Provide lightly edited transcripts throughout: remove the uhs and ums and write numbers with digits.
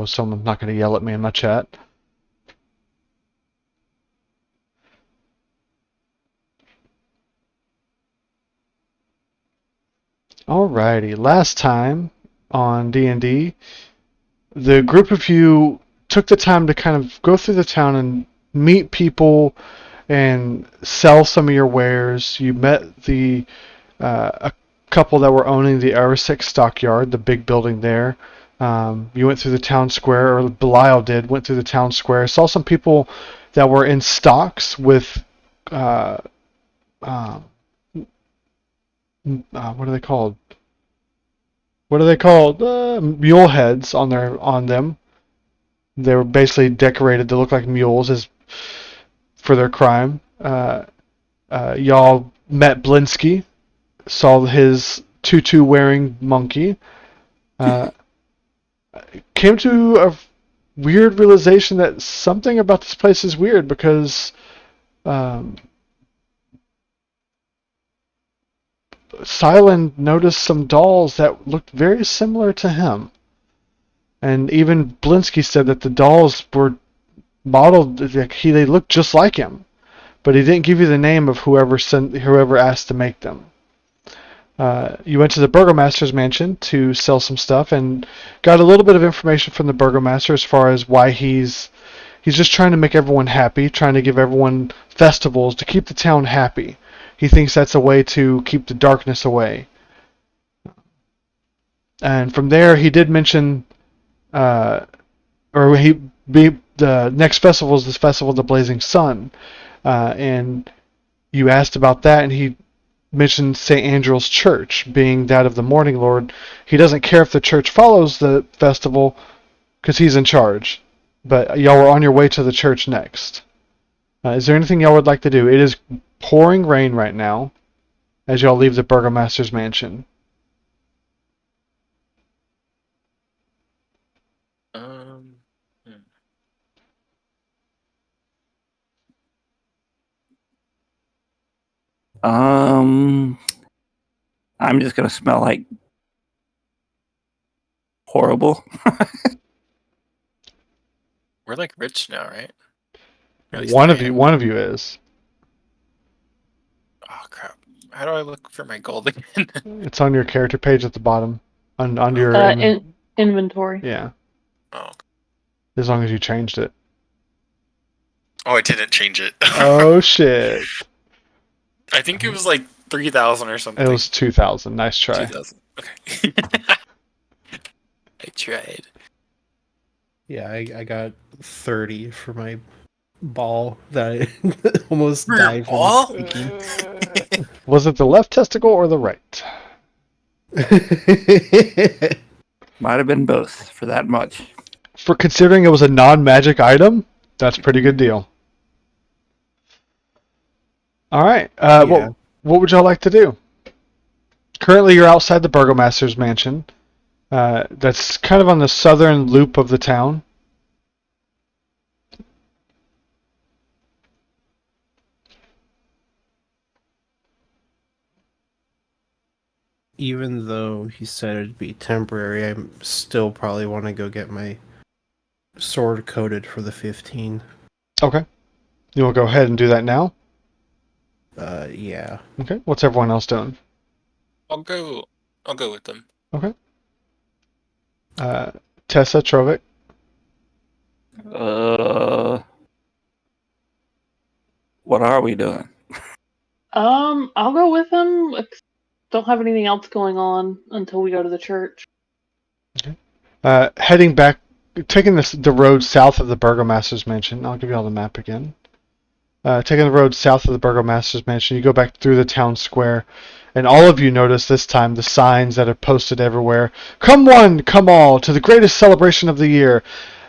Well, someone's not going to yell at me in my chat. Alrighty, last time on D&D, the group of you took the time to kind of go through the town and meet people and sell some of your wares. You met a couple that were owning the Arisek Stockyard, the big building there. You went through the town square, or Belial did, went through the town square. Saw some people that were in stocks with, uh, uh, what are they called? What are they called? Mule heads on them. They were basically decorated to look like mules as for their crime. Y'all met Blinsky, saw his tutu wearing monkey. Uh, Came to a weird realization that something about this place is weird because um, Silent noticed some dolls that looked very similar to him. And even Blinsky said that the dolls were modeled, like they looked just like him. But he didn't give you the name of whoever asked to make them. You went to the Burgomaster's mansion to sell some stuff and got a little bit of information from the Burgomaster as far as why he's just trying to make everyone happy, trying to give everyone festivals to keep the town happy. He thinks that's a way to keep the darkness away. And from there, he did mention, uh, the next festival is the Festival of the Blazing Sun, and you asked about that, and he mentioned St. Andrew's Church being that of the Morning Lord. He doesn't care if the church follows the festival because he's in charge. But y'all are on your way to the church next. Is there anything y'all would like to do? It is pouring rain right now as y'all leave the Burgomaster's mansion. Um, hmm. I'm just gonna smell like horrible. We're like rich now, right? Or at least One I of you, am. one of you is. Oh crap! How do I look for my gold again? It's on your character page at the bottom, under your Inventory. yeah. Oh, As long as you changed it. oh, I didn't change it. Oh shit! I think it was like 3,000 or something. It was 2,000. Nice try. 2,000. Okay. I tried. Yeah, I got 30 for my ball that I almost For your died ball? from speaking. Was it the left testicle or the right? Might have been both for that much. For considering it was a non-magic item, that's a pretty good deal. All right. Yeah. What would y'all like to do? Currently, you're outside the Burgomaster's mansion. That's kind of on the southern loop of the town. Even though he said it'd be temporary, I still probably want to go get my sword coated for the 15. Okay. You will go ahead and do that now? Yeah. Okay. What's everyone else doing? I'll go with them. Okay. Tessa, Trovic. What are we doing? I'll go with him. Don't have anything else going on until we go to the church. Okay. Heading back, taking the road south of the Burgomaster's mansion. I'll give you all the map again. Taking the road south of the Burgomaster's mansion, you go back through the town square, and all of you notice this time the signs that are posted everywhere. Come one, come all, to the greatest celebration of the year.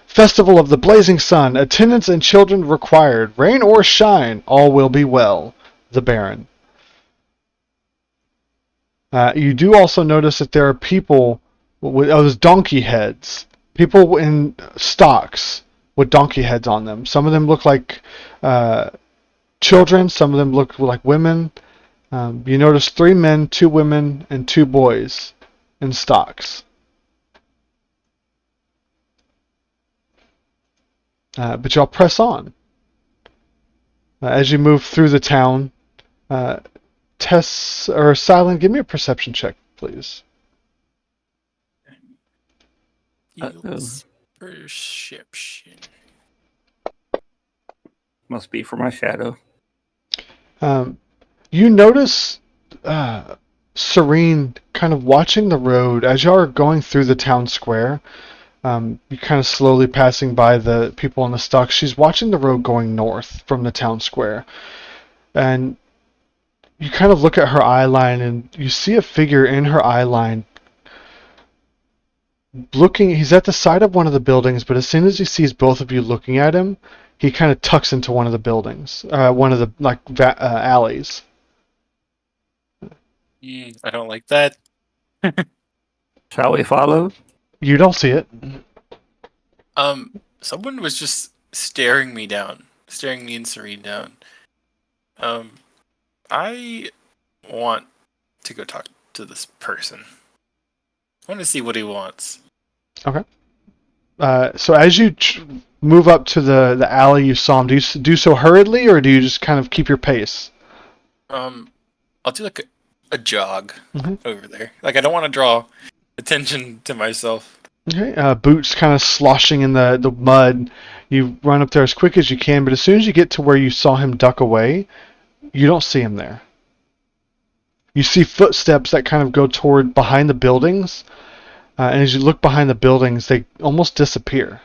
Festival of the Blazing Sun. Attendance and children required. Rain or shine, all will be well. The Baron. You do also notice that there are people with those donkey heads. People in stocks with donkey heads on them. Some of them look like children. Some of them look like women. You notice 3 men, 2 women, and 2 boys in stocks. but y'all press on. As you move through the town, Tess or Silent, give me a perception check, please. Heals perception. Must be for my shadow. You notice Serene kind of watching the road as y'all are going through the town square. You're kind of slowly passing by the people on the stocks. She's watching the road going north from the town square. And you kind of look at her eye line and you see a figure in her eye line looking. He's at the side of one of the buildings, but as soon as he sees both of you looking at him, he kind of tucks into one of the buildings, one of the alleys. I don't like that. Shall we follow? You don't see it. Someone was just staring me and Serene down. I want to go talk to this person. I want to see what he wants. Okay. So as you move up to the alley you saw him, do you do so hurriedly, or do you just kind of keep your pace? I'll do like a jog Mhm. over there. Like, I don't want to draw attention to myself. Okay. Boots kind of sloshing in the mud. You run up there as quick as you can, but as soon as you get to where you saw him duck away, you don't see him there. You see footsteps that kind of go toward behind the buildings, and as you look behind the buildings, they almost disappear.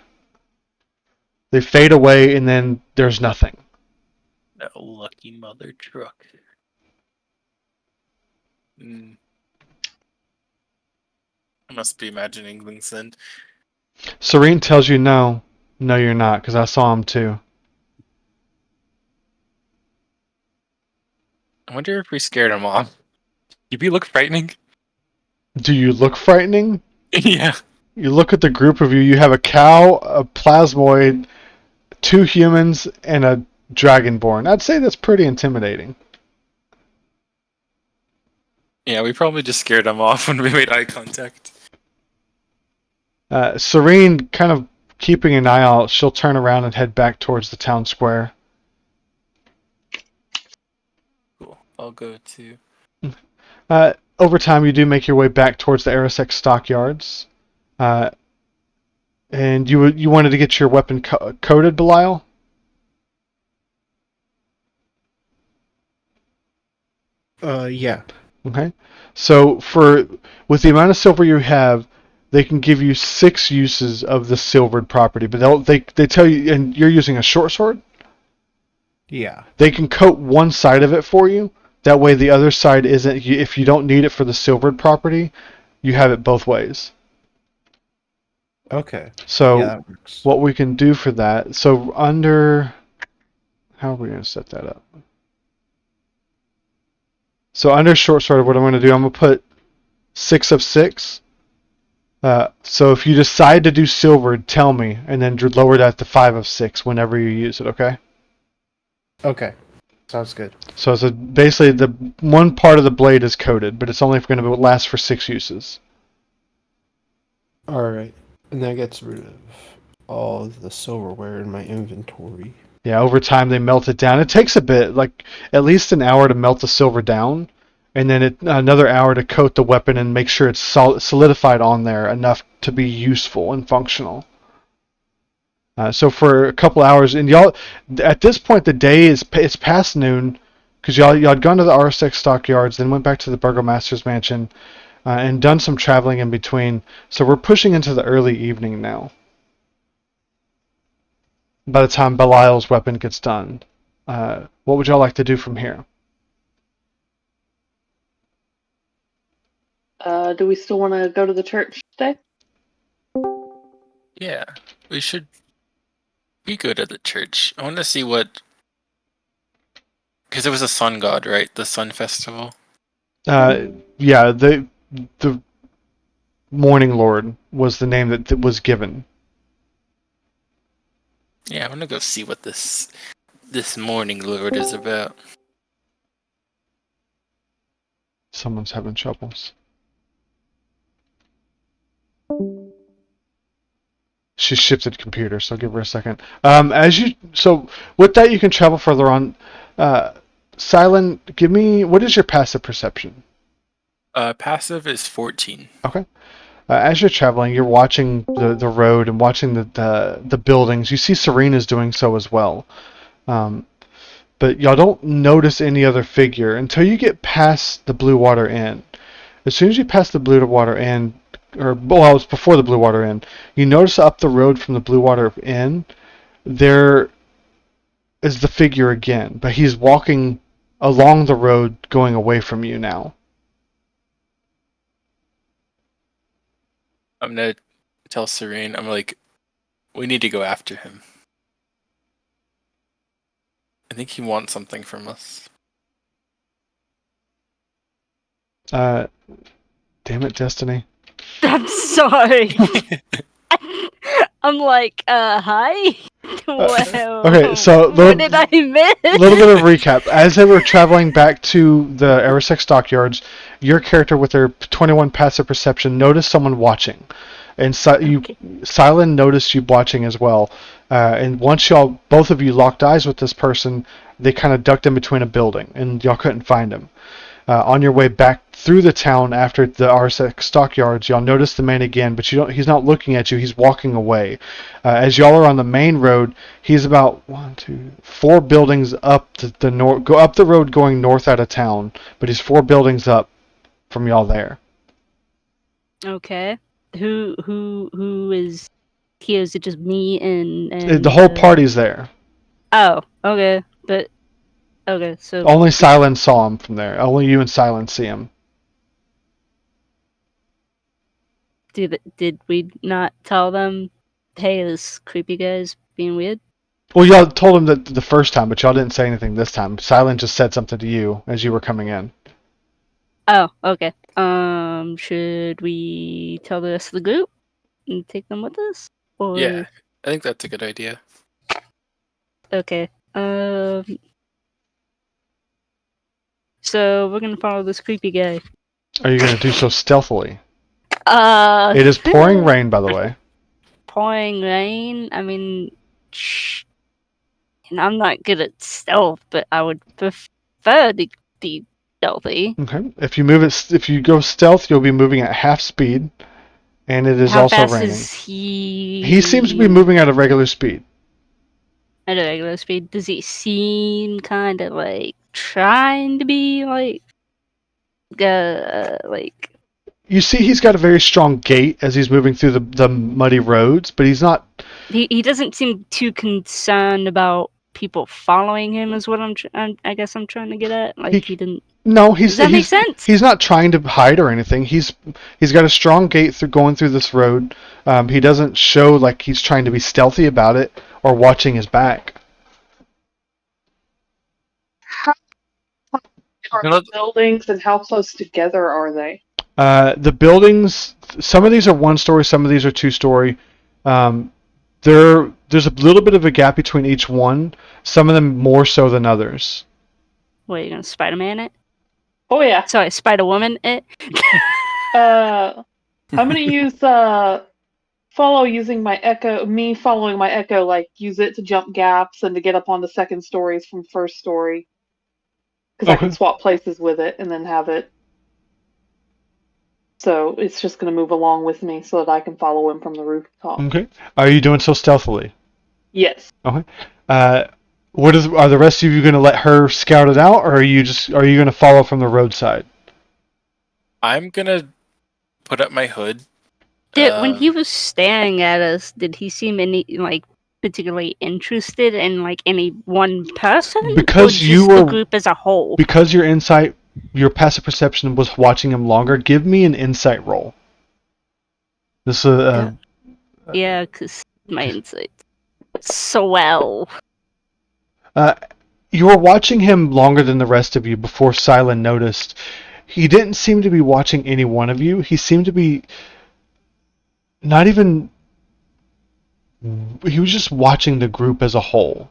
They fade away, and then there's nothing. That lucky mother truck. I must be imagining things then. Serene tells you no. No, you're not, because I saw him too. I wonder if we scared him off. Do you look frightening? Do you look frightening? Yeah. You look at the group of you. You have a cow, a plasmoid, 2 humans, and a dragonborn. I'd say that's pretty intimidating. Yeah, we probably just scared him off when we made eye contact. Serene, kind of keeping an eye out, she'll turn around and head back towards the town square. Cool. I'll go too. Over time, you do make your way back towards the Arasek stockyards. And you wanted to get your weapon coated, Belial? Yeah. Okay. So with the amount of silver you have, they can give you 6 uses of the silvered property, but they tell you, and you're using a short sword. Yeah. They can coat one side of it for you. That way, the other side isn't. If you don't need it for the silvered property, you have it both ways. Okay. So Yeah, that works. what we can do for that? So under, how are we going to set that up? So under short sword, what I'm going to do, I'm going to put 6 of 6. So if you decide to do silvered, tell me, and then lower that to 5 of 6 whenever you use it. Okay. Okay. Sounds good. So basically, the one part of the blade is coated, but it's only going to last for 6 uses. Alright. And that gets rid of all of the silverware in my inventory. Yeah, over time they melt it down. It takes a bit, like at least an hour to melt the silver down, and then another hour to coat the weapon and make sure it's solidified on there enough to be useful and functional. So for a couple hours, and y'all, at this point the day it's past noon, because y'all had gone to the RSX stockyards, then went back to the Burgomaster's mansion, and done some traveling in between. So we're pushing into the early evening now. By the time Belial's weapon gets done, what would y'all like to do from here? Do we still want to go to the church today? Yeah, we should. We go to the church. I want to see what. Because it was a sun god, right? The sun festival. Yeah, the Morning Lord was the name that was given. Yeah, I want to go see what this morning lord is about. Someone's having troubles. She shifted computer, so give her a second. So with that, you can travel further on. Silent, give me, what is your passive perception? Passive is 14. Okay. As you're traveling, you're watching the road and watching the buildings. You see Serena's doing so as well. But y'all don't notice any other figure until you get past the Blue Water Inn. As soon as you pass the Blue Water Inn, well, it was before the Blue Water Inn, you notice up the road from the Blue Water Inn, there is the figure again, but he's walking along the road going away from you now. I'm gonna tell Serene, I'm like, we need to go after him. I think he wants something from us. Damn it, Destiny. I'm sorry. I'm like, hi? Well, Okay, so what did I miss? A little bit of recap. As they were traveling back to the Arisec stockyards, your character with their 21 passive perception noticed someone watching. And Silent noticed you watching as well. And once both of you locked eyes with this person, they kind of ducked in between a building, and y'all couldn't find him. On your way back through the town after the Arsec stockyards, y'all notice the man again, but he's not looking at you, he's walking away. As y'all are on the main road, he's about 4 buildings up the north, go up the road going north out of town, but he's 4 buildings up from y'all there. Okay. Who is here? Is it just me and The whole party's there. Oh, okay. But okay, so Only Silence saw him from there. Only you and Silence see him. did we not tell them, hey, this creepy guy's being weird? Well, y'all told him that the first time, but y'all didn't say anything this time. Silent just said something to you as you were coming in. Oh, okay. Should we tell the rest of the group and take them with us? Or... Yeah, I think that's a good idea. Okay. So we're gonna follow this creepy guy. Are you going to do so stealthily? It It is pouring rain, by the way. Pouring rain. I mean, and I'm not good at stealth, but I would prefer to be stealthy. Okay. If you go stealth, you'll be moving at half speed, and it is How also fast raining. is he? He seems to be moving at a regular speed. At a regular speed. Does he seem kind of like trying to be like You see, he's got a very strong gait as he's moving through the muddy roads, but he's not. He doesn't seem too concerned about people following him. Is what I guess I'm trying to get at. Like he didn't. No, Does that make sense? He's not trying to hide or anything. He's got a strong gait through going through this road. He doesn't show like he's trying to be stealthy about it or watching his back. How are the buildings and how close together are they? The buildings, some of these are 1-story, some of these are 2-story. There's a little bit of a gap between each one. Some of them more so than others. What, are you gonna Spider-Man it? Oh yeah. Sorry, Spider-Woman it? I'm gonna use follow using my echo. Me following my echo, like use it to jump gaps and to get up on the second stories from first story. Because I can swap places with it and then have it. So it's just gonna move along with me so that I can follow him from the rooftop. Okay. Are you doing so stealthily? Yes. Okay. Are the rest of you going to let her scout it out, or are you going to follow from the roadside? I'm gonna put up my hood. When he was staring at us, did he seem particularly interested in any one person? Because or you just were the group as a whole. Because your passive perception was watching him longer. Give me an insight roll. This Yeah, because my insight swell. You were watching him longer than the rest of you before Silent noticed. He didn't seem to be watching any one of you. He seemed to be not even. He was just watching the group as a whole.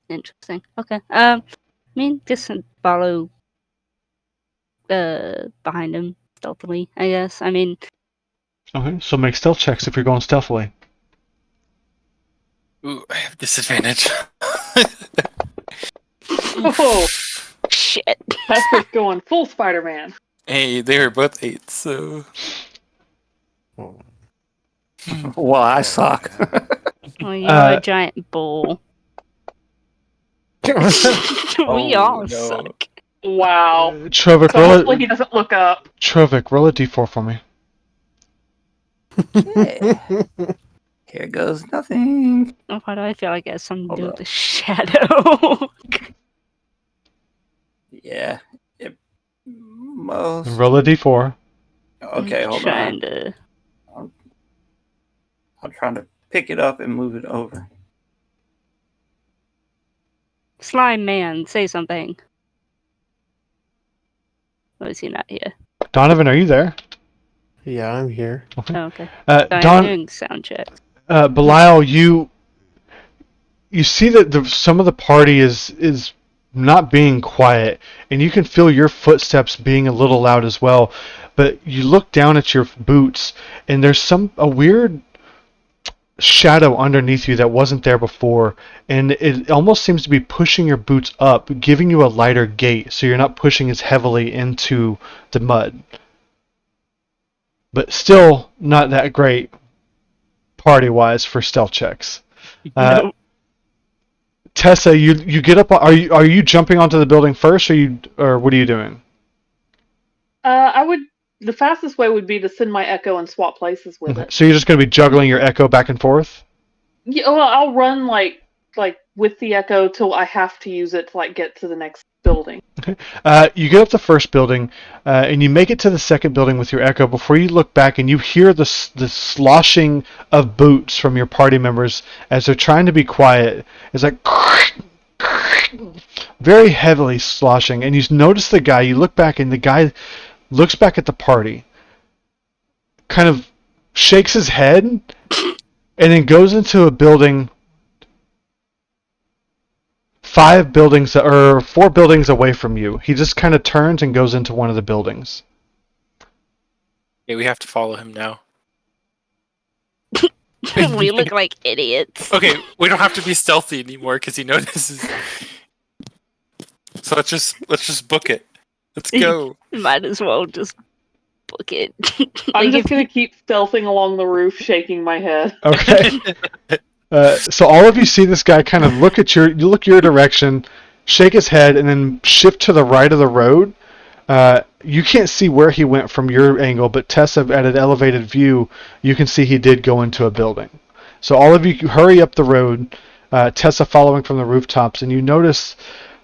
Interesting. Okay. I mean, just follow behind him stealthily, I guess. I mean, Okay, so make stealth checks if you're going stealthily. Ooh, I have disadvantage. Oh, shit. Patrick's going full Spider-Man. Hey, they were both 8, so. Oh. Well, I suck. Well, you're a giant bull. we all no. suck. Wow. Trovik, So hopefully he doesn't look up. roll a d4 for me. Yeah. Here goes nothing. Oh, why do I feel like it has something to do Hold with the shadow? Yeah. Most. Roll a d4. Okay, hold trying on. to. I'm trying to pick it up and move it over. Slime man, say something. Oh, is he not here? Donovan, are you there? Yeah, I'm here. Oh, okay. Don, I'm doing sound check. Belial, you see that some of the party is not being quiet, and you can feel your footsteps being a little loud as well. But you look down at your boots, and there's a weird shadow underneath you that wasn't there before, and it almost seems to be pushing your boots up, giving you a lighter gait, so you're not pushing as heavily into the mud. But still not that great party-wise for stealth checks. Nope. Tessa, you get up. Are you jumping onto the building first, or what are you doing? The fastest way would be to send my Echo and swap places with Okay. it. So you're just going to be juggling your Echo back and forth? Yeah, well, I'll run like with the Echo till I have to use it to get to the next building. Okay. You get up the first building, and you make it to the second building with your Echo before you look back, and you hear the sloshing of boots from your party members as they're trying to be quiet. It's like very heavily sloshing, and you notice the guy. You look back, and the guy looks back at the party, kind of shakes his head, and then goes into a building 4 buildings away from you. He just kind of turns and goes into one of the buildings. Yeah, we have to follow him now. We look like idiots. Okay, we don't have to be stealthy anymore because he notices. So let's just book it. Let's go. Might as well just book it. I'm just gonna keep stealthing along the roof, shaking my head. Okay. So all of you see this guy kind of look your direction, shake his head, and then shift to the right of the road. You can't see where he went from your angle, but Tessa, at an elevated view, you can see he did go into a building. So all of you hurry up the road, Tessa following from the rooftops, and you notice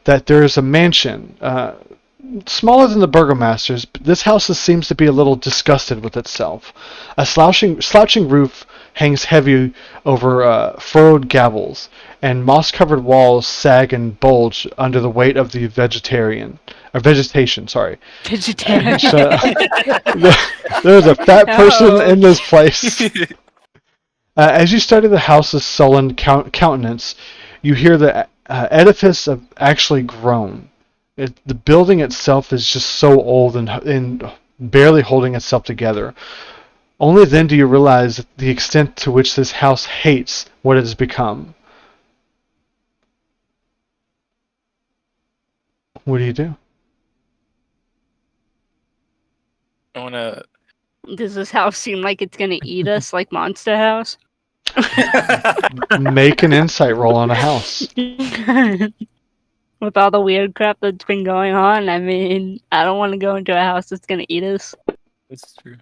that there is a mansion, smaller than the Burgomaster's, but this house seems to be a little disgusted with itself. A slouching roof hangs heavy over furrowed gavels, and moss-covered walls sag and bulge under the weight of the vegetation. Sorry. Vegetarian. So, there's a fat person in this place. As you study the house's sullen countenance, you hear the edifice have actually grown. The building itself is just so old and barely holding itself together. Only then do you realize the extent to which this house hates what it has become. What do you do? I wanna. Does this house seem like it's gonna eat us like Monster House? Make an insight roll on a house. With all the weird crap that's been going on, I mean, I don't want to go into a house that's gonna eat us. That's true.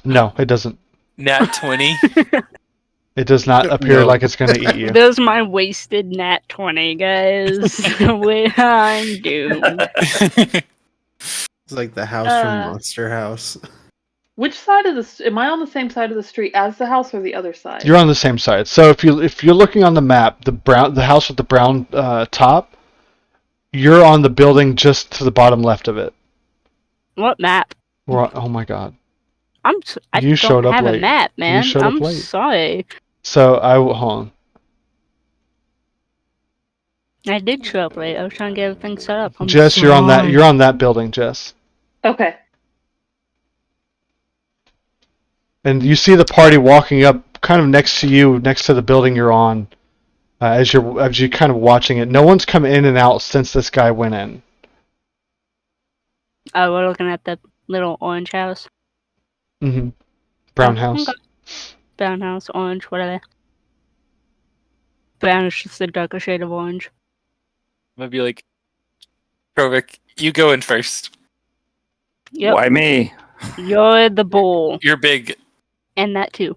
No, it doesn't. Nat 20. It does not appear No. like it's going to eat you. There's my wasted nat 20, guys. I'm doomed. It's like the house from Monster House. Which side of the? Am I on the same side of the street as the house, or the other side? You're on the same side. So if you're looking on the map, the house with the brown top, you're on the building just to the bottom left of it. What map? Oh my god. I You don't showed up have a late. map, man. showed up I'm late. sorry. So hold on. I did show up late. I was trying to get everything set up. I'm Jess, you're on sorry. that building, Jess. Okay. And you see the party walking up kind of next to you, next to the building you're on, as you're kind of watching it. No one's come in and out since this guy went in. Oh, we're looking at the little orange house. Mm-hmm. Brown Oh, house. okay. Brown house, orange, what are they? Brown is just the darker shade of orange. I'm gonna be like, Krovik, you go in first. Yep. Why me? You're the bull. You're big. And that too.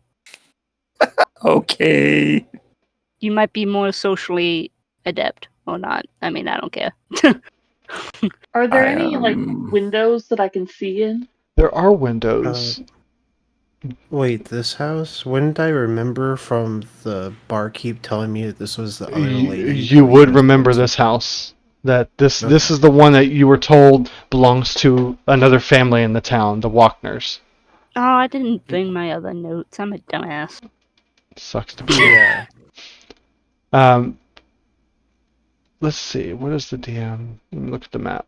Okay. You might be more socially adept or not. I mean, I don't care. Are there I, any like windows that I can see in? There are windows. Wait, this house? Wouldn't I remember from the barkeep telling me that this was the other lady? You would remember this house. That this is the one that you were told belongs to another family in the town, the Walkners. Oh, I didn't bring my other notes. I'm a dumbass. Sucks to be you. Yeah. Let's see. What is the DM? Let me look at the map.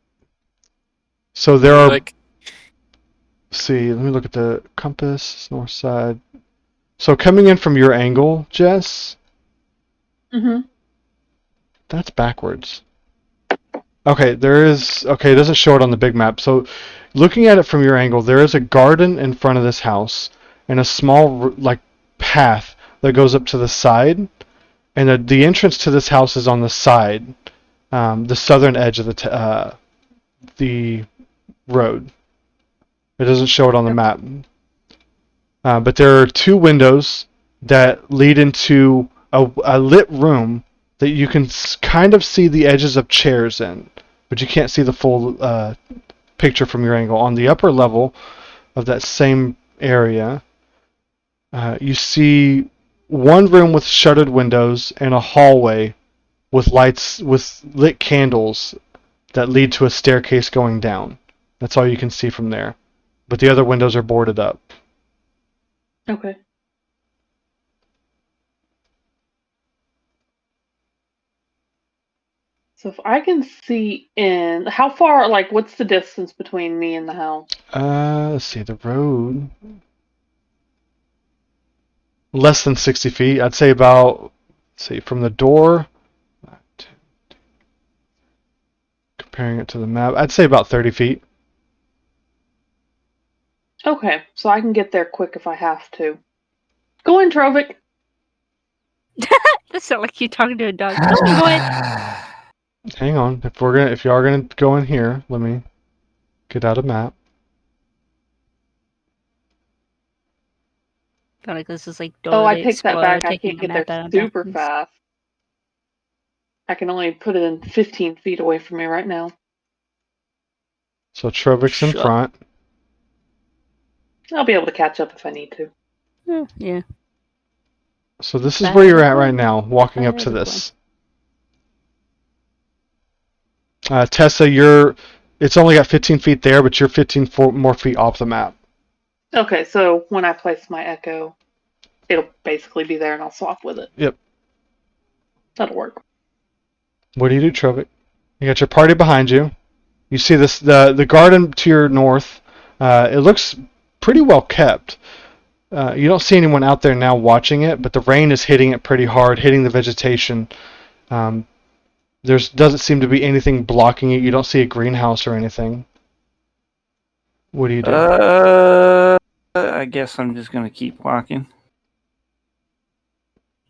So there are. Like, See, let me look at the compass, north side. So coming in from your angle, Jess, Mm-hmm. that's backwards. Okay, it doesn't show it on the big map. So looking at it from your angle, there is a garden in front of this house and a small like path that goes up to the side, and the entrance to this house is on the side, the southern edge of the road. It doesn't show it on the map. But there are two windows that lead into a lit room that you can kind of see the edges of chairs in, but you can't see the full picture from your angle. On the upper level of that same area, you see one room with shuttered windows and a hallway with lit candles that lead to a staircase going down. That's all you can see from there. But the other windows are boarded up. Okay. So if I can see in, how far, like, what's the distance between me and the house? Let's see, the road. Less than 60 feet. I'd say about, let's see, from the door, comparing it to the map, I'd say about 30 feet. Okay, so I can get there quick if I have to. Go in, Trovik. That sounds like you talking to a dog. Go ahead. Hang on. If you are gonna go in here, let me get out a map. I feel like this is like Oh, I Dora the take that Explorer back. I taking can't a get map there out of super darkness. fast. I can only put it in 15 feet away from me right now. So Trovik's in Sure. front. I'll be able to catch up if I need to. Yeah. So this is where you're at right now, walking up to this. Tessa, it's only got 15 feet there, but you're 15 more feet off the map. Okay, so when I place my echo, it'll basically be there and I'll swap with it. Yep. That'll work. What do you do, Trovik? You got your party behind you. You see the garden to your north. It looks pretty well kept. You don't see anyone out there now watching it, but the rain is hitting it pretty hard, hitting the vegetation. There doesn't seem to be anything blocking it. You don't see a greenhouse or anything. What do you do? I guess I'm just gonna keep walking.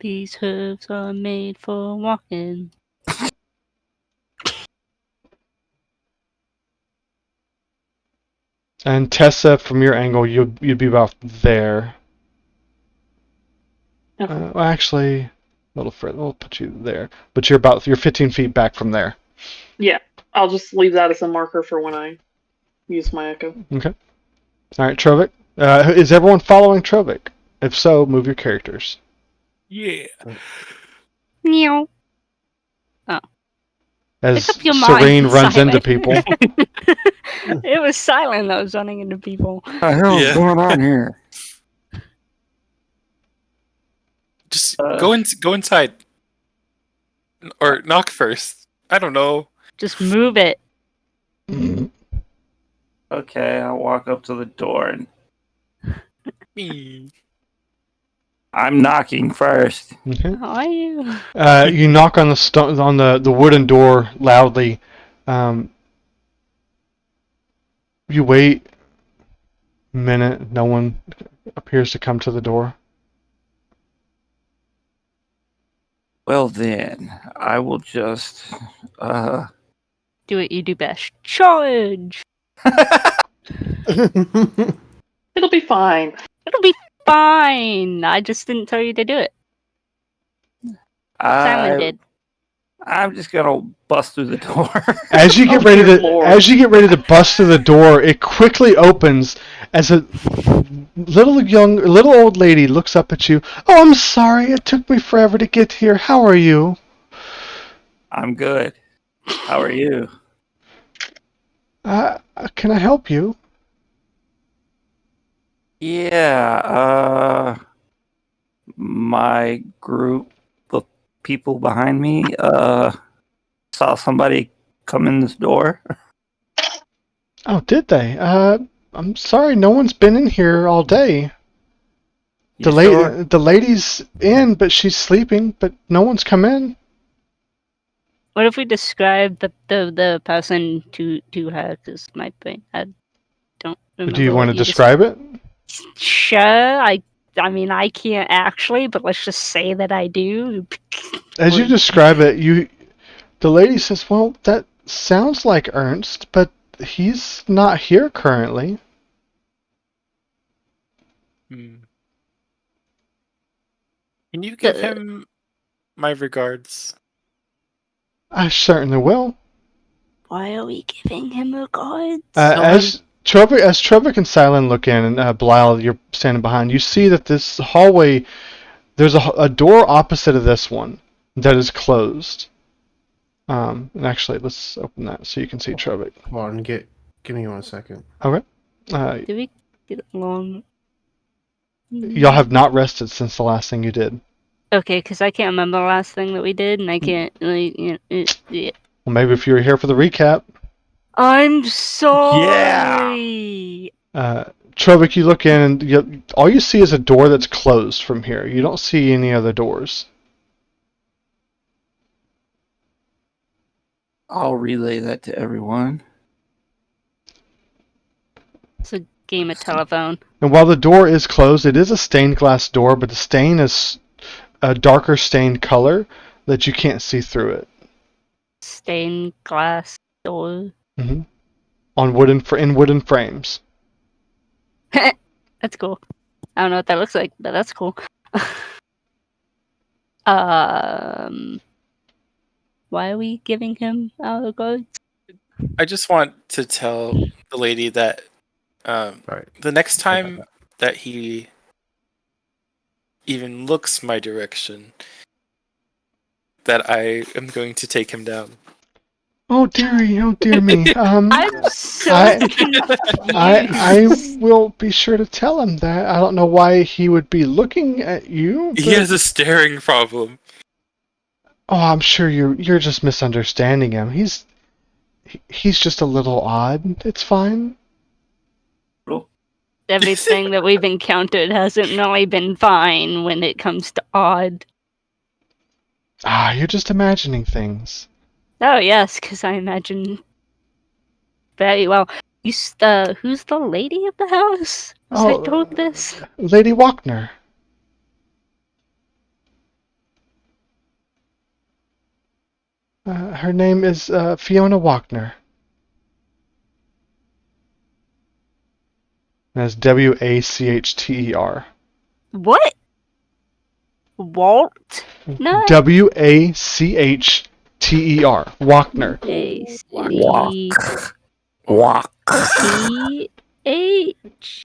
These hooves are made for walking. And Tessa, from your angle, you'd be about there. Okay. Well, actually, a little further. We'll put you there, but you're 15 feet back from there. Yeah, I'll just leave that as a marker for when I use my echo. Okay. All right, Trovik. Is everyone following Trovik? If so, move your characters. yeah. Meow. As Pick up your Serene mind, runs into silent. people. It was silent that was running into people. What the hell Yeah. is going on here? Just go inside. Or knock first. I don't know. Just move it. Okay, I'll walk up to the door and Me. I'm knocking first. Okay. How are you? You knock on the wooden door loudly. You wait a minute. No one appears to come to the door. Well then, I will just Do what you do best. Charge! It'll be fine. It'll be fine. I just didn't tell you to do it. Simon did. I'm just gonna bust through the door. As you get Oh, ready dear to Lord. as you get ready to bust through the door, it quickly opens as a little old lady looks up at you. Oh, I'm sorry. It took me forever to get here. How are you? I'm good. How are you? Can I help you? Yeah, my group of people behind me saw somebody come in this door. Oh, did they? I'm sorry. No one's been in here all day. You sure? The lady's in, but she's sleeping. But no one's come in. What if we describe the person to her? Because my brain, I don't remember. Do you want what to you describe it? Sure. I mean, I can't actually, but let's just say that I do. As you describe it, the lady says, "Well, that sounds like Ernst, but he's not here currently." Hmm. Can you give him my regards? I certainly will. Why are we giving him regards? As Trovic and Silent look in, and Belial, you're standing behind, you see that this hallway, there's a door opposite of this one that is closed. And actually, let's open that so you can see Trovic. Hold on, give me 1 second. Okay. Did we get along? Y'all have not rested since the last thing you did. Okay, because I can't remember the last thing that we did, and I can't. Yeah. Well, maybe if you were here for the recap. I'm sorry. Trovic, you look in, and all you see is a door that's closed from here. You don't see any other doors. I'll relay that to everyone. It's a game of telephone. And while the door is closed, it is a stained glass door, but the stain is a darker stained color that you can't see through it. Stained glass door. Mm-hmm. In wooden frames. That's cool. I don't know what that looks like, but that's cool. Why are we giving him our regards? I just want to tell the lady that Right. the next time that he even looks my direction, that I am going to take him down. Oh dear me. I'm so I will be sure to tell him that. I don't know why he would be looking at you. He has a staring problem. Oh, I'm sure you're just misunderstanding him. He's just a little odd. It's fine. Everything that we've encountered hasn't really been fine when it comes to odd. You're just imagining things. Oh yes, because I imagine very well. Who's the lady of the house? Was I told this? Lady Walkner. Her name is Fiona Walkner. That's Wachter. What? Walt? No. Wachter. Walkner. Walk. T-H?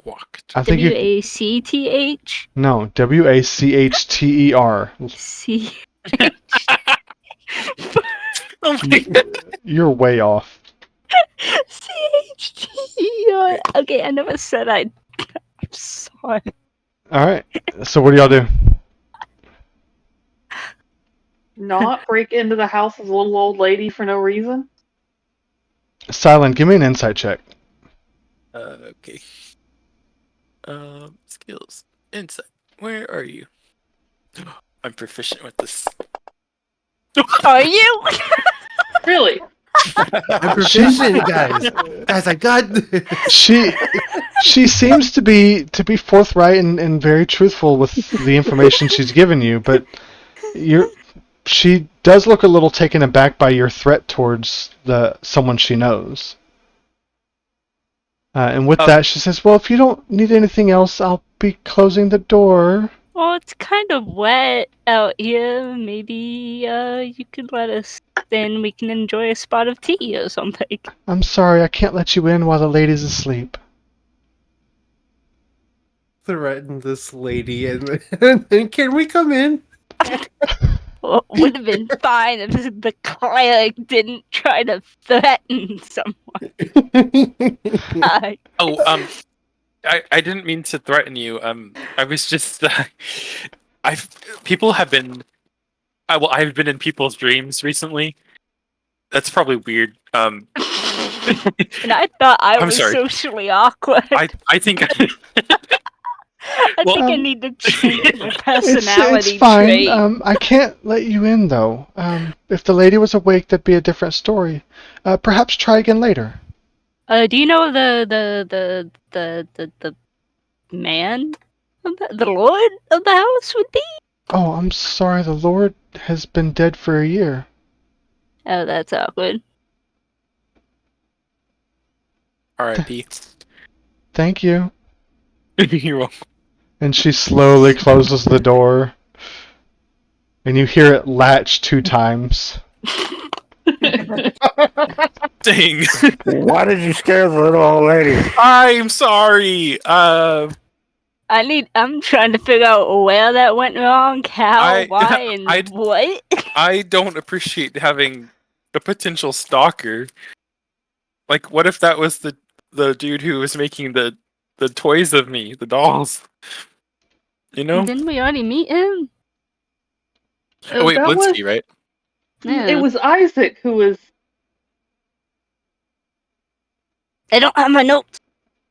Walked. I think W-A-C-T-H? No, Wachter. C. Oh my god. You're way off. C-H-T-E-R. Okay, I never said I'm sorry. Alright, so what do y'all do? Not break into the house as a little old lady for no reason. Silent, give me an insight check. Okay. Skills. Insight. Where are you? I'm proficient with this. Are you? Really? I'm proficient, guys. Guys, I got. She seems to be forthright and very truthful with the information she's given you, but she does look a little taken aback by your threat towards someone she knows. And with that, she says, "Well, if you don't need anything else, I'll be closing the door." Well, it's kind of wet out here. Maybe you could let us in. We can enjoy a spot of tea or something. I'm sorry, I can't let you in while the lady's asleep. Threaten this lady and can we come in? Well, would have been fine if the cleric didn't try to threaten someone. I didn't mean to threaten you. I was just, people have been, I've been in people's dreams recently. That's probably weird. And I thought I was sorry. socially awkward. I think I think I need to change my It's personality fine. trait. I can't let you in though. If the lady was awake, that'd be a different story. Perhaps try again later. Do you know the man, the lord of the house would be? Oh, I'm sorry. The Lord has been dead for a year. Oh, that's awkward. R.I.P. Thank you. You're welcome. And she slowly closes the door. And you hear it latch 2 times. Dang. Why did you scare the little old lady? I'm sorry. I'm trying to figure out where that went wrong, how, why, and what. I don't appreciate having a potential stalker. Like, what if that was the dude who was making the toys of me, the dolls? You know? Didn't we already meet him? Oh, wait, that Blinsky, right? Yeah. It was Isaac who was. I don't have my notes.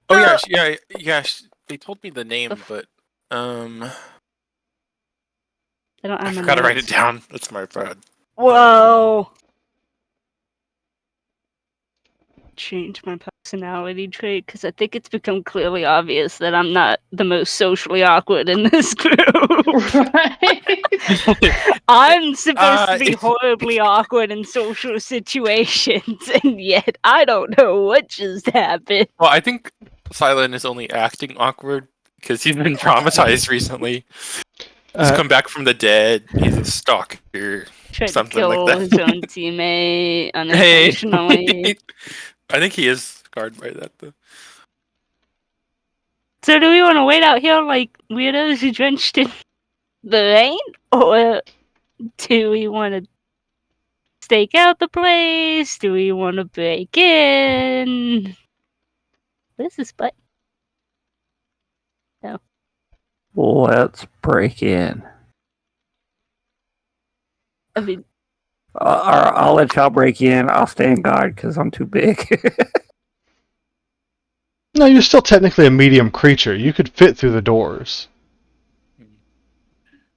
Oh yeah. They told me the name, but I don't I have my forgot to write it notes. down. That's my bad. Whoa. Change my personality trait because I think it's become clearly obvious that I'm not the most socially awkward in this group. Right? I'm supposed to be horribly awkward in social situations, and yet I don't know what just happened. Well, I think Silent is only acting awkward because he's been traumatized recently. He's come back from the dead. He's a stalker. Tried Something to kill like that. his own teammate unintentionally. I think he is scarred by that, though. So do we want to wait out here like weirdos who drenched in the rain? Or do we want to stake out the place? Do we want to break in? What is this button? No. Let's break in. I mean, I'll let y'all break in. I'll stay in guard because I'm too big. No, you're still technically a medium creature. You could fit through the doors.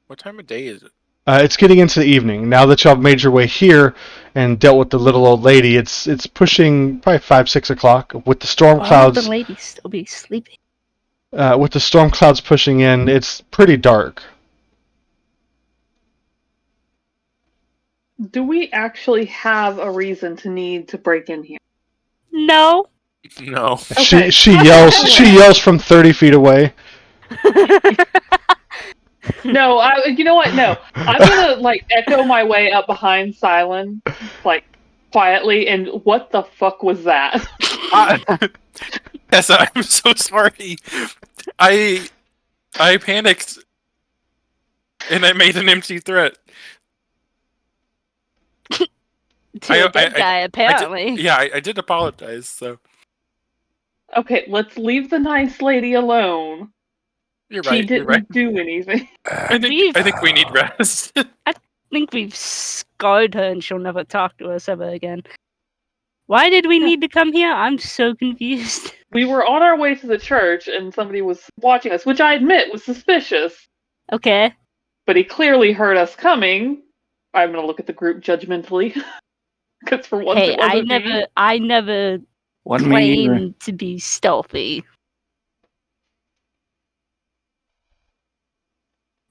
What time of day is it? It's getting into the evening. Now that y'all have made your way here and dealt with the little old lady, it's pushing probably 5-6 o'clock with the storm why would clouds. the lady still be sleeping? With the storm clouds pushing in, it's pretty dark. Do we actually have a reason to need to break in here? No. No. Okay. She yells from 30 feet away. No, you know what? No, I'm gonna echo my way up behind Silent, quietly. And what the fuck was that? Yes, I'm so sorry. I panicked, and I made an empty threat. To a dead guy, apparently. I did apologize. So Okay, let's leave the nice lady alone. you're She right. didn't You're right. do anything. I think we need rest. I think we've scarred her and she'll never talk to us ever again. Why did we need to come here? I'm so confused. We were on our way to the church, and somebody was watching us, which I admit was suspicious. Okay. But he clearly heard us coming. I'm gonna look at the group judgmentally, because for once Hey, it wasn't me. I never Wasn't me either. claimed to be stealthy.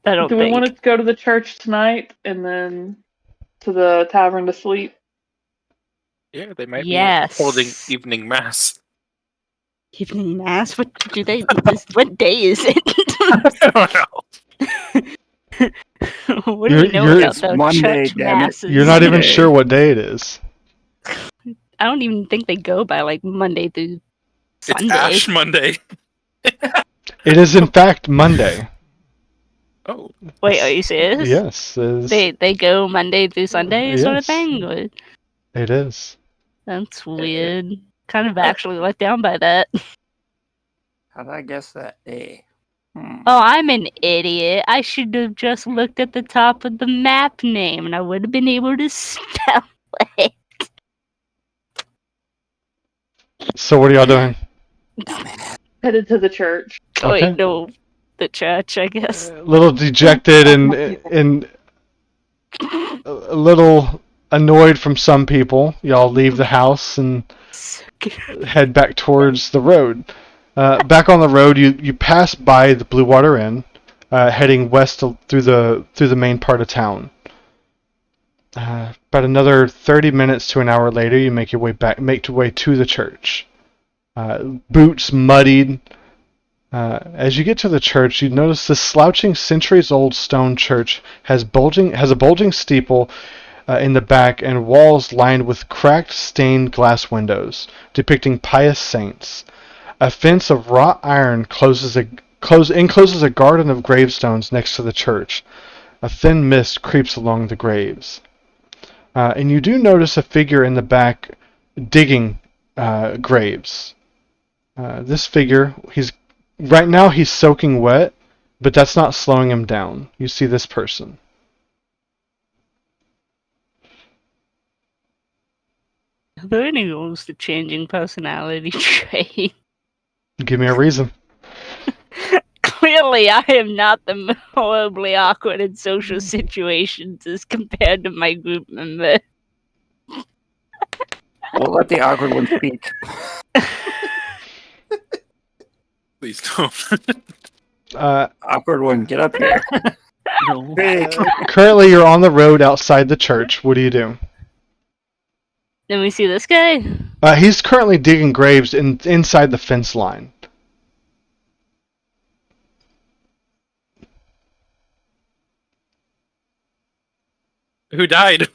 I don't Do we think. want to go to the church tonight and then to the tavern to sleep? Yeah, they might Yes. be holding evening mass. Evening mass? What do they? What day is it? I don't know. What do we know You're- about It's the Monday, church damn it. masses? You're not even Monday. sure what day it is. I don't even think they go by like Monday through It's Sunday. Ash Monday. It is in fact Monday. Oh, Wait, are you serious? Yes, it is. They go Monday through Sunday sort of Yes. thing? Or- It is. That's weird. Kind of actually let down by that. How did I guess that day? Oh, I'm an idiot. I should have just looked at the top of the map name and I would have been able to spell it. So what are y'all doing? Headed to the church. Oh, Okay. wait, no. The church, I guess. A little dejected and a little annoyed from some people. Y'all leave the house and So good. head back towards the road. Back on the road, you pass by the Blue Water Inn, heading west through the main part of town. About another 30 minutes to an hour later, you make your way to the church. Boots muddied. As you get to the church, you notice this slouching, centuries-old stone church has a bulging steeple in the back and walls lined with cracked, stained glass windows depicting pious saints. A fence of wrought iron encloses a garden of gravestones next to the church. A thin mist creeps along the graves. And you do notice a figure in the back digging graves. This figure, right now he's soaking wet, but that's not slowing him down. You see this person. Are there any rules to changing personality trait? Give me a reason. Clearly, I am not the horribly awkward in social situations as compared to my group member. We'll let the awkward one speak. please don't. Awkward one, get up here. No. Big. Currently, you're on the road outside the church. What do you do? Let me see this guy. He's currently digging graves inside the fence line. Who died?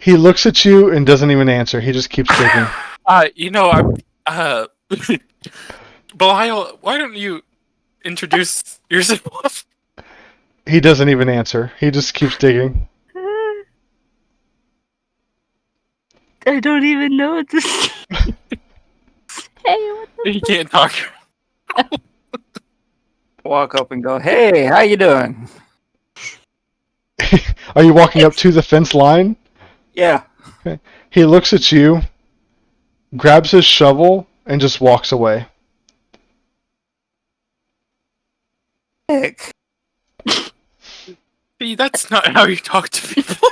He looks at you and doesn't even answer. He just keeps digging. Belial, why don't you introduce yourself? He doesn't even answer. He just keeps digging. I don't even know what to say. What the He can't talk. Walk up and go, hey, how you doing? Are you walking up to the fence line? Yeah. He looks at you, grabs his shovel, and just walks away. Heck. See, that's not how you talk to people.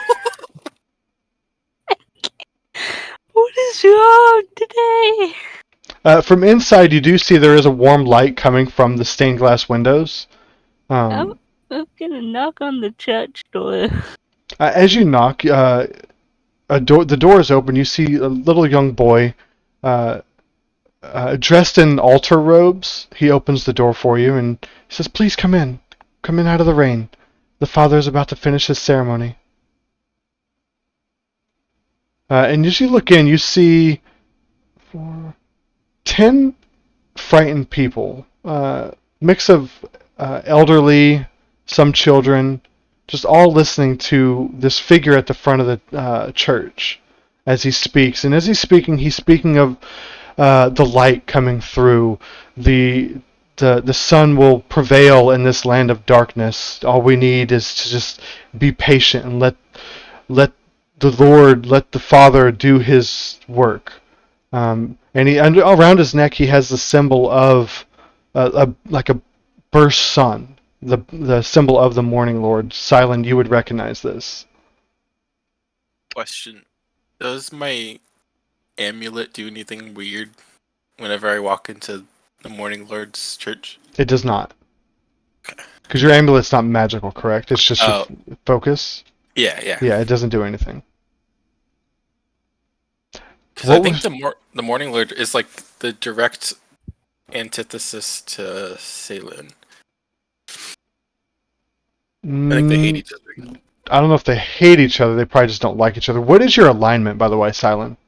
What is wrong today? From inside, you do see there is a warm light coming from the stained glass windows. I'm gonna knock on the church door. As you knock, the door is open. You see a little young boy dressed in altar robes. He opens the door for you and he says, "Please come in. Come in out of the rain. The father is about to finish his ceremony." And as you look in, you see 10 frightened people. Mix of elderly, some children, just all listening to this figure at the front of the church as he speaks. And as he's speaking of the light coming through, the the sun will prevail in this land of darkness. All we need is to just be patient and let the Lord, let the Father do His work. And around his neck he has the symbol of like a burst sun, the symbol of the Morning Lord. Silent, you would recognize this. Question: does my amulet do anything weird whenever I walk into the Morning Lord's church? It does not. Because your amulet's not magical, correct? It's just your focus? Yeah. Yeah, it doesn't do anything. Because I think the Morning Lord is like the direct antithesis to Salen. I think they hate each other. I don't know if they hate each other. They probably just don't like each other. What is your alignment, by the way, Silent?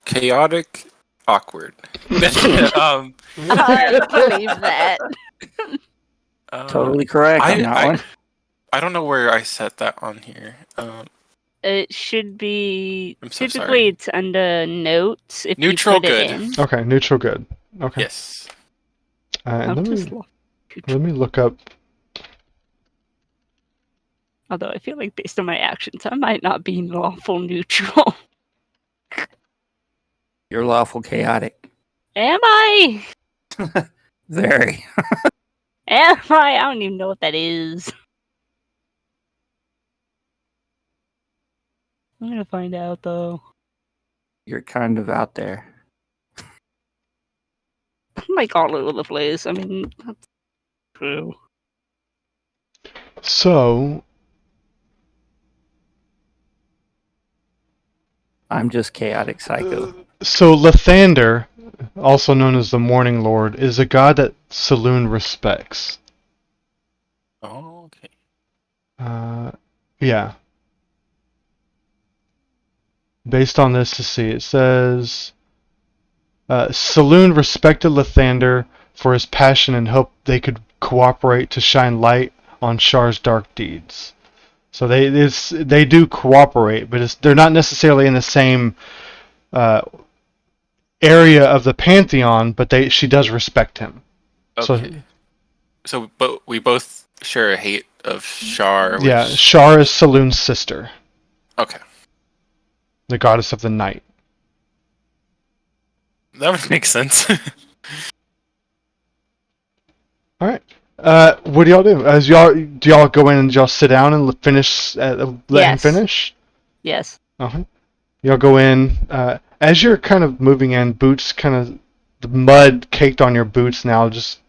Chaotic, awkward. I believe that. Totally correct on that one. I don't know where I set that on here. It should be I'm so typically sorry. it's under notes if Neutral you put good. it in. Okay, neutral good. Okay. Yes. I'm Let just me look up. Although I feel like based on my actions, I might not be lawful neutral. You're lawful chaotic. Am I? Very. Am I? I don't even know what that is. I'm gonna find out though. You're kind of out there. I'm like all over the place. I mean, that's true. So, I'm just chaotic psycho. so Lathander, also known as the Morning Lord, is a god that Saloon respects. Oh, okay. Yeah. Based on this, to see, it says Saloon respected Lathander for his passion and hoped they could cooperate to shine light on Shar's dark deeds. So they do cooperate, but they're not necessarily in the same area of the pantheon. But she does respect him. Okay. But we both share a hate of Shar. Yeah, Shar is Saloon's sister. Okay. The goddess of the night. That would make sense. All right. What do y'all do? Do y'all go in and y'all sit down and finish? Let him Yes. finish. Yes. Uh-huh. Y'all go in. As you're kind of moving in, boots kind of the mud caked on your boots now, just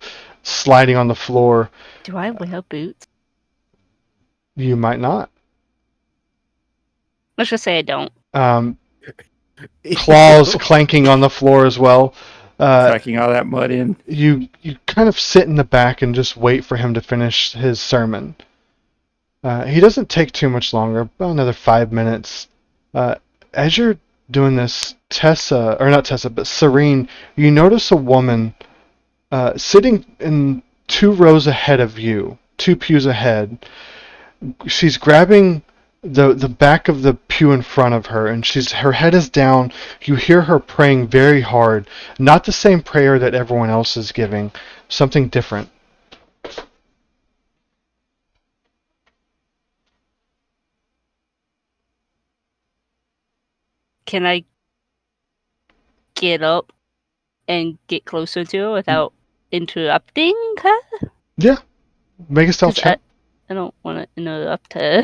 sliding on the floor. Do I wear boots? You might not. Let's just say I don't. Claws clanking on the floor as well. Tracking all that mud in. You kind of sit in the back and just wait for him to finish his sermon. He doesn't take too much longer, about another 5 minutes. As you're doing this, Serene, you notice a woman sitting in 2 rows ahead of you, 2 pews ahead. She's grabbing the back of the pew in front of her, and her head is down. You hear her praying very hard. Not the same prayer that everyone else is giving. Something different. Can I get up and get closer to her without interrupting her? Yeah. Make a stealth 'Cause check. I don't want to interrupt her.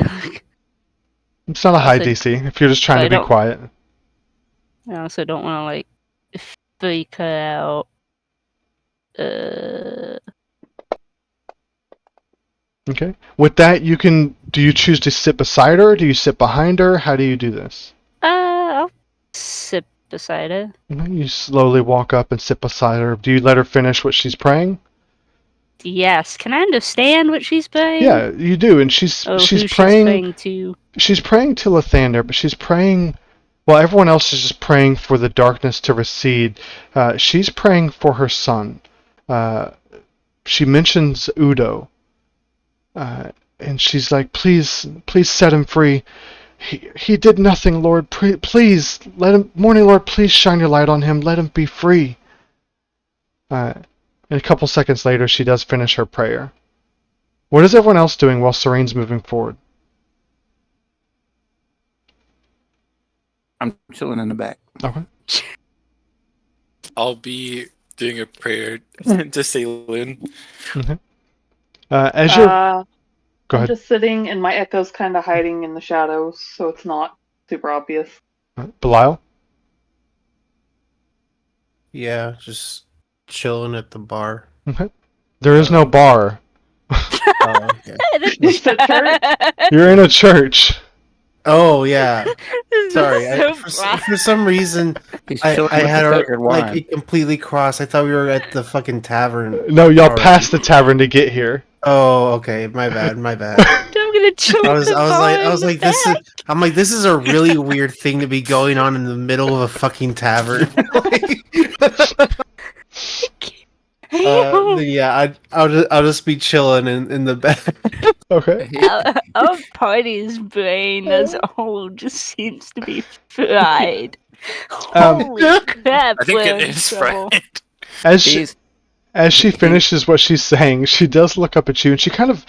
It's not a high also- DC if you're just trying I to be don't- quiet. I also don't want to like freak her out. Okay. With that, do you choose to sit beside her? Do you sit behind her? How do you do this? I'll sit beside her. You slowly walk up and sit beside her. Do you let her finish what she's praying? Yes. Can I understand what she's praying? Yeah, you do. And she's Who praying. she's praying to? She's praying to Lathander, but she's praying. Well, everyone else is just praying for the darkness to recede. She's praying for her son. She mentions Udo. And she's like, please set him free. He did nothing, Lord. Please let him, Morning Lord. Please shine your light on him. Let him be free. And a couple seconds later, she does finish her prayer. What is everyone else doing while Serene's moving forward? I'm chilling in the back. Okay. I'll be doing a prayer to Ceylin. As you're... Go I'm ahead. just sitting, and my echo's kind of hiding in the shadows, so it's not super obvious. Belial? Yeah, just chilling at the bar. Okay. There is no bar. Oh, okay. It's a church. You're in a church. Oh, yeah. Sorry, So for some reason He's I chilling with had the sacred like wine. it completely crossed. I thought we were at the fucking tavern. No, y'all already. passed the tavern to get here. Oh, okay. My bad. My bad. I'm gonna chill I at was the bar like, in the this is. back. I'm like, this is a really weird thing to be going on in the middle of a fucking tavern. Yeah, I'll just be chilling in the back. Okay. Our party's brain as a whole just seems to be fried. Holy crap! I think we're it in is trouble. fried. As she finishes what she's saying, she does look up at you, and she kind of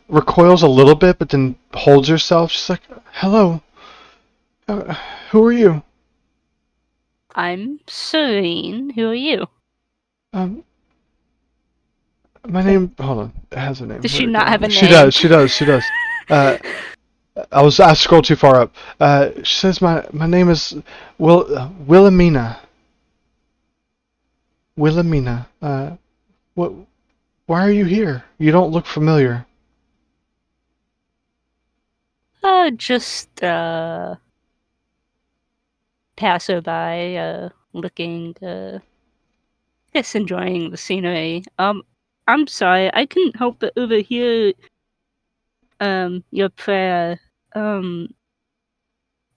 recoils a little bit, but then holds herself. She's like, "Hello. Who are you?" I'm Serene. Who are you? My name. Hold on. It has a name. Does she Where'd it not go? have a She name? does. She does. She does. I scrolled too far up. She says my name is Wilhelmina. Wilhelmina. What? Why are you here? You don't look familiar. Just passerby, looking, just enjoying the scenery. I'm sorry, I couldn't help but overhear, your prayer.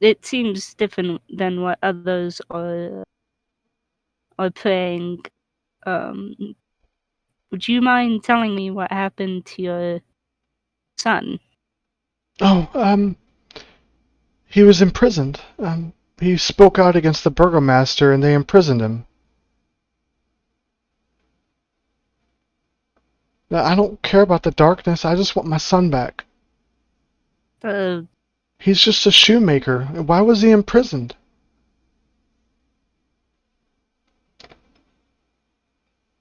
It seems different than what others are praying. Would you mind telling me what happened to your son? Oh, he was imprisoned. He spoke out against the burgomaster, and they imprisoned him. I don't care about the darkness. I just want my son back. He's just a shoemaker. Why was he imprisoned?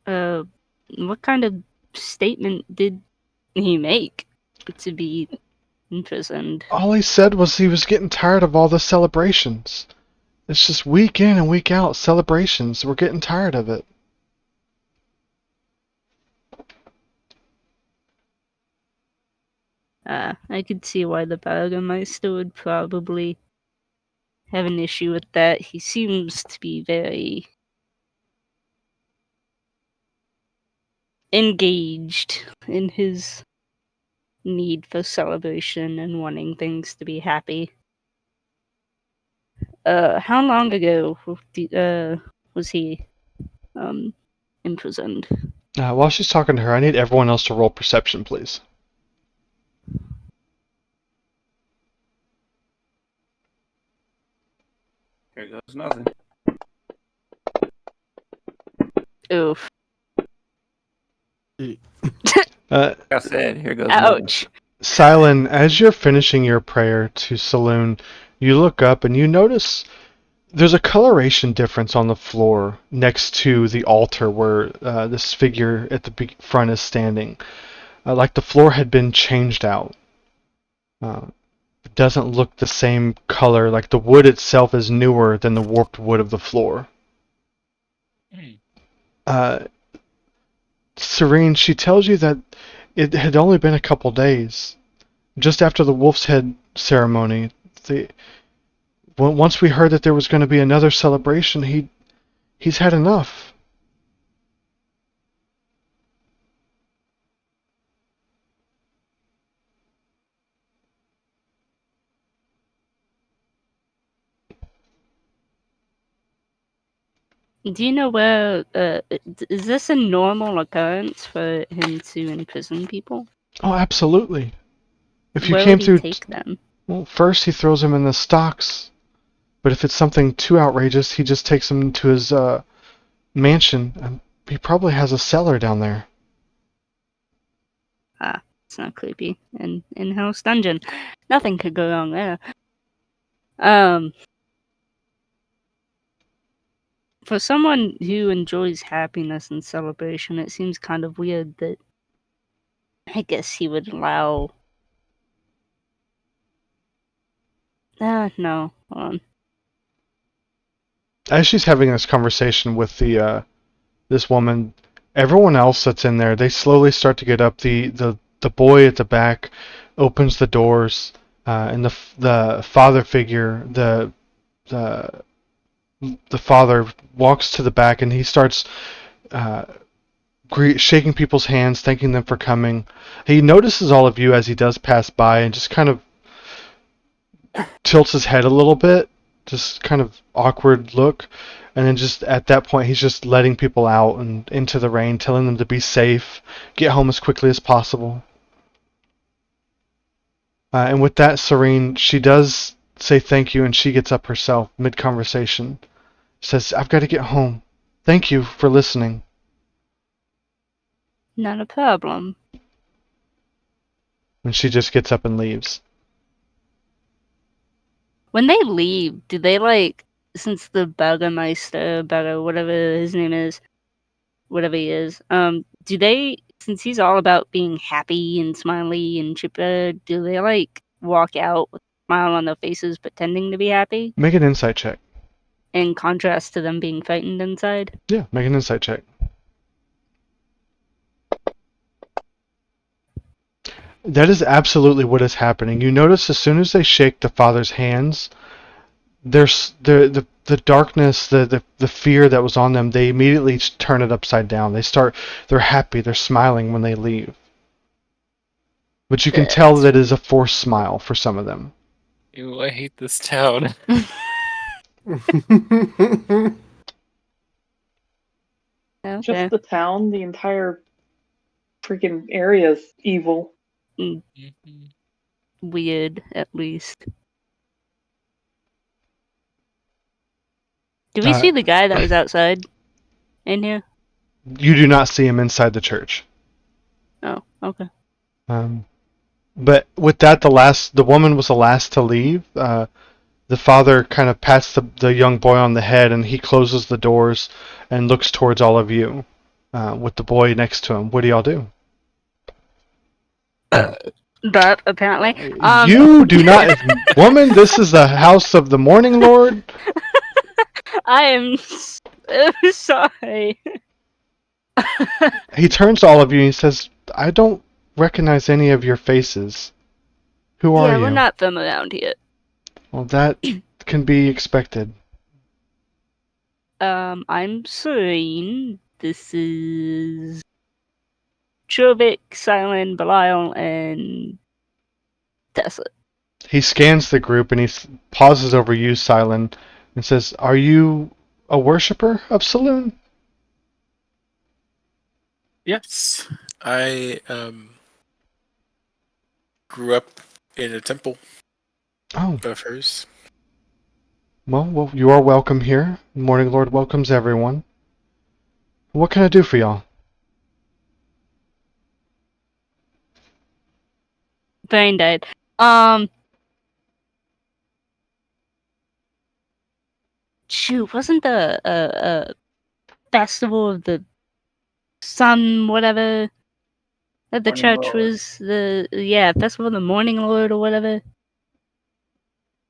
What kind of statement did he make to be imprisoned? All he said was he was getting tired of all the celebrations. It's just week in and week out celebrations. We're getting tired of it. I could see why the burgomaster would probably have an issue with that. He seems to be very engaged in his need for celebration and wanting things to be happy. How long ago was he imprisoned? While she's talking to her, I need everyone else to roll perception, please. Here goes nothing. Oof. Uh, Like I said, here goes nothing. Ouch. Silent, as you're finishing your prayer to Saloon, you look up and you notice there's a coloration difference on the floor next to the altar where this figure at the front is standing. Like the floor had been changed out. It doesn't look the same color, like the wood itself is newer than the warped wood of the floor. Serene, she tells you that it had only been a couple days. Just after the Wolf's Head ceremony, once we heard that there was going to be another celebration, he's had enough. Do you know where, is this a normal occurrence for him to imprison people? Oh, absolutely. If you Where came would he through, take them? well, first he throws them in the stocks, but if it's something too outrageous, he just takes them to his mansion. he probably has a cellar down there. It's not creepy. An in-house dungeon. Nothing could go wrong there. For someone who enjoys happiness and celebration, it seems kind of weird that I guess he would allow. No. Hold on. As she's having this conversation with the this woman, everyone else that's in there, they slowly start to get up. The boy at the back opens the doors, and the father figure, the father walks to the back, and he starts shaking people's hands, thanking them for coming. He notices all of you as he does pass by, and just kind of tilts his head a little bit, just kind of awkward look, and then just at that point he's just letting people out and into the rain, telling them to be safe, get home as quickly as possible. And with that, Serene, she does say thank you, and she gets up herself mid-conversation. Says, I've got to get home. Thank you for listening. Not a problem. And she just gets up and leaves. When they leave, do they since the Burgermeister, whatever his name is, whatever he is, do they, since he's all about being happy and smiley and chipper, do they walk out with a smile on their faces pretending to be happy? Make an insight check. In contrast to them being frightened inside? Yeah, make an insight check. That is absolutely what is happening. You notice as soon as they shake the father's hands, there's the darkness, the fear that was on them, they immediately turn it upside down. They're happy, they're smiling when they leave. But you can tell that it is a forced smile for some of them. Ew, I hate this town. Okay. Just the town, the entire freaking area is evil. Weird, at least. Do we see the guy that was outside in here? You do not see him inside the church. Oh, okay. But with that, the woman was the last to leave. The father kind of pats the young boy on the head, and he closes the doors and looks towards all of you with the boy next to him. What do y'all do? That, apparently. You do not... Woman, this is the house of the Morning Lord. I am so sorry. He turns to all of you and he says, I don't recognize any of your faces. Who are you? Yeah, we're not from around here. Well, that can be expected. I'm Serene. This is Chubik, Silent, Belial, and Tesla. He scans the group and he pauses over you, Silent, and says, are you a worshipper of Saloon? Yes, I grew up in a temple Oh, of hers. well, you are welcome here. Morning Lord welcomes everyone. What can I do for y'all? Brain died. Shoot, wasn't the festival of the sun, whatever, that the Morning church Lord. was festival of the Morning Lord or whatever?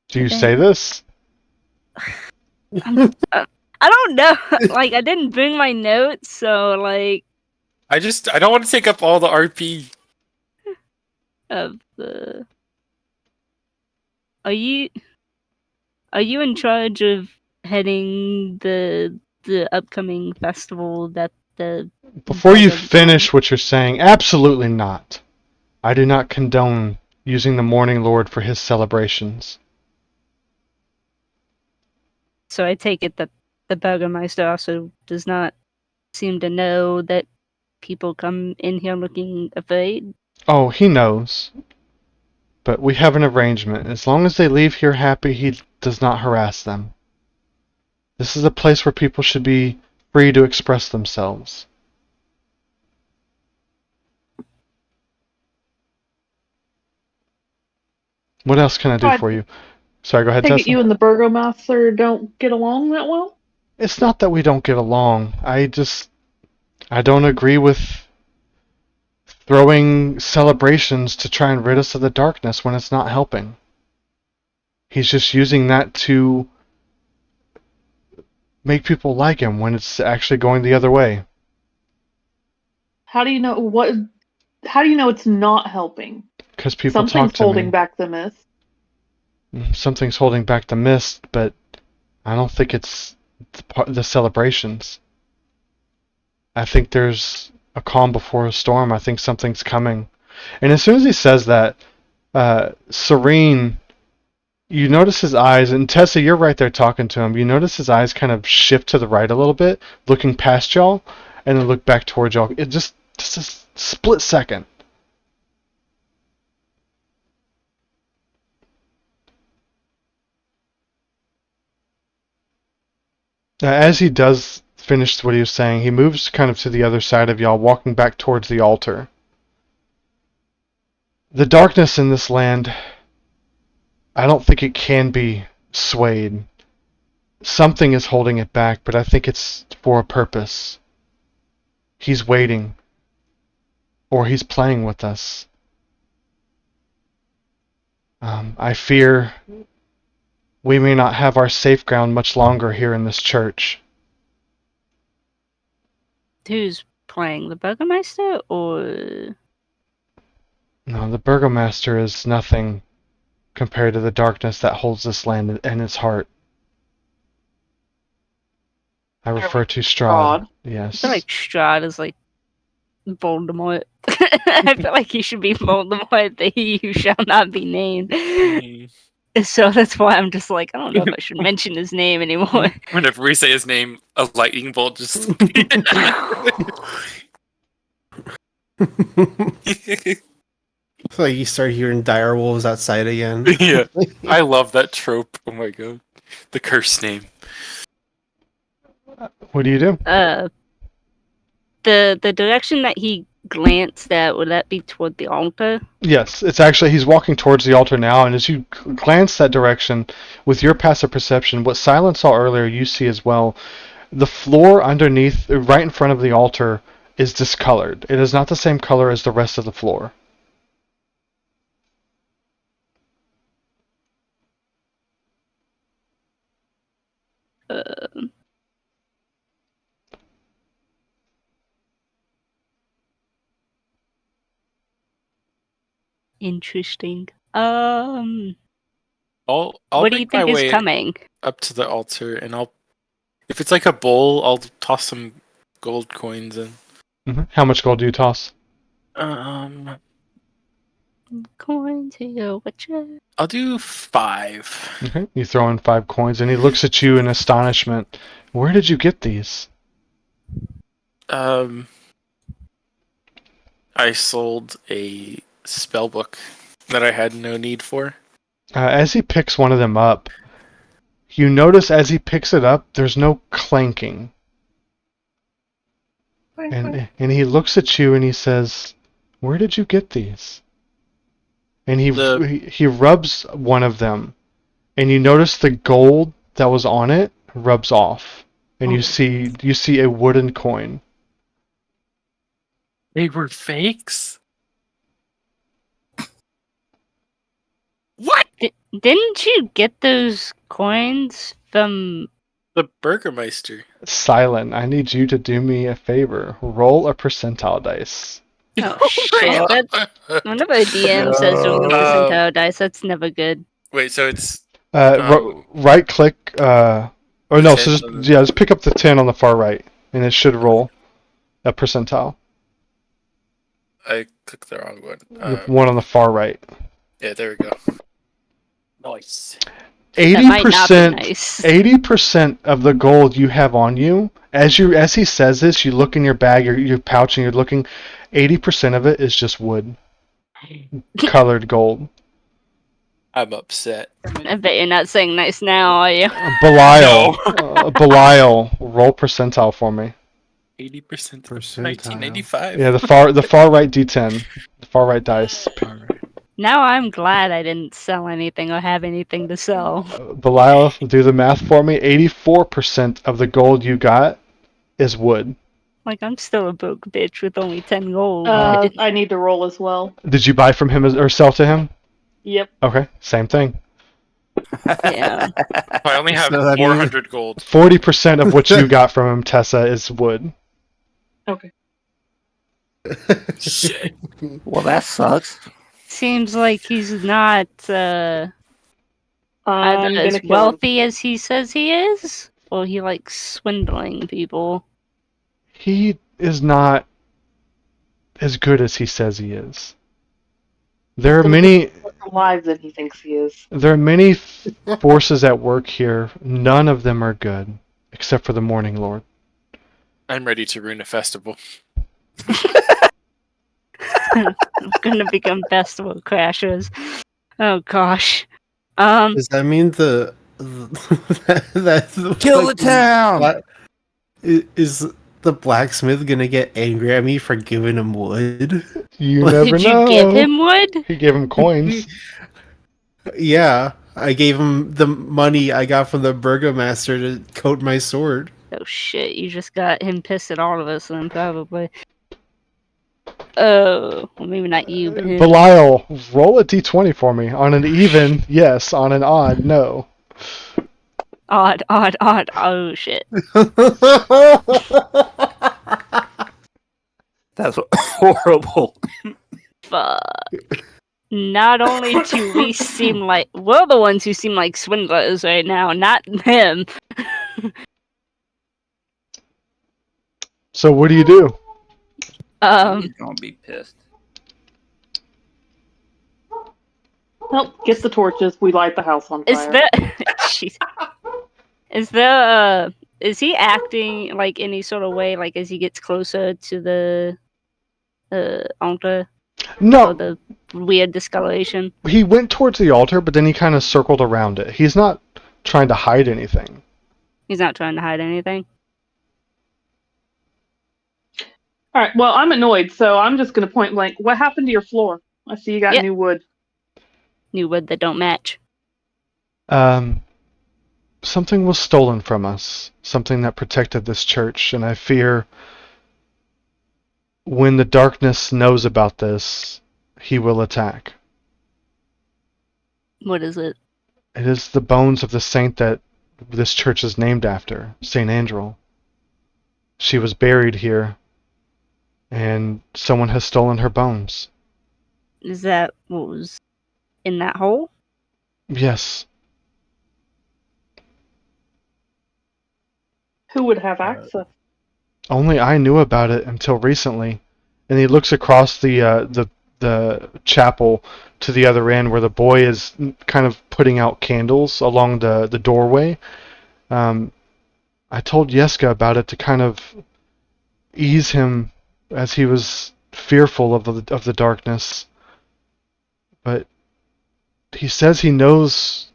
Do you Okay. say this? I don't know. I didn't bring my notes, so I don't want to take up all the RP. of the. Are you in charge of heading the upcoming festival that the Before you finish what you're saying, absolutely not. I do not condone using the Morning Lord for his celebrations. So I take it that the Burgermeister also does not seem to know that people come in here looking afraid. Oh, he knows. But we have an arrangement. As long as they leave here happy, he does not harass them. This is a place where people should be free to express themselves. What else can I do I for you? Sorry, go ahead, take it Tessa. you and the Burgomaster don't get along that well? It's not that we don't get along. I don't agree with throwing celebrations to try and rid us of the darkness when it's not helping. He's just using that to make people like him when it's actually going the other way. How do you know what? How do you know it's not helping? Because people talk Something's to holding me. back the mist. Something's holding back the mist, but I don't think it's the celebrations. I think there's a calm before a storm. I think something's coming. And as soon as he says that, Serene, you notice his eyes, and Tessa, you're right there talking to him. You notice his eyes kind of shift to the right a little bit, looking past y'all, and then look back towards y'all. It just a split second. As he does finish what he was saying, he moves kind of to the other side of y'all, walking back towards the altar. The darkness in this land, I don't think it can be swayed. Something is holding it back, but I think it's for a purpose. He's waiting. Or he's playing with us. I fear we may not have our safe ground much longer here in this church. Who's playing, the Burgermeister or? No, the Burgomaster is nothing compared to the darkness that holds this land in its heart. I refer to Strahd. I Yes. feel like Strahd is like Voldemort. I feel like he should be Voldemort, the he who shall not be named. So that's why I'm just like, I don't know if I should mention his name anymore. Whenever we say his name, a lightning bolt just. It's like you start hearing dire wolves outside again. Yeah, I love that trope. Oh my god, the curse name. What do you do? The direction that he glanced at, would that be toward the altar? Yes, it's actually, he's walking towards the altar now, and as you glance that direction, with your passive perception, what Silence saw earlier, you see as well. The floor underneath, right in front of the altar, is discolored. It is not the same color as the rest of the floor. Interesting. I'll What do you make my think is way coming? up to the altar, and if it's like a bowl, I'll toss some gold coins in. How much gold do you toss? Going to your witcher. I'll do 5. Okay, you throw in 5 coins, and he looks at you in astonishment. Where did you get these? I sold a spell book that I had no need for. As he picks one of them up, you notice as he picks it up, there's no clanking. And he looks at you and he says, "Where did you get these?" And he rubs one of them, and you notice the gold that was on it rubs off, and you see a wooden coin. They were fakes? What? Didn't you get those coins from? The Burgermeister. Silent, I need you to do me a favor. Roll a percentile dice. Oh shit! Whenever a DM says roll a percentile dice, that's never good. Wait, so it's Right click. Or no, so 10 just pick up the 10 on the far right, and it should roll a percentile. I clicked the wrong one. The one on the far right. Yeah, there we go. Nice. 80% of the gold you have on you, as he says this, you look in your bag, your pouch, and you're looking. 80% of it is just wood, colored gold. I'm upset. I bet you're not saying nice now, are you? Belial, Belial, roll percentile for me. 80% 1985. Yeah, the far right D10, the far right dice. Now I'm glad I didn't sell anything or have anything to sell. Belial, do the math for me. 84% of the gold you got is wood. Like, I'm still a broke bitch with only 10 gold. I need to roll as well. Did you buy from him or sell to him? Yep. Okay, same thing. Yeah. I only have So that means- 400 gold. 40% of what you got from him, Tessa, is wood. Okay. Shit. Well, that sucks. Seems like he's not I'm either gonna as kill him. wealthy as he says he is, or he likes swindling people. He is not as good as he says he is. There are many Lives than he thinks he is. forces at work here. None of them are good, except for the Morning Lord. I'm ready to ruin a festival. I'm gonna become festival crashers. Oh gosh. Does that mean that's Kill the town! Is the blacksmith gonna get angry at me for giving him wood? You Did never Did know. you give him wood? He gave him coins. Yeah, I gave him the money I got from the burgomaster to coat my sword. Oh shit, you just got him pissed at all of us then, probably. Oh, well maybe not you, but him. Belial, roll a d20 for me. On an even, yes. On an odd, no. Odd, odd, odd. Oh shit. That's horrible. Fuck. Not only do we seem like we're the ones who seem like swindlers right now, not him. So what do you do? He's gonna be pissed. Help, get the torches. We light the house on fire. Is there Jeez. Is there is he acting like any sort of way like as he gets closer to the altar or No, the weird discoloration? he went towards the altar, but then he kind of circled around it. He's not trying to hide anything. He's not trying to hide anything. All right. Well, I'm annoyed, so I'm just gonna point blank. What happened to your floor? I see you got Yeah. new wood. New wood that don't match. Something was stolen from us. Something that protected this church, and I fear when the darkness knows about this, he will attack. What is it? It is the bones of the saint that this church is named after, Saint Andrew. She was buried here, and someone has stolen her bones. Is that what was in that hole? Yes. Who would have access? Only I knew about it until recently. And he looks across the chapel to the other end where the boy is kind of putting out candles along the doorway. I told Yeska about it to kind of ease him as he was fearful of the darkness. But he says he knows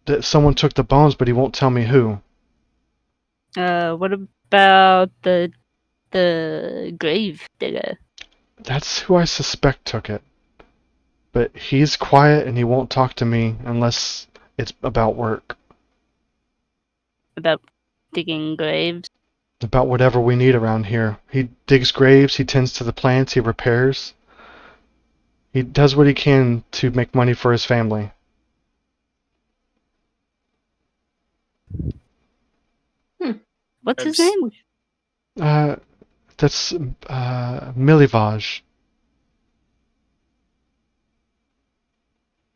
that someone took the bones, but he won't tell me who. What about the grave digger? That's who I suspect took it. But he's quiet and he won't talk to me unless it's about work. About digging graves? About whatever we need around here. He digs graves, he tends to the plants, he repairs. He does what he can to make money for his family. What's his name? That's Milivaj.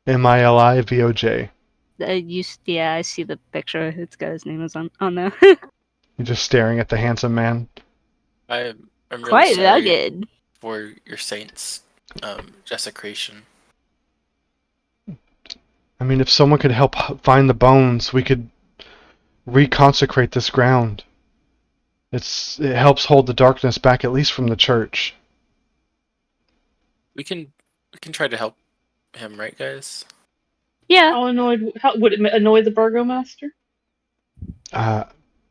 Milivoj. Yeah, I see the picture. It's got his name is on there. You're just staring at the handsome man. I'm really Quite sorry rugged. for your saint's desecration. I mean, if someone could help find the bones, we could reconsecrate this ground. It helps hold the darkness back, at least from the church. We can try to help him, right, guys? Yeah. How annoyed? How would it annoy the burgomaster?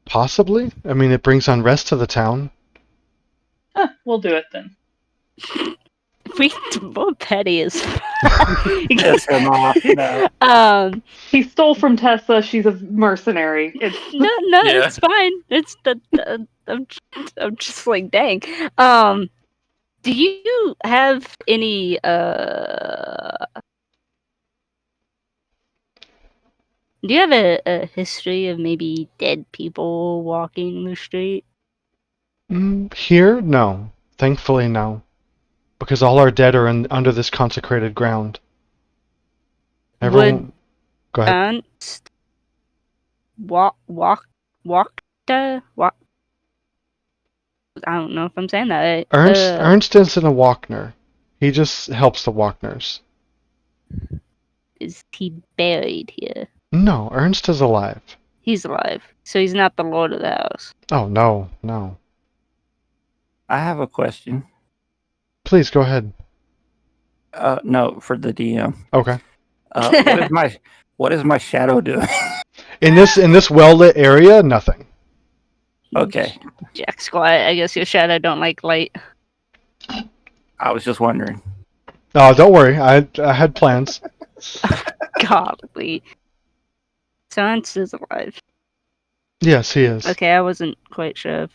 Possibly. I mean, it brings unrest to the town. We'll do it then. We more petty as Piss him off, you know. He stole from Tessa. She's a mercenary. It's no, Yeah. it's fine. It's the I'm just like, dang. Do you have any do you have a history of maybe dead people walking the street? Here, no. Thankfully, no. Because all our dead are under this consecrated ground. Everyone, go ahead. Ernst walk I don't know if I'm saying that right. Ernst isn't a Walkner. He just helps the Walkners. Is he buried here? No, Ernst is alive. He's alive, so he's not the lord of the house. Oh, no, no. I have a question. Please, go ahead. No, for the DM. Okay. What is my shadow doing? In this well-lit area, nothing. Okay, Jack's quiet. I guess your shadow don't like light. I was just wondering. Oh, don't worry. I had plans. Godly. So Ernst is alive. Yes, he is. Okay, I wasn't quite sure.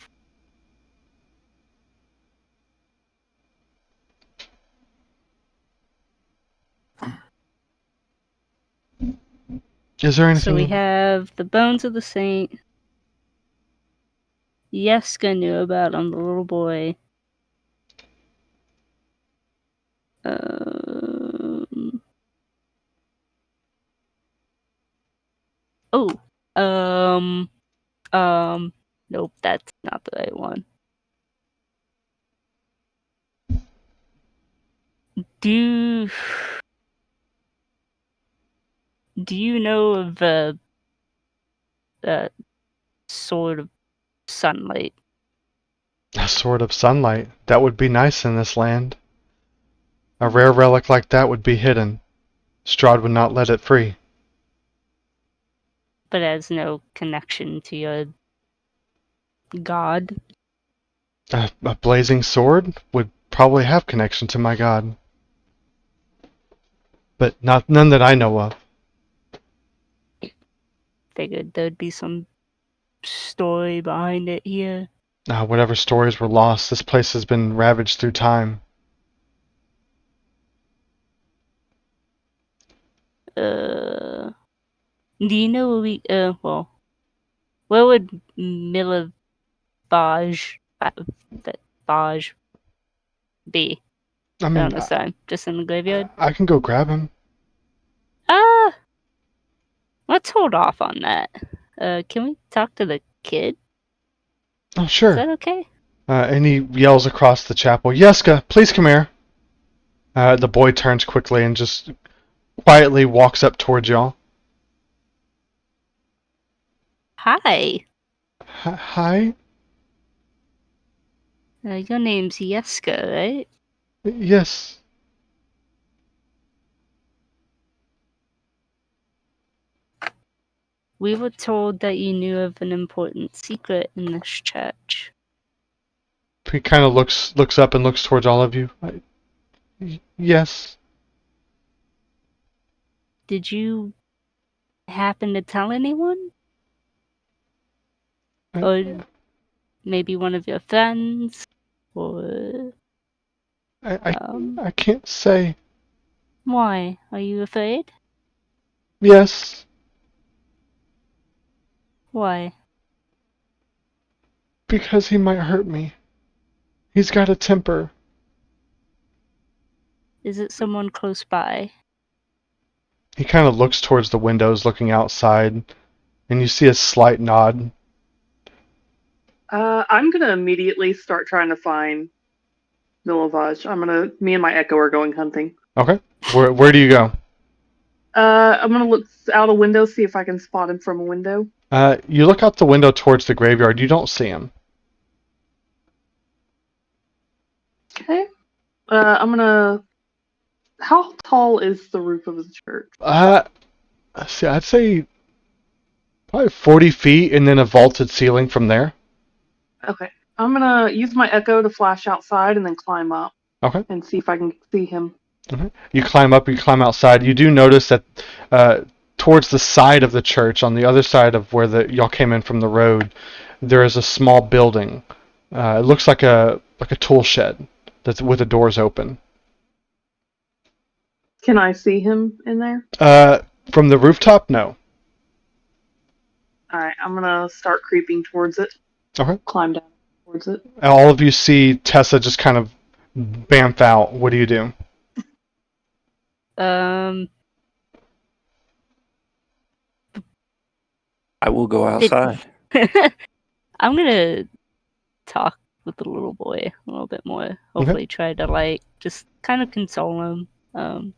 Is there anything? So we have the bones of the saint. Yeska knew about him, the little boy. Oh, nope, that's not the right one. Do you know of the sword of sunlight? A sword of sunlight. That would be nice in this land. A rare relic like that would be hidden. Strahd would not let it free. But has no connection to your god. A blazing sword would probably have connection to my god. But none that I know of. Figured there'd be some story behind it here. Whatever stories were lost, this place has been ravaged through time. Do you know where we well, where would Milivaj Baj be I around mean, this time? Just in the graveyard? I can go grab him. Let's hold off on that. Can we talk to the kid? Oh, Is sure. that okay? And he yells across the chapel, Yeska, please come here. The boy turns quickly and just quietly walks up towards y'all. Hi. Hi? Your name's Yeska, right? Yes. We were told that you knew of an important secret in this church. He kind of looks up and looks towards all of you. Yes. Did you happen to tell anyone? Or maybe one of your friends? Or I can't say. why? Are you afraid? Yes. Why? Because he might hurt me. He's got a temper. Is it someone close by? He kind of looks towards the windows looking outside, and you see a slight nod. I'm gonna immediately start trying to find Milivaj. Me and my Echo are going hunting. Okay. Where do you go? I'm gonna look out a window, see if I can spot him from a window. You look out the window towards the graveyard. You don't see him. Okay. I'm gonna. How tall is the roof of the church? See, I'd say probably 40 feet and then a vaulted ceiling from there. Okay. I'm gonna use my Echo to flash outside and then climb up. Okay. and see if I can see him. You climb up, you climb outside. You do notice that towards the side of the church, on the other side of where y'all came in from the road, there is a small building. It looks like a tool shed that's with the doors open. Can I see him in there? From the rooftop, no. Alright, I'm gonna start creeping towards it. Okay. Climb down towards it. All of you see Tessa just kind of bamf out. What do you do? I will go outside. I'm gonna talk with the little boy a little bit more. Hopefully, try to like just kind of console him.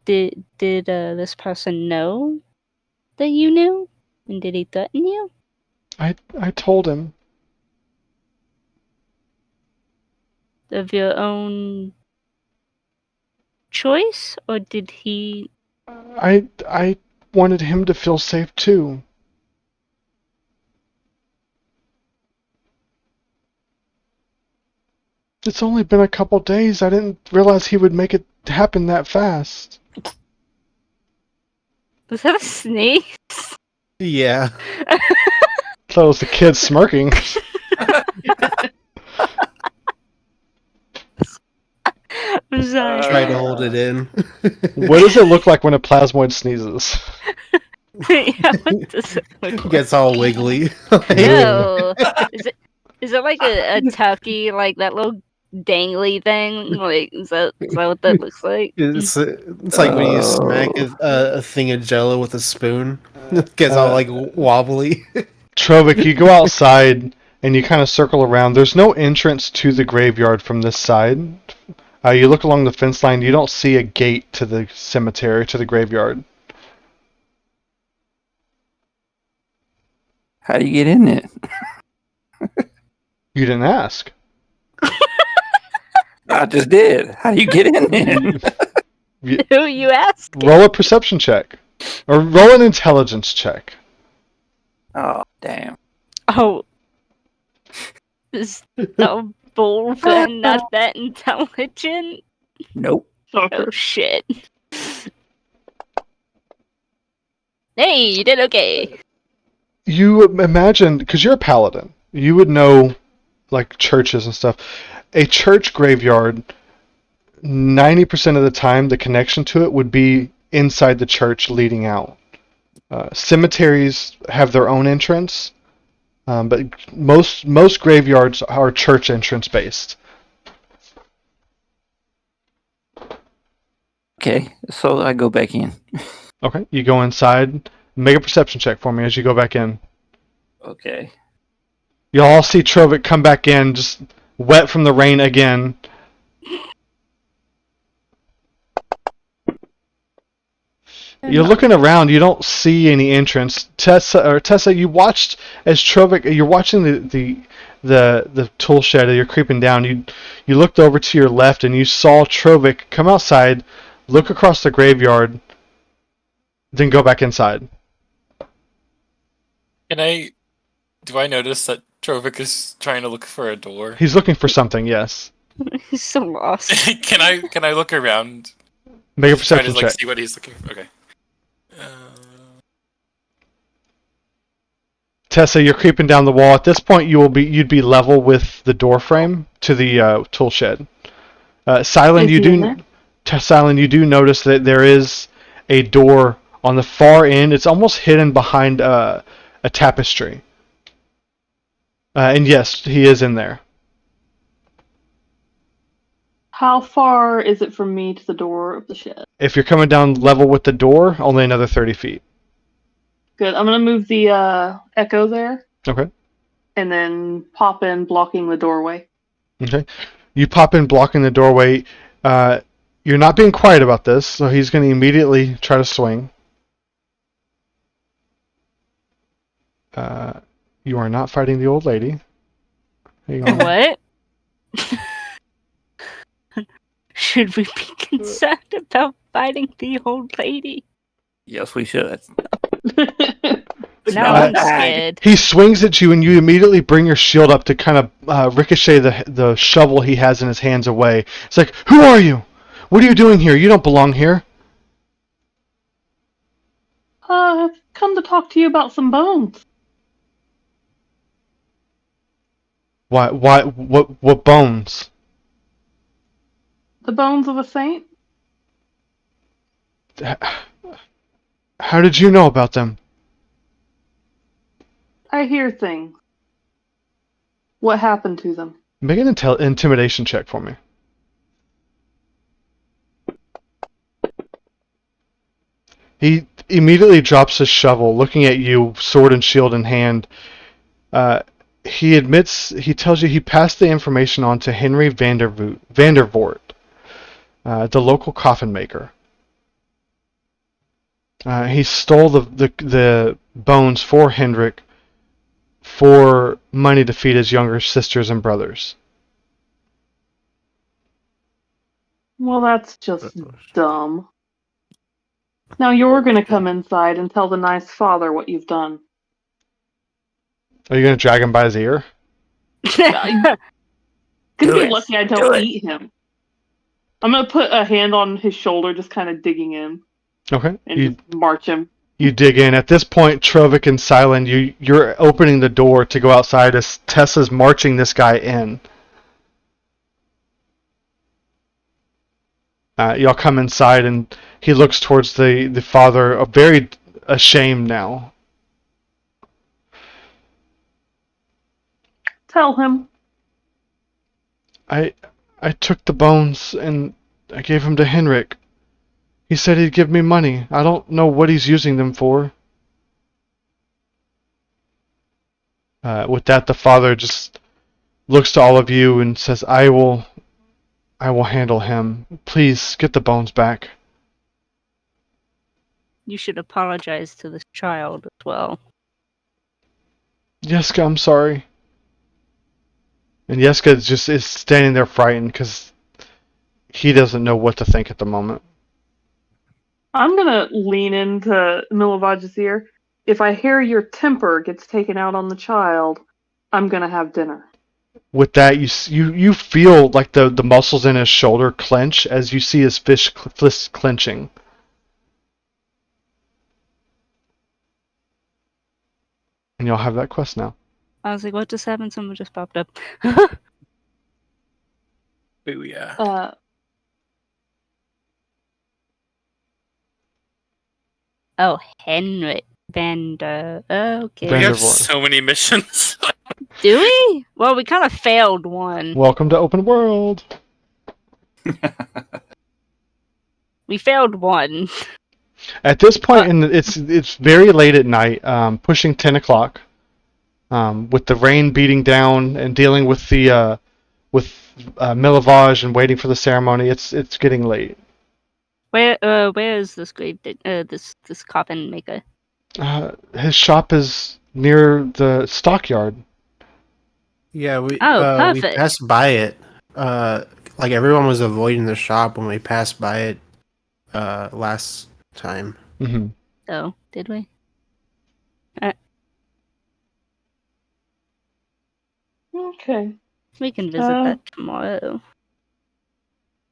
Did this person know that you knew, and did he threaten you? I told him. Of your own choice, or did he? I wanted him to feel safe too. It's only been a couple days. I didn't realize he would make it happen that fast. Was that a sneeze? Yeah. Thought it was the kid smirking. I'm sorry. Try to hold it in. What does it look like when a plasmoid sneezes? Yeah, what does it look like? Gets all wiggly. No. Is it like a tucky, like that little dangly thing? Like, is that what that looks like? It's like when you smack a thing of Jello with a spoon. It gets all like wobbly. Trovik, you go outside and you kind of circle around. There's no entrance to the graveyard from this side. You look along the fence line. You don't see a gate to the cemetery, to the graveyard. How do you get in it? You didn't ask. I just did. How do you get in it? Who you ask? Roll a perception check. Or roll an intelligence check. Oh, damn. Oh. Is the bullpen not that intelligent? Nope. Oh shit. Hey, you did okay. You imagine, because you're a paladin, you would know, like, churches and stuff. A church graveyard, 90% of the time, the connection to it would be inside the church leading out. Cemeteries have their own entrance, but most graveyards are church entrance based. Okay, so I go back in. Okay, you go inside. Make a perception check for me as you go back in. Okay. You'll all see Trovik come back in, just wet from the rain again. You're looking around. You don't see any entrance. Tessa, you watched as Trovik. You're watching the tool shed. You're creeping down. You looked over to your left and you saw Trovik come outside, look across the graveyard, then go back inside. Do I notice that Trovik is trying to look for a door? He's looking for something. Yes. He's so lost. Can I look around? Make a Try to perception check. see what he's looking for. Okay. Tessa, you're creeping down the wall. At this point, you'd be level with the door frame to the tool shed. Silent, you do notice that there is a door on the far end. It's almost hidden behind a tapestry. And yes, he is in there. How far is it from me to the door of the shed? If you're coming down level with the door, only another 30 feet. Good. I'm gonna move the echo there. Okay. And then pop in, blocking the doorway. Okay. You pop in, blocking the doorway. You're not being quiet about this, so he's going to immediately try to swing. You are not fighting the old lady. Hang on. What? Should we be concerned about fighting the old lady? Yes, we should. Now I'm scared. He swings at you, and you immediately bring your shield up to kind of ricochet the shovel he has in his hands away. It's like, who are you? What are you doing here? You don't belong here. I've come to talk to you about some bones. Why? What bones? The bones of a saint? How did you know about them? I hear things. What happened to them? Make an intimidation check for me. He immediately drops his shovel, looking at you, sword and shield in hand. He tells you he passed the information on to Henry Vandervoort, the local coffin maker. He stole the bones for Hendrik for money to feed his younger sisters and brothers. Well, that's just dumb. Now you're going to come inside and tell the nice father what you've done. Are you going to drag him by his ear? Gonna Do be it. lucky I Do don't it. eat him. I'm going to put a hand on his shoulder, just kind of digging in, Okay. and just march him. You dig in. At this point, Trovik and Silent, you're opening the door to go outside as Tessa's marching this guy in. Y'all come inside, and he looks towards the father, very ashamed now. Tell him. I took the bones, and I gave them to Henrik. He said he'd give me money. I don't know what he's using them for. With that, the father just looks to all of you and says, I will handle him. Please, get the bones back. You should apologize to this child as well. Yeska, I'm sorry. And Yeska just is standing there frightened because he doesn't know what to think at the moment. I'm going to lean into Milovaj's ear. If I hear your temper gets taken out on the child, I'm going to have dinner. With that, you feel like the muscles in his shoulder clench as you see his fist clenching. And you'll have that quest now. I was like, what just happened? Someone just popped up. Ooh, yeah. Oh, Henrik Vander. Okay. We have Vandervoort. so many missions. Do we? Well, we kind of failed one. Welcome to open world. We failed one. At this point, it's very late at night, pushing 10 o'clock, with the rain beating down and dealing with the Milovaj and waiting for the ceremony. It's getting late. Where is this grave? This coffin maker? His shop is near the stockyard. Yeah, we perfect. passed by it. Like everyone was avoiding the shop when we passed by it last time. Mm-hmm. Oh, did we? Okay. We can visit that tomorrow.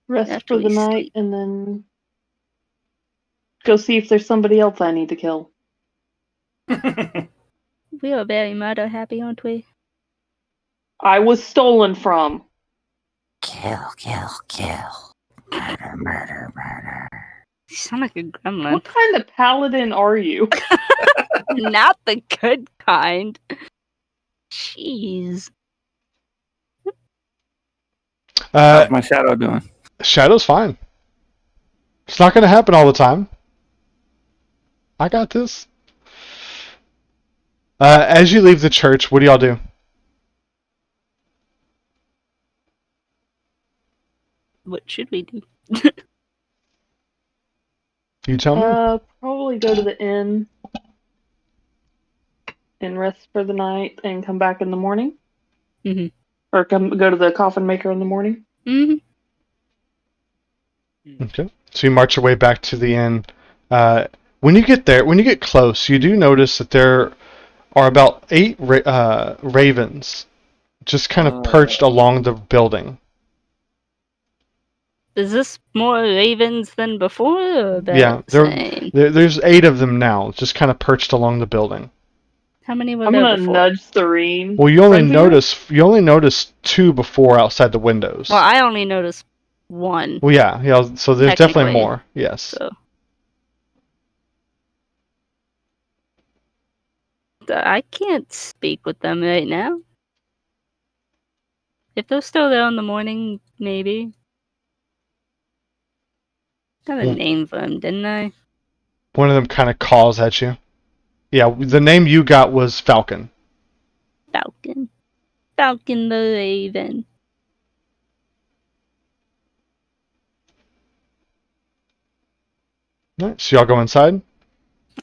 Rest After for the we night sleep. and then go see if there's somebody else I need to kill. We are very murder happy, aren't we? I was stolen from. Kill. Murder. You sound like a gremlin. What kind of paladin are you? Not the good kind. Jeez. How's my shadow doing? Shadow's fine. It's not going to happen all the time. I got this. As you leave the church, what do y'all do? What should we do? You tell me. Probably go to the inn and rest for the night and come back in the morning. Mm-hmm. Or go to the coffin maker in the morning. Mm-hmm. Okay. So you march your way back to the inn. When you get there, when you get close, you do notice that there are about 8 ravens, just kind of perched along the building. Is this more ravens than before, or about Yeah, the same? there's 8 of them now, just kind of perched along the building. How many were I'm there gonna before? nudge Serene. Well, you only Frenzy noticed 2 before outside the windows. Well, I only noticed one. Well, yeah. So there's definitely Technically. more. Yes. So I can't speak with them right now. If they're still there in the morning, maybe. Got a Well- name for them, didn't I? One of them kind of calls at you. Yeah, the name you got was Falcon. Falcon. Falcon the Raven. All right, so y'all go inside.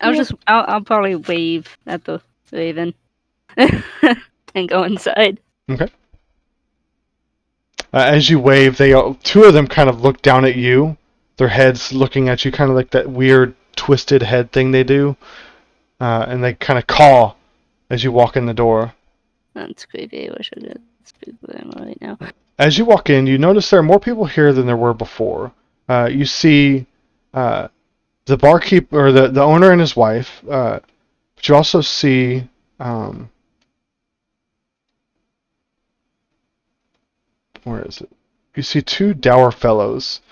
I'll probably wave at the Raven and go inside. Okay. As you wave, 2 of them kind of look down at you. Their heads looking at you, kind of like that weird twisted head thing they do. And they kind of caw as you walk in the door. That's creepy. I wish I could speak with them right now. As you walk in, you notice there are more people here than there were before. You see the barkeeper, or the owner and his wife. But you also see where is it? You see 2 dour fellows.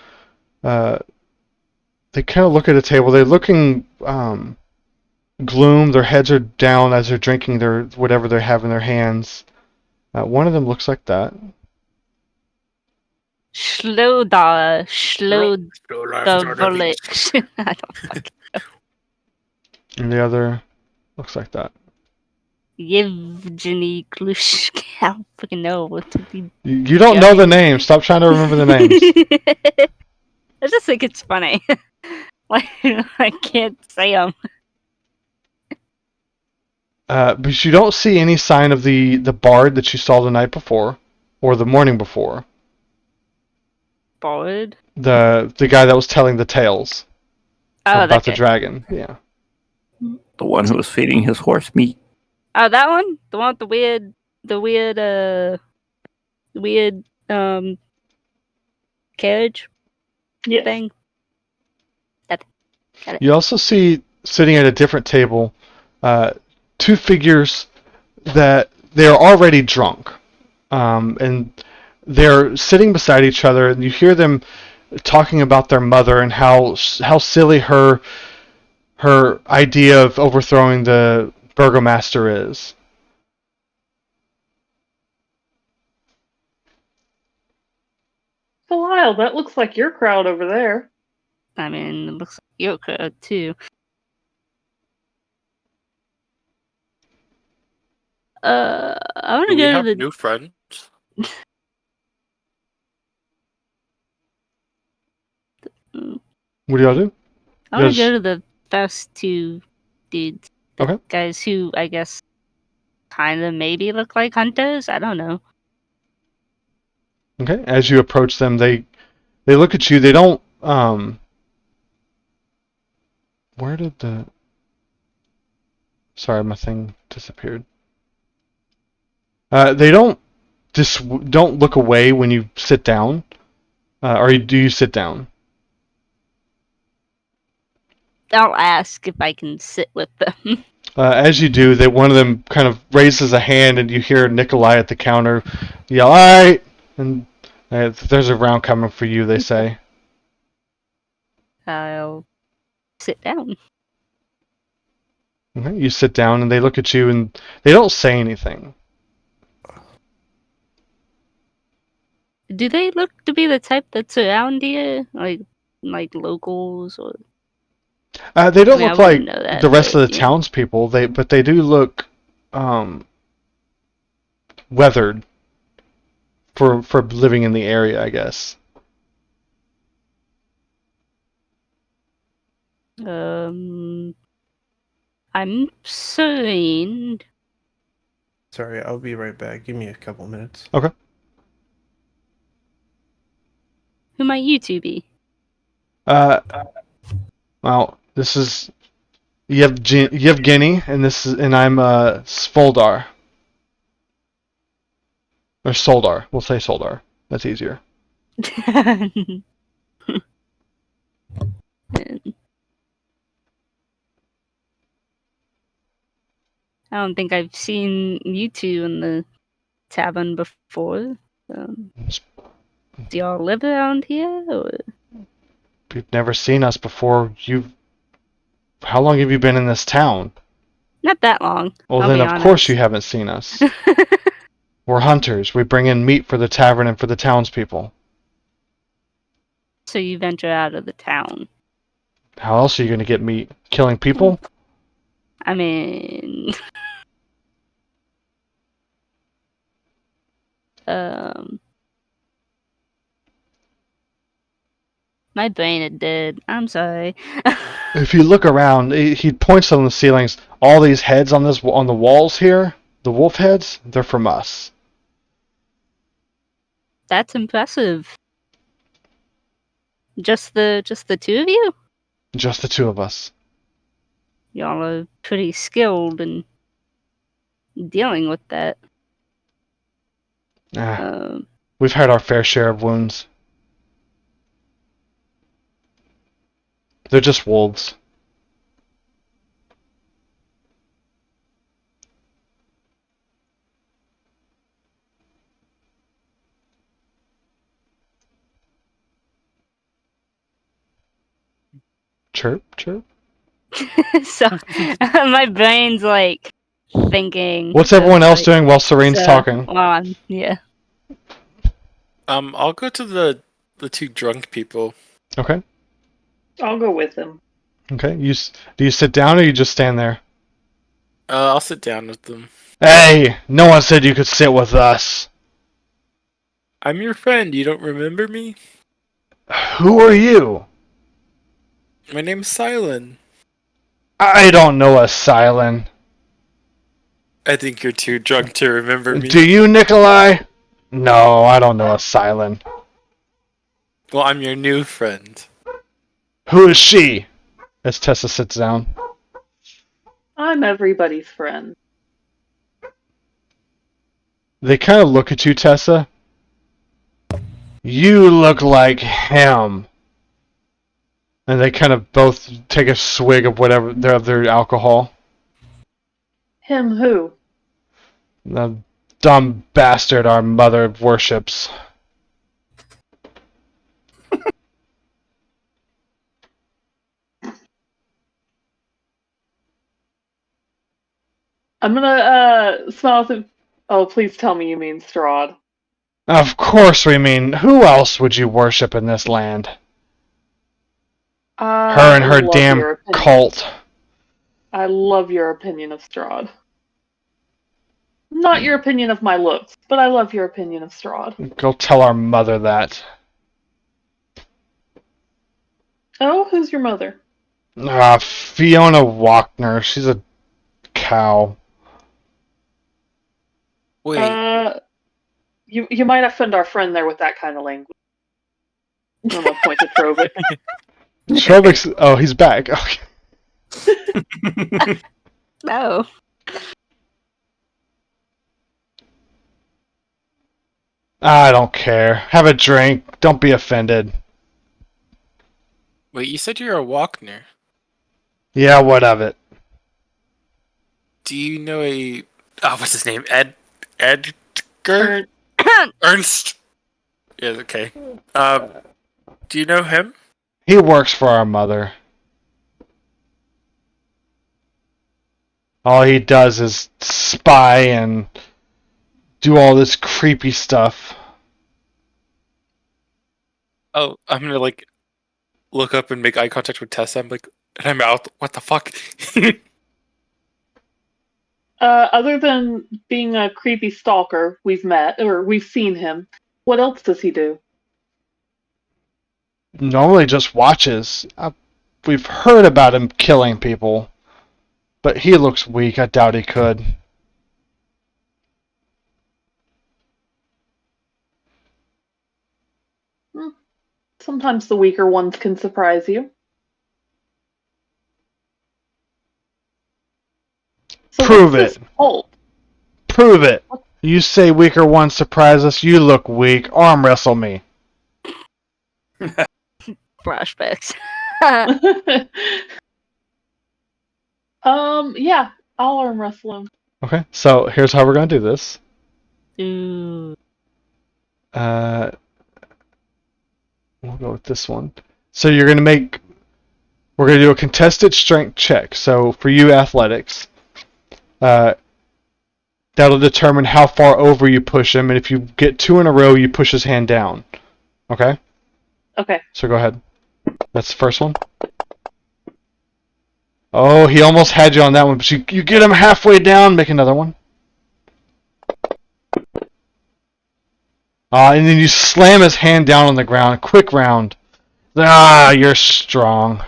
They kind of look at a table. They're looking gloom. Their heads are down as they're drinking their whatever they have in their hands. One of them looks like that. Slowdara. I don't fucking And the other looks like that. Yevgeny Klushka. I don't fucking know what to be. You don't know the names. Stop trying to remember the names. I just think it's funny. Like, I can't say them. But you don't see any sign of the bard that you saw the night before, or the morning before. Bard? The guy that was telling the tales Oh, about that the guy. dragon. Yeah. The one who was feeding his horse meat. Oh, that one? The one with the weird carriage Yes. thing? That got it. You also see sitting at a different table 2 figures that they're already drunk, and they're sitting beside each other, and you hear them talking about their mother and how silly her idea of overthrowing the burgomaster is. So Lyle, that looks like your crowd over there. I mean, it looks like your crowd too. I want Do to we go have to the. new friends? What do y'all do? I want to Yes. go to the first 2 dudes. The Okay. guys who I guess kind of maybe look like hunters. I don't know. Okay. As you approach them, they look at you. They don't. Where did the? Sorry, my thing disappeared. They don't look away when you sit down, or do you sit down? I'll ask if I can sit with them. As you do, one of them kind of raises a hand, and you hear Nikolai at the counter yell, "All right!" And there's a round coming for you. They say. I'll sit down. Okay. You sit down, and they look at you, and they don't say anything. Do they look to be the type that's around here, like locals or? They don't I mean, I look like wouldn't know that, the rest but, of the you know. townspeople. But they do look weathered for living in the area, I guess. I'm Serene. Sorry, I'll be right back. Give me a couple minutes. Okay. Who might you 2 be? Well, this is Yevgeny, and I'm Svoldar. Or Soldar. We'll say Soldar. That's easier. I don't think I've seen you two in the tavern before. Do y'all live around here? Or? You've never seen us before. How long have you been in this town? Not that long. Well, I'll then be of honest. course you haven't seen us. We're hunters. We bring in meat for the tavern and for the townspeople. So you venture out of the town. How else are you going to get meat? Killing people? I mean, my brain is dead. I'm sorry. If you look around, he points on the ceilings. All these heads on the walls here, the wolf heads, they're from us. That's impressive. Just the two of you? Just the two of us. Y'all are pretty skilled in dealing with that. We've had our fair share of wounds. They're just wolves. Chirp, chirp. So my brain's like thinking. What's everyone else like, doing while Serene's talking? Well, yeah. I'll go to the two drunk people. Okay. I'll go with him. Okay. Do you sit down or you just stand there? I'll sit down with them. Hey, no one said you could sit with us. I'm your friend. You don't remember me? Who are you? My name's Silin. I don't know a Silin. I think you're too drunk to remember me. Do you, Nikolai? No, I don't know a Silin. Well, I'm your new friend. Who is she? As Tessa sits down. I'm everybody's friend. They kind of look at you, Tessa. You look like him. And they kind of both take a swig of whatever their alcohol. Him who? The dumb bastard our mother worships. I'm gonna smile at him. Oh, please tell me you mean Strahd. Of course we mean, who else would you worship in this land? Her and her damn cult. I love your opinion of Strahd. Not your opinion of my looks, but I love your opinion of Strahd. Go tell our mother that. Oh, who's your mother? Fiona Walkner. She's a cow. Wait. You might offend our friend there with that kind of language. I'm gonna point to Trovik. Trovik's... Oh, he's back. Okay. No. I don't care. Have a drink. Don't be offended. Wait, you said you're a Walkner. Yeah, what of it? Do you know a... Oh, what's his name? Edgar? Ernst? Yeah, okay. Do you know him? He works for our mother. All he does is spy and do all this creepy stuff. Oh, I'm gonna, like, look up and make eye contact with Tessa. I'm like, and I'm out. What the fuck? Other than being a creepy stalker, we've seen him. What else does he do? Normally just watches. We've heard about him killing people. But he looks weak. I doubt he could. Sometimes the weaker ones can surprise you. So Prove what's it. this cult? Prove it. You say weaker ones surprise us. You look weak. Arm wrestle me. Flashbacks. Yeah, I'll arm wrestle him. Okay, so here's how we're gonna do this. Ooh. We'll go with this one. So we're gonna do a contested strength check. So for you athletics, that'll determine how far over you push him, and if you get 2 in a row, you push his hand down. Okay? Okay. So go ahead. That's the first one. Oh, he almost had you on that one, but you get him halfway down, make another one. And then you slam his hand down on the ground. Quick round. Ah, you're strong.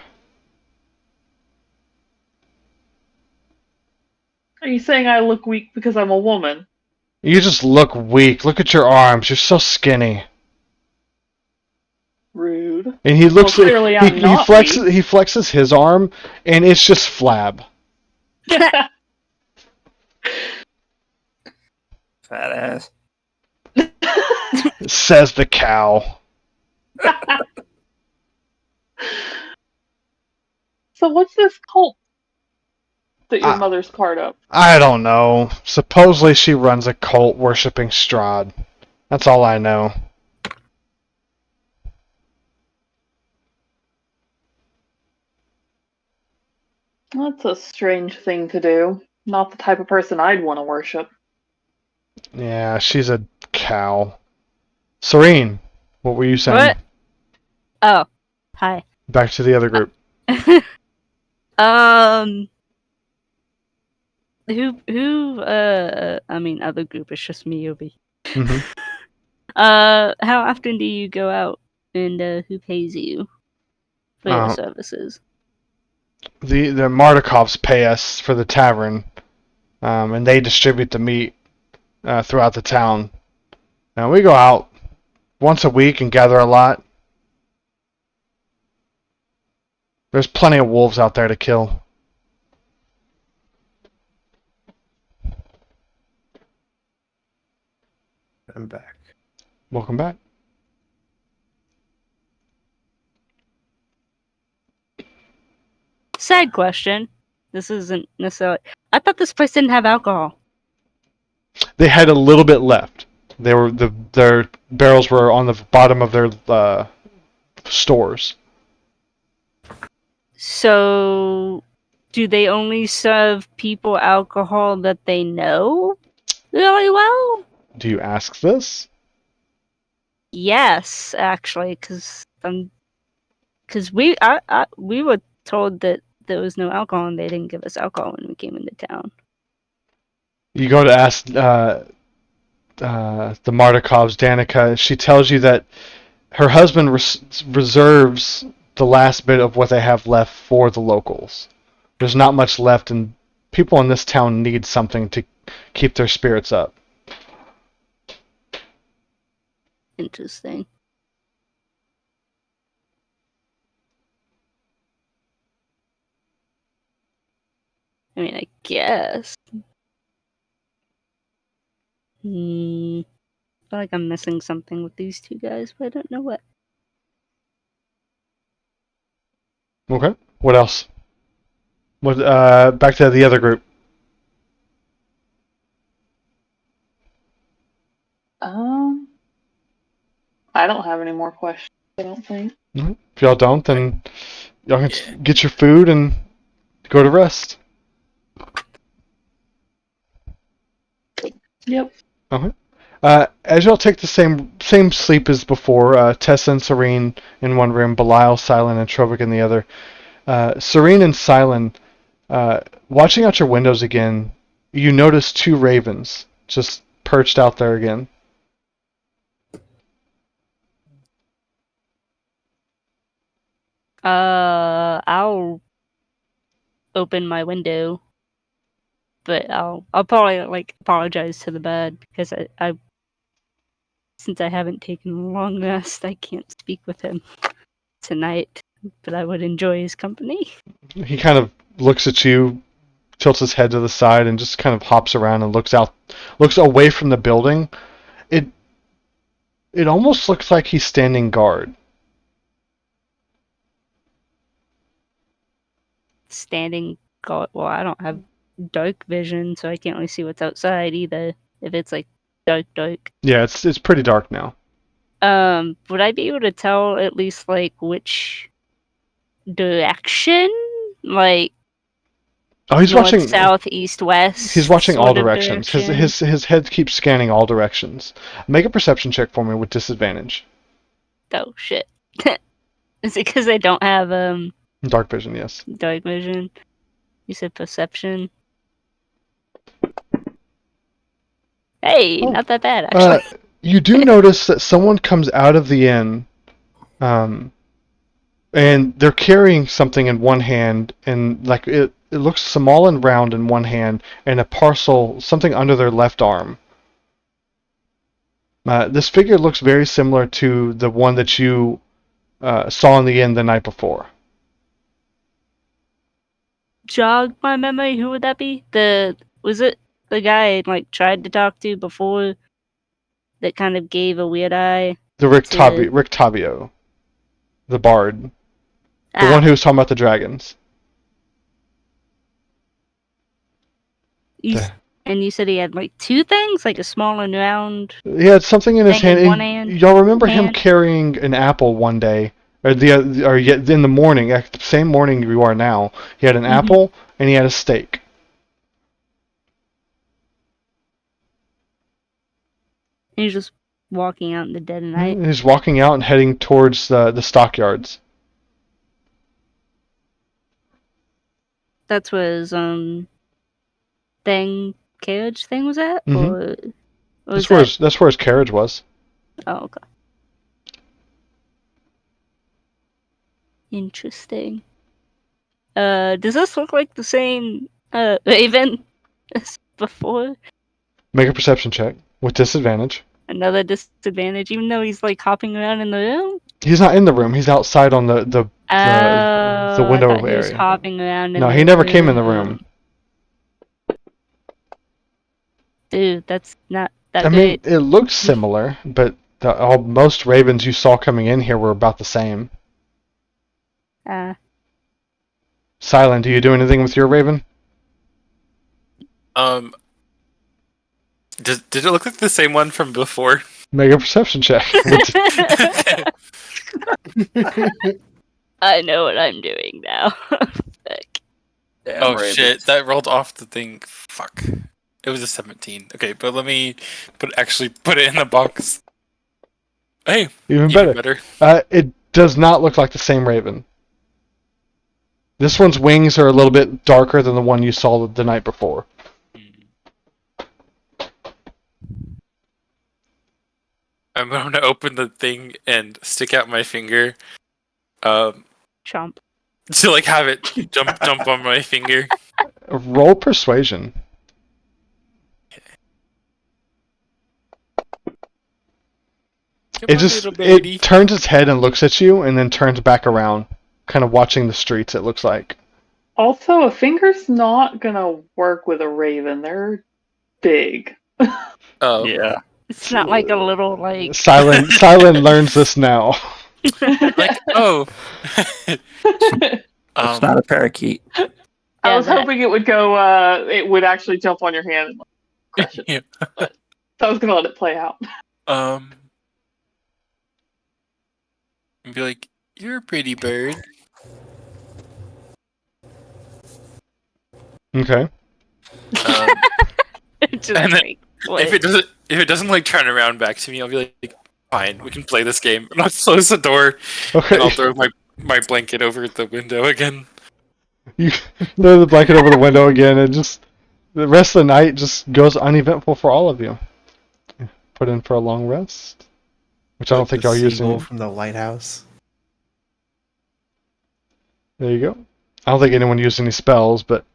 Are you saying I look weak because I'm a woman? You just look weak. Look at your arms. You're so skinny. Rude. And he looks Well, clearly I'm not weak. he flexes his arm, and it's just flab. Fat ass. Says the cow. So what's this cult that your Ah. mother's part of? I don't know. Supposedly she runs a cult worshipping Strahd. That's all I know. That's a strange thing to do. Not the type of person I'd want to worship. Yeah, she's a cow. Serene, what were you saying? What? Oh, hi. Back to the other group. I mean, other group, it's just me, Obi. hmm How often do you go out, and who pays you for your services? The Mardikovs pay us for the tavern, and they distribute the meat throughout the town. And we go out once a week and gather a lot. There's plenty of wolves out there to kill. I'm back. Welcome back. Side question. This isn't necessarily. I thought this place didn't have alcohol. They had a little bit left. Their barrels were on the bottom of their stores. So, do they only serve people alcohol that they know really well? Do you ask this? Yes, actually, because we were told that there was no alcohol and they didn't give us alcohol when we came into town. You go to ask the Mardikovs, Danica. She tells you that her husband reserves the last bit of what they have left for the locals. There's not much left, and people in this town need something to keep their spirits up. Interesting. I mean, I guess. I feel like I'm missing something with these two guys, but I don't know what. Okay. What else? What? Back to the other group. I don't have any more questions, I don't think. If y'all don't, then y'all can get your food and go to rest. Yep. Okay. As y'all take the same sleep as before, Tessa and Serene in one room, Belial, Silent, and Trovik in the other. Serene and Silent, watching out your windows again, you notice 2 ravens just perched out there again. I'll open my window, but I'll probably like apologize to the bird because I since I haven't taken a long rest, I can't speak with him tonight. But I would enjoy his company. He kind of looks at you, tilts his head to the side and just kind of hops around and looks away from the building. It almost looks like he's standing guard. Standing guard. Well, I don't have dark vision, so I can't really see what's outside either. If it's like dark. Yeah, it's pretty dark now. Would I be able to tell at least like which direction? Like Oh, he's north, watching. south, east, west. He's watching all sort of directions. direction? His head keeps scanning all directions. Make a perception check for me with disadvantage. Oh shit. Is it because I don't have Dark vision, yes. dark vision? You said perception. Hey, Oh. not that bad actually. You do notice that someone comes out of the inn, and they're carrying something in one hand, and like it looks small and round in one hand, and a parcel, something under their left arm. This figure looks very similar to the one that you saw in the inn the night before. Jog my memory. Who would that be? Was it the guy I like tried to talk to before? That kind of gave a weird eye. The Rick Tavio, the bard, the one who was talking about the dragons. And you said he had like two things, like a small and round. He had something in his Thing in hand. one hand, Y'all remember him hand. carrying an apple one day, or yet in the morning, the same morning you are now. He had an apple and he had a steak. And he's just walking out in the dead of night. He's walking out and heading towards the stockyards. That's where his carriage thing was at, or was That's where his carriage was. Oh, okay. Interesting. Does this look like the same raven as before? Make a perception check with disadvantage. Another disadvantage, even though he's like hopping around in the room. He's not in the room. He's outside on the window I thought he was area. hopping around. No, he never came in the room. Dude, that's not that I mean, great. it looks similar, but most ravens you saw coming in here were about the same. Silent, do you do anything with your raven? Did it look like the same one from before? Make a perception check. I know what I'm doing now. Fuck. Damn Oh ravens. shit, that rolled off the thing. Fuck. It was a 17. Okay, but let me put it in the box. Hey, Even even better. better. It does not look like the same raven. This one's wings are a little bit darker than the one you saw the night before. I'm going to open the thing and stick out my finger. Chomp. To like have it jump on my finger. Roll persuasion. Come on, little It baby. turns its head and looks at you, and then turns back around, kind of watching the streets. It looks like. Also, a finger's not gonna work with a raven. They're big. Oh Yeah. It's not like a little like. Silent learns this now. like oh. It's not a parakeet. I was that- hoping it would go. It would actually jump on your hand and like, crush it. Yeah. So I was gonna let it play out. And be like, you're a pretty bird. Okay. Just And then like, what? If it doesn't like turn around back to me, I'll be like, fine, we can play this game. And I'll close the door Okay. and I'll throw my blanket over the window again. You throw the blanket over the window again, and just the rest of the night just goes uneventful for all of you. Put in for a long rest, which I don't think the y'all seagull using. from the lighthouse. There you go. I don't think anyone used any spells, but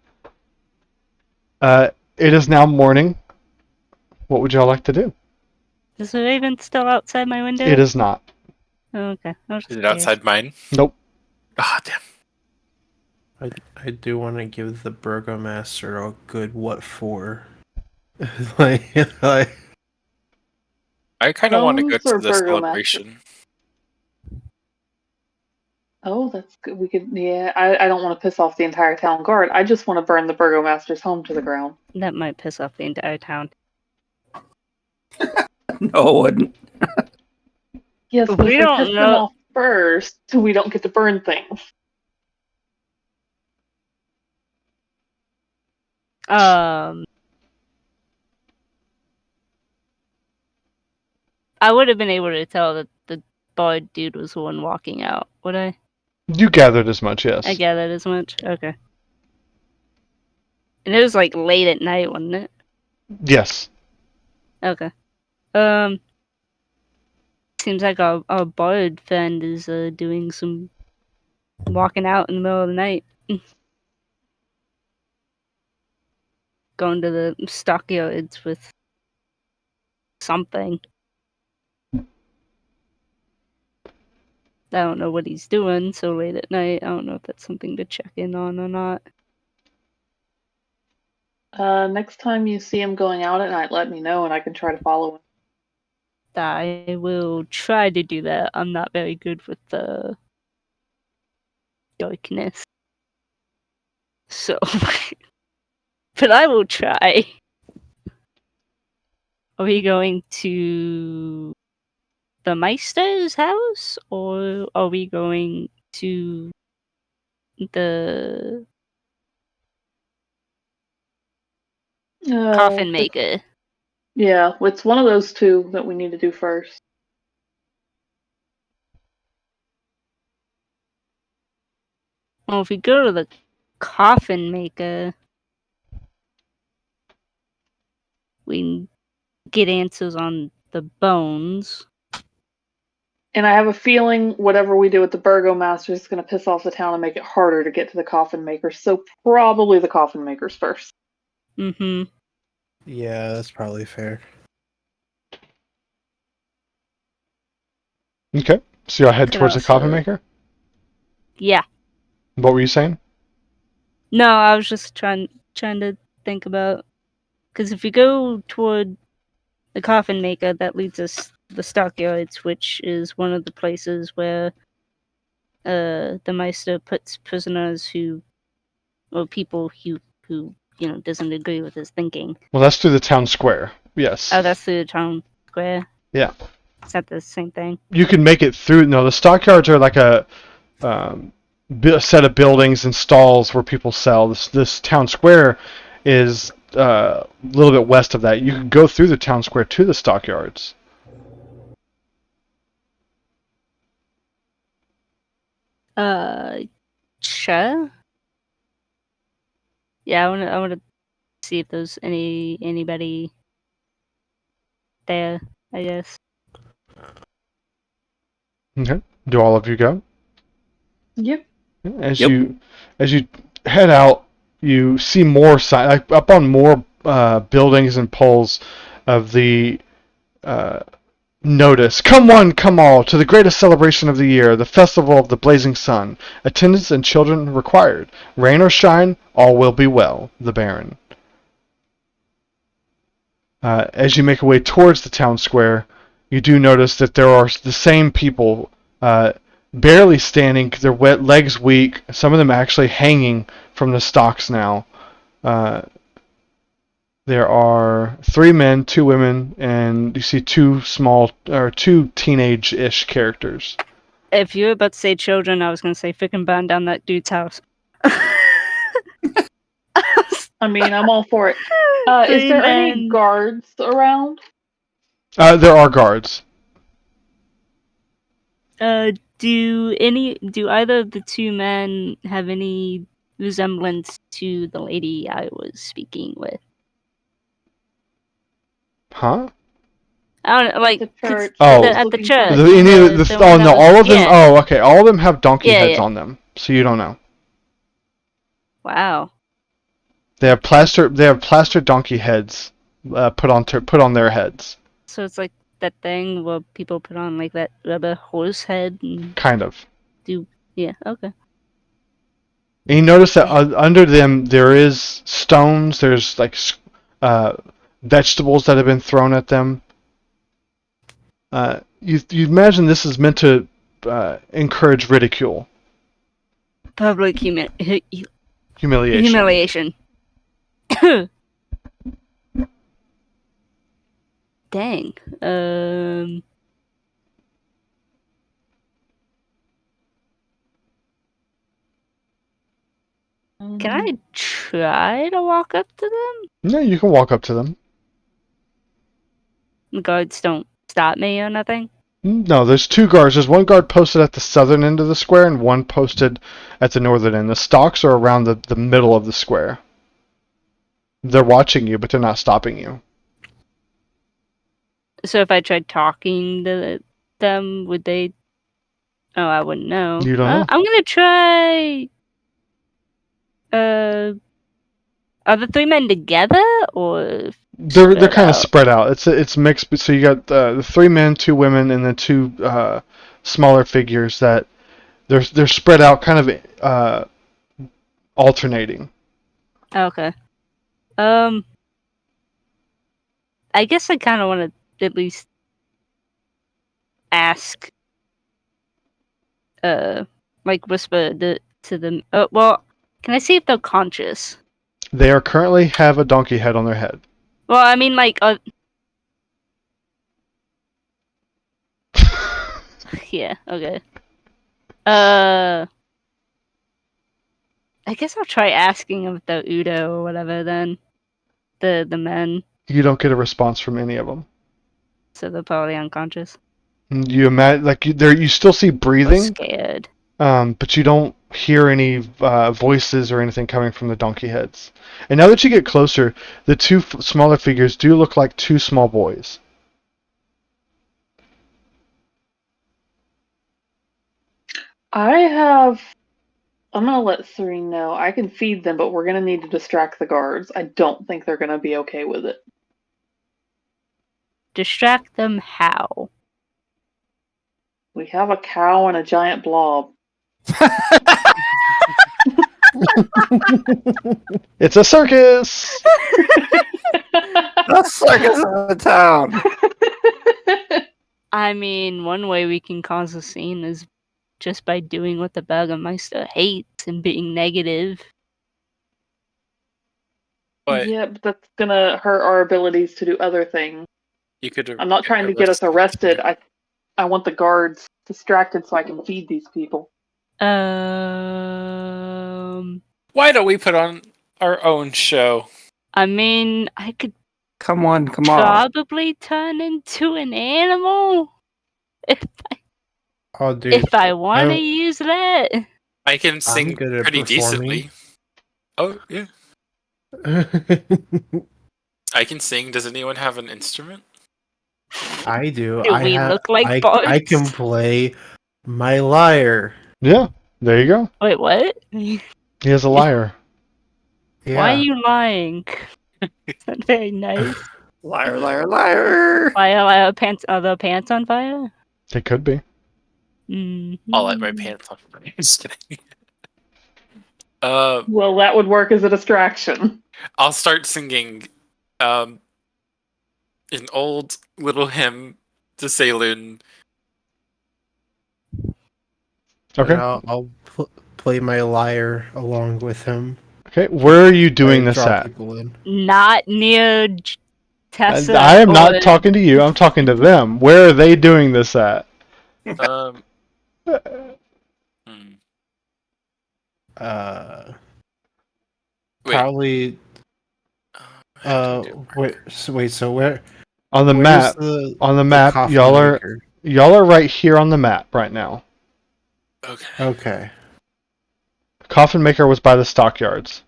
it is now morning. What would y'all like to do? Is the raven still outside my window? It is not. Oh, okay. I was Is just it curious. outside mine? Nope. Ah, damn. I do want to give the burgomaster a good what for. like I kind of want to go Gnomes or to the burgomaster? celebration. Oh, that's good. We could, yeah. I don't want to piss off the entire town guard. I just want to burn the burgomaster's home to the ground. That might piss off the entire town. No, it wouldn't. Yes, but We if we don't piss them know. off first, we don't get to burn things. I would have been able to tell that the bald dude was the one walking out. Would I? You gathered as much, yes. I gathered as much. Okay. And it was like late at night, wasn't it? Yes. Okay. Seems like our bard friend is doing some walking out in the middle of the night. Going to the stockyards with something. I don't know what he's doing so late at night. I don't know if that's something to check in on or not. Next time you see him going out at night, let me know and I can try to follow him. I will try to do that. I'm not very good with the darkness. So, but I will try. Are we going to the Meister's house, or are we going to the coffin maker? Yeah, it's one of those two that we need to do first. Well, if we go to the coffin maker, we can get answers on the bones. And I have a feeling whatever we do with the burgomaster is going to piss off the town and make it harder to get to the coffin maker. So probably the coffin makers first. Mm-hmm. yeah, that's probably fair. Okay. So you'll head Could towards the also- coffin maker? Yeah. What were you saying? No, I was just trying to think about, because if we go toward the coffin maker, that leads us to the stockyards, which is one of the places where the Meister puts prisoners or people who doesn't agree with his thinking. Well, that's through the town square. Yes. Oh, that's through the town square. Yeah. Is that the same thing? You can make it through. No, the stockyards are like a set of buildings and stalls where people sell. This town square is a little bit west of that. You can go through the town square to the stockyards. Sure. Yeah, I wanna see if there's anybody there, I guess. Okay. Do all of you go? Yep. As Yep. you head out, you see more up on more buildings and poles of the notice. Come one, come all, to the greatest celebration of the year, the festival of the blazing sun. Attendants and children required. Rain or shine, all will be well. The Baron. As you make your way towards the town square, you do notice that there are the same people barely standing, their wet legs weak, some of them actually hanging from the stocks now. There are 3 men, 2 women, and you see 2 teenage-ish characters. If you were about to say children, I was gonna say freaking burn down that dude's house. I mean, I'm all for it. Is there any guards around? There are guards. Do either of the 2 men have any resemblance to the lady I was speaking with? Huh? I don't know, like The church. Oh. at the church. All of them. Yeah. Oh, okay. All of them have donkey Yeah, heads yeah. on them, so you don't know. Wow. They have plaster donkey heads put on their heads. So it's like that thing where people put on like that rubber horse head and Kind of. yeah, okay. And you notice that under them there is stones. There's like vegetables that have been thrown at them. You imagine this is meant to encourage ridicule, Public humiliation. humiliation. Dang. Can I try to walk up to them? Yeah, you can walk up to them. The guards don't stop me or nothing? No, there's two guards. There's one guard posted at the southern end of the square and one posted at the northern end. The stalks are around the middle of the square. They're watching you, but they're not stopping you. So if I tried talking to them, would they... Oh, I wouldn't know. You don't know. I'm gonna try... Are the three men together, or... They're spread kind of out? spread out. It's mixed. So you got the three men, two women, and then two smaller figures that they're spread out, kind of alternating. Okay. I guess I kind of want to at least ask, like whisper to them. Well, can I see if they're conscious? They are currently have a donkey head on their head. Well, I mean, like, yeah, okay. I guess I'll try asking them if they're Udo or whatever. Then the men, You don't get a response from any of them. so they're probably unconscious. You imagine you still see Or breathing, scared. but you don't hear any voices or anything coming from the donkey heads. And now that you get closer, the two smaller figures do look like two small boys. I'm gonna let Serene know. I can feed them, but we're gonna need to distract the guards. I don't think they're gonna be okay with it. Distract them how? We have a cow and a giant blob. It's a circus! The circus of the town. I mean, one way we can cause a scene is just by doing what the Burgermeister hates and being negative. But Yeah, but that's gonna hurt our abilities to do other things. you could. I'm not trying to get us arrested. I want the guards distracted so I can feed these people. Why don't we put on our own show? I mean, I could Come on. probably turn into an animal Oh, dude. if I want to I- use that. I can sing good at pretty performing. decently. Oh yeah, I can sing. Does anyone have an instrument? I do. Do we look like I bards? can play my lyre. Yeah, there you go. Wait, what? He has a lyre. Yeah. Why are you lying? It's not very nice. Liar, liar, liar. Why are the pants on fire? It could be. I'll let my pants on. Just kidding. Well, that would work as a distraction. I'll start singing an old little hymn to Saloon. Okay. And I'll play my lyre along with him. Okay, where are you doing I this draw at? people in. Not near Tessa. I am not or- talking to you. I'm talking to them. Where are they doing this at? Hmm. Wait. Probably. I have to do Wait. So where? On the where's map. The, On the the map, coffee y'all are maker? right here on the map right now. Okay. Okay. Coffin maker was by the stockyards.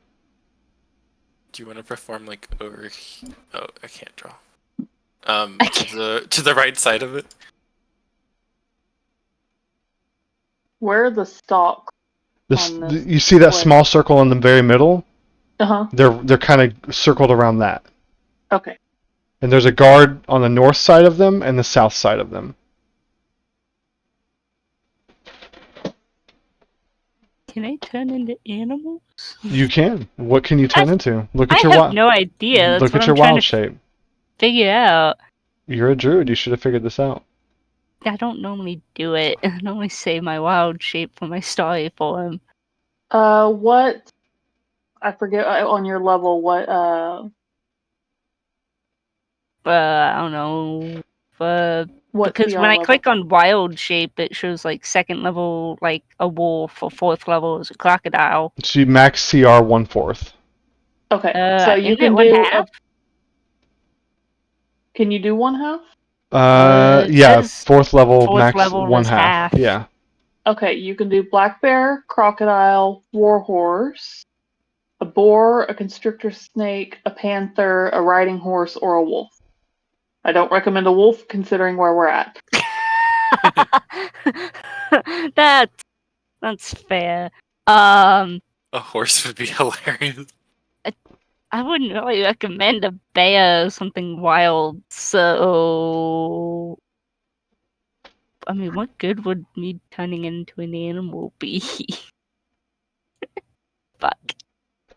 Do you want to perform like over? Oh, I can't draw. I can't. To the right side of it. Where are the stalks? On this You see that way. small circle in the very middle? Uh-huh. They're kind of circled around that. Okay. And there's a guard on the north side of them and the south side of them. Can I turn into animals? You can. What can you turn into? Look I at your have wild. no idea. That's Look what at I'm your trying wild to shape. figure out. You're a druid. You should have figured this out. I don't normally do it. I normally save my wild shape for my starry form. What? I forget on your level what. I don't know. What Because CR when I level? click on wild shape, it shows like second level, like a wolf, or fourth level is a crocodile. So you max CR 1/4. Okay, so you Isn't it can one do. half? Can you do 1/2? It Yeah, says fourth level fourth max level one is half. half. Yeah. Okay, you can do black bear, crocodile, warhorse, a boar, a constrictor snake, a panther, a riding horse, or a wolf. I don't recommend a wolf considering where we're at. That's fair. A horse would be hilarious. I wouldn't really recommend a bear or something wild, so I mean, what good would me turning into an animal be? Fuck.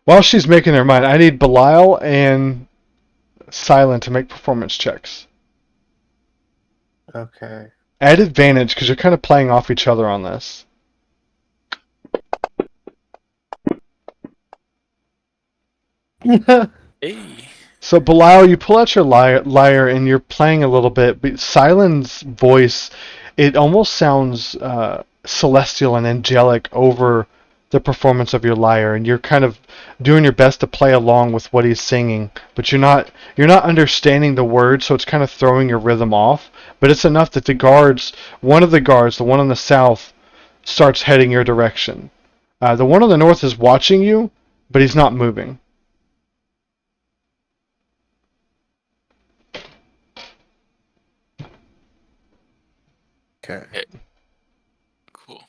While she's making her mind, I need Belial and Silent to make performance checks. Okay. At advantage, because you're kind of playing off each other on this. Hey. So Belial, you pull out your lyre and you're playing a little bit, but Silent's voice, it almost sounds celestial and angelic over the performance of your lyre, and you're kind of doing your best to play along with what he's singing, but you're not understanding the words, so it's kind of throwing your rhythm off. But it's enough that one of the guards, the one on the south, starts heading your direction. The one on the north is watching you, but he's not moving. Okay. Cool.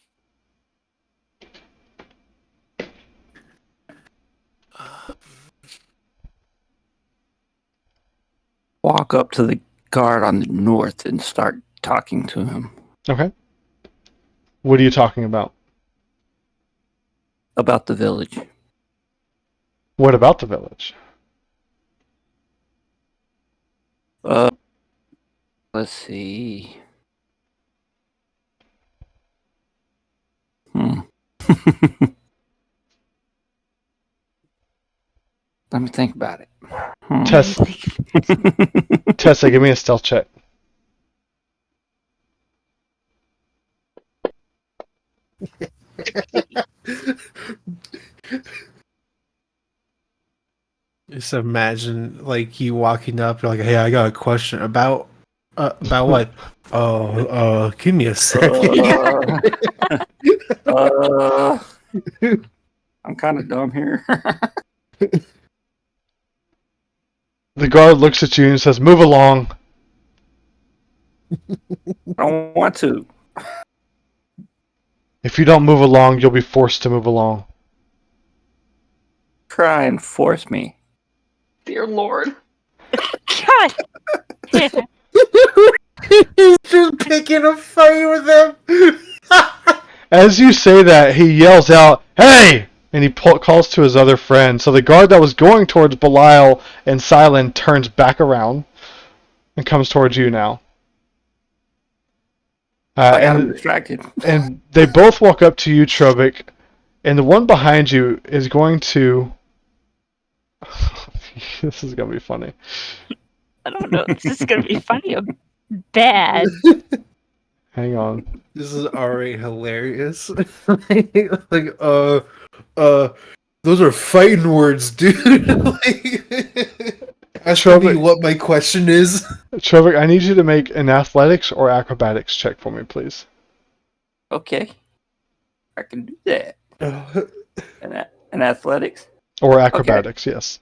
Walk up to the guard on the north and start talking to him Okay. What are you talking about? about the village. What about the village? Let's see. Let me think about it. Tessa, give me a stealth check. Just imagine like you walking up, you're like, "Hey, I got a question about what? Oh, give me a second." I'm kind of dumb here. The guard looks at you and says, "Move along." I don't want to. If you don't move along, you'll be forced to move along. Try and force me. Dear Lord. God. He's just picking a fight with them. As you say that, he yells out, "Hey!" And he calls to his other friend. So the guard that was going towards Belial and Silent turns back around and comes towards you now. I got him distracted. And they both walk up to you, Trovic, and the one behind you is going to... This is going to be funny. I don't know if this is going to be funny or bad. Hang on. This is already hilarious. like, those are fighting words, dude. Ask me what my question is. Trovic, I need you to make an athletics or acrobatics check for me, please. Okay. I can do that. And athletics? Or acrobatics, yes.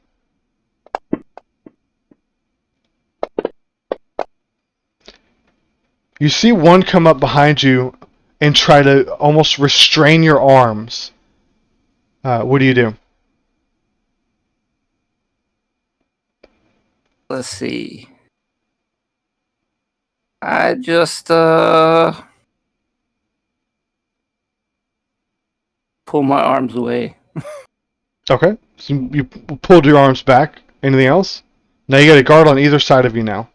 You see one come up behind you and try to almost restrain your arms. What do you do? Let's see. I just pull my arms away. Okay. So you pulled your arms back. Anything else? Now you got a guard on either side of you now.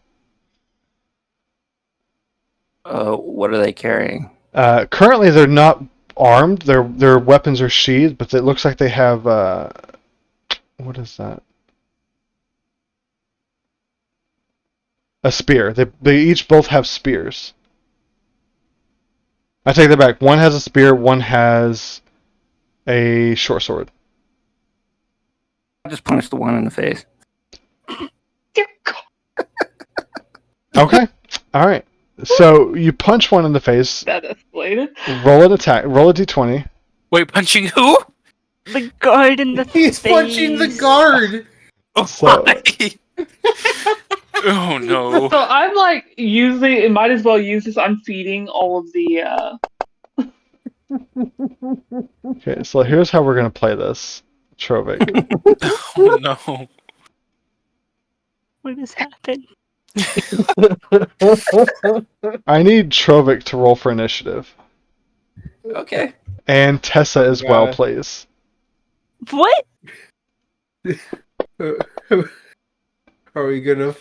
What are they carrying? Currently, they're not armed. Their weapons are sheathed, but it looks like they have. What is that? A spear. They each both have spears. I take that back. One has a spear. One has a short sword. I just punched the one in the face. Dear God, Okay. All right. So you punch one in the face. that escalated. Roll an attack. Roll a d20. Wait, punching who? The guard in the He's face. punching the guard. Oh, So- why? Oh no. So I'm like using. It might as well use this. I'm feeding all of the. Okay. So here's how we're gonna play this, Trovik. Oh no. What has happened? I need Trovik to roll for initiative, Okay. and Tessa as well, God. please. What? Are we gonna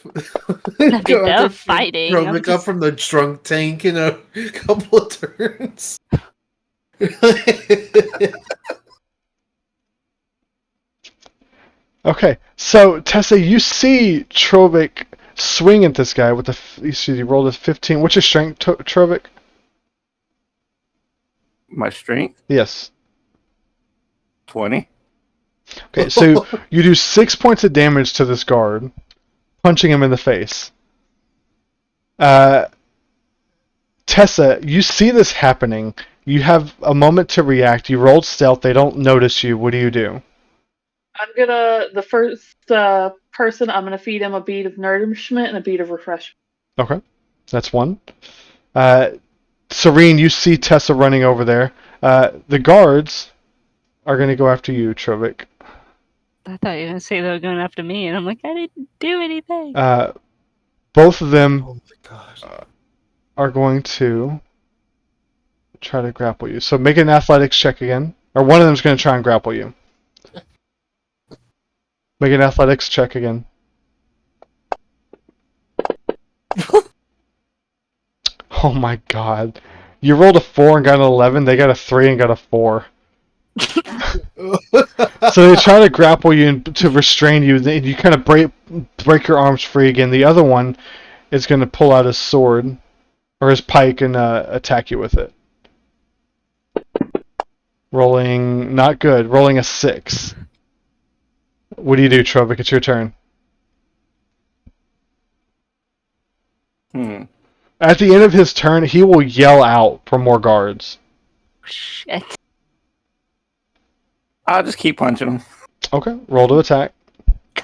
Not go enough after fighting. I'm Romic up just- from the drunk tank in a couple of turns? Okay, so Tessa, you see Trovik swing at this guy with you see he rolled a 15. What's your strength, Trovik? My strength, Yes. 20. Okay, so you do 6 points of damage to this guard, punching him in the face. Tessa, you see this happening. You have a moment to react. You rolled stealth. They don't notice you. What do you do? I'm gonna the first person. I'm gonna feed him a bead of nourishment and a bead of refreshment. Okay, that's one. Serene, you see Tessa running over there. The guards are going to go after you, Trovik. I thought you were gonna say they were going after me, and I'm like, I didn't do anything. Both of them Oh my gosh. are going to try to grapple you. So make an athletics check again. Or one of them is going to try and grapple you. Make an athletics check again. Oh my god. You rolled a 4 and got an 11. They got a 3 and got a 4. So they try to grapple you and to restrain you. Then you kind of break your arms free again. The other one is going to pull out his sword or his pike and attack you with it. Rolling not good. Rolling a 6. What do you do, Trovik? It's your turn. At the end of his turn, he will yell out for more guards. Shit. I'll just keep punching him. Okay, roll to attack.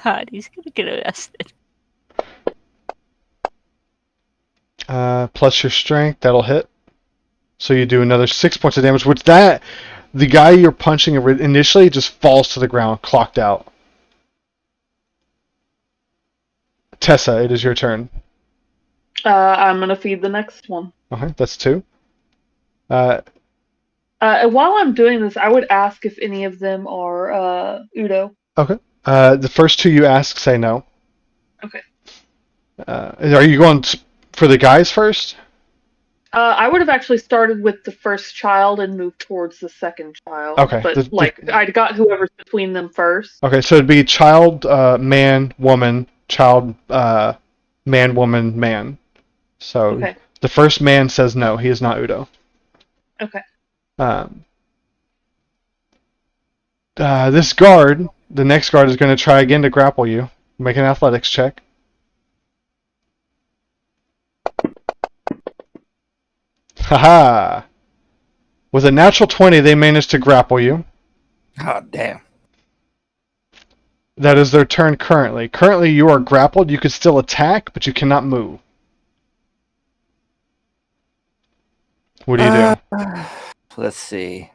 God, he's gonna get arrested. Plus your strength, that'll hit. So you do another 6 points of damage, which the guy you're punching initially just falls to the ground, clocked out. Tessa, it is your turn. I'm gonna feed the next one. Okay, that's 2. And while I'm doing this, I would ask if any of them are Udo. Okay. The first 2 you ask say no. Okay. Are you going for the guys first? I would have actually started with the first child and moved towards the second child. Okay, But I'd got whoever's between them first. Okay, so it'd be child, man, woman, child, man, woman, man. So Okay. the first man says no, he is not Udo. Okay. This guard, the next guard is going to try again to grapple you. Make an athletics check. Haha! With a natural 20, they managed to grapple you. Oh, damn. That is their turn currently. Currently, you are grappled. You could still attack, but you cannot move. What do you do? Let's see.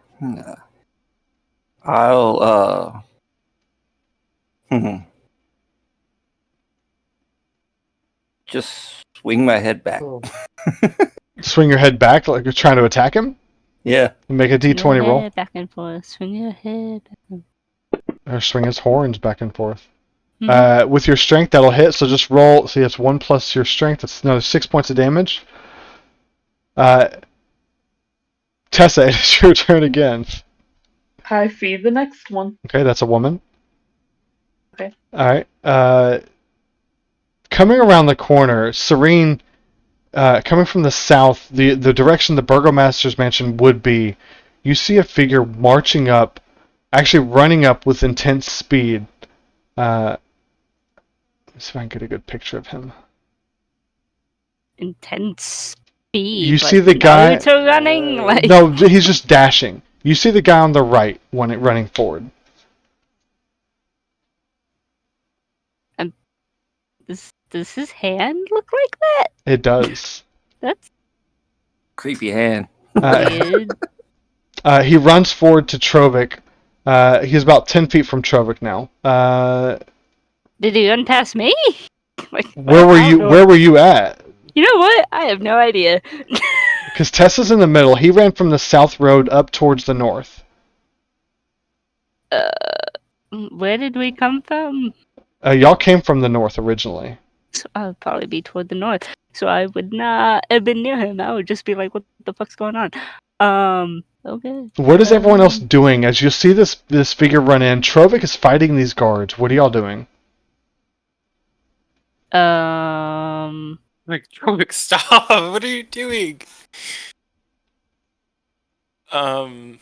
I'll, just swing my head back. Oh. Swing your head back like you're trying to attack him? Yeah. Make a Swing d20 your roll. head back and forth. Swing your head. Or swing his horns back and forth. Mhm. With your strength, that'll hit. So just roll. See, it's 1 plus your strength. That's another 6 points of damage. Tessa, it's your turn again. I feed the next one. Okay, that's a woman. Okay. Alright. Coming around the corner, Serene, coming from the south, the direction the Burgomaster's mansion would be, you see a figure marching up, actually running up with intense speed. Let's see if I can get a good picture of him. Intense speed. You but see the guy. Naruto running. Like No, he's just dashing. You see the guy on the right running forward. does his hand look like that? It does. That's Creepy hand. weird. He runs forward to Trovic. He's about 10 feet from Trovic now. Did he run past me? Like, Where were I you? don't know. Where were you at? You know what? I have no idea. Because Tessa's in the middle. He ran from the south road up towards the north. Where did we come from? Y'all came from the north originally. So I would probably be toward the north. So I would not have been near him. I would just be like, what the fuck's going on? Okay. What is everyone else doing? As you see this figure run in, Trovic is fighting these guards. What are y'all doing? Like, Trovic, stop! What are you doing? Do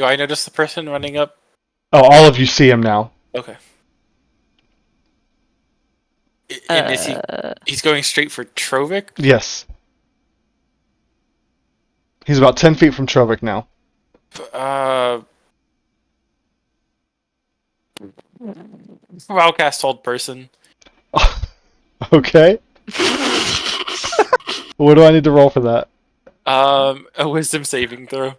I notice the person running up? Oh, all of you see him now. Okay. And is he's going straight for Trovic? Yes. He's about 10 feet from Trovic now. Wildcast hold person. Okay. What do I need to roll for that? A wisdom saving throw.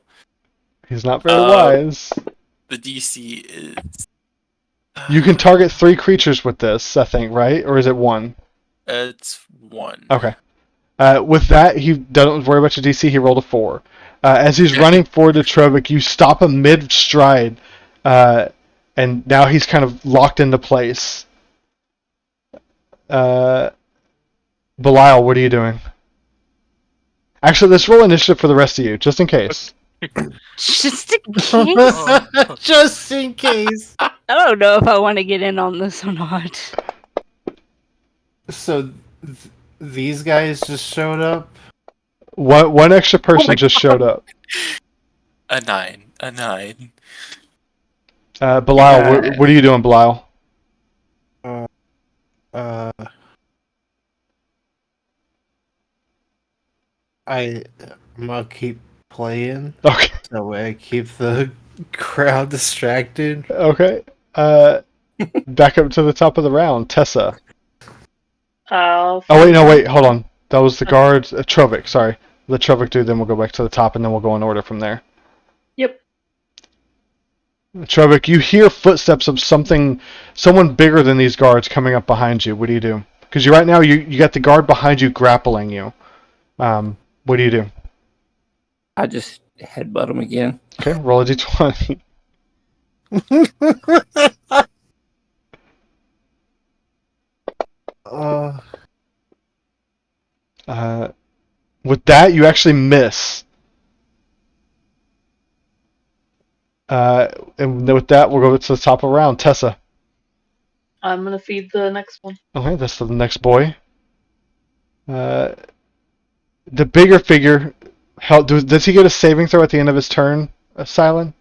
He's not very wise. The DC is. You can target 3 creatures with this, I think, right? Or is it 1? It's 1. Okay. With that, he doesn't worry about your DC. He rolled a 4. As he's running forward to Trovic, you stop him mid-stride, and now he's kind of locked into place. Belial, what are you doing? Actually, let's roll initiative for the rest of you, just in case. Just in case. Just in case. I don't know if I want to get in on this or not. So these guys just showed up. One extra person my just showed up. A 9. A 9. Belial, what are you doing, Belial? I'm gonna keep playing. Okay. That way I keep the crowd distracted. Okay. Back up to the top of the round. Tessa. Oh wait, no, wait, hold on. That was the guards. Trovic, sorry. Let Trovic do, then we'll go back to the top, and then we'll go in order from there. Yep. Trovic, you hear footsteps of someone bigger than these guards coming up behind you. What do you do? Because right now you got the guard behind you grappling you. What do you do? I just headbutt him again. Okay, roll a d20. With that, you actually miss. And with that, we'll go to the top of the round. Tessa. I'm gonna feed the next one. Okay, that's the next boy. The bigger figure, does he get a saving throw at the end of his turn, Silent?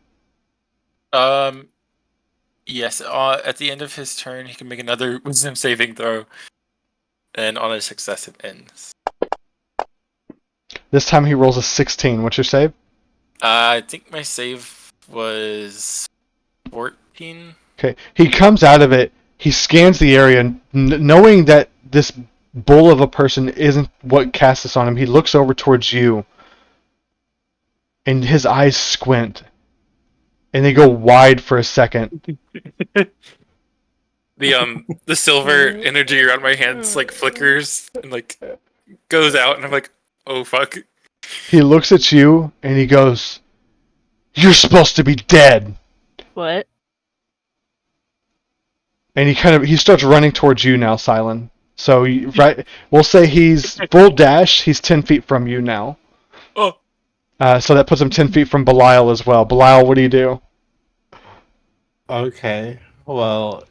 Yes. At the end of his turn, he can make another wisdom saving throw, and on a success, it ends. This time he rolls a 16. What's your save? I think my save was 14. Okay, he comes out of it. He scans the area, knowing that this bull of a person isn't what cast this on him. He looks over towards you, and his eyes squint, and they go wide for a second. The silver energy around my hands like flickers and like goes out, and I'm like, oh fuck. He looks at you and he goes, "You're supposed to be dead." What? And he starts running towards you now, Silent. So we'll say he's full dash. He's 10 feet from you now. Oh, So that puts him 10 feet from Belial as well. Belial, what do you do? Okay. Well,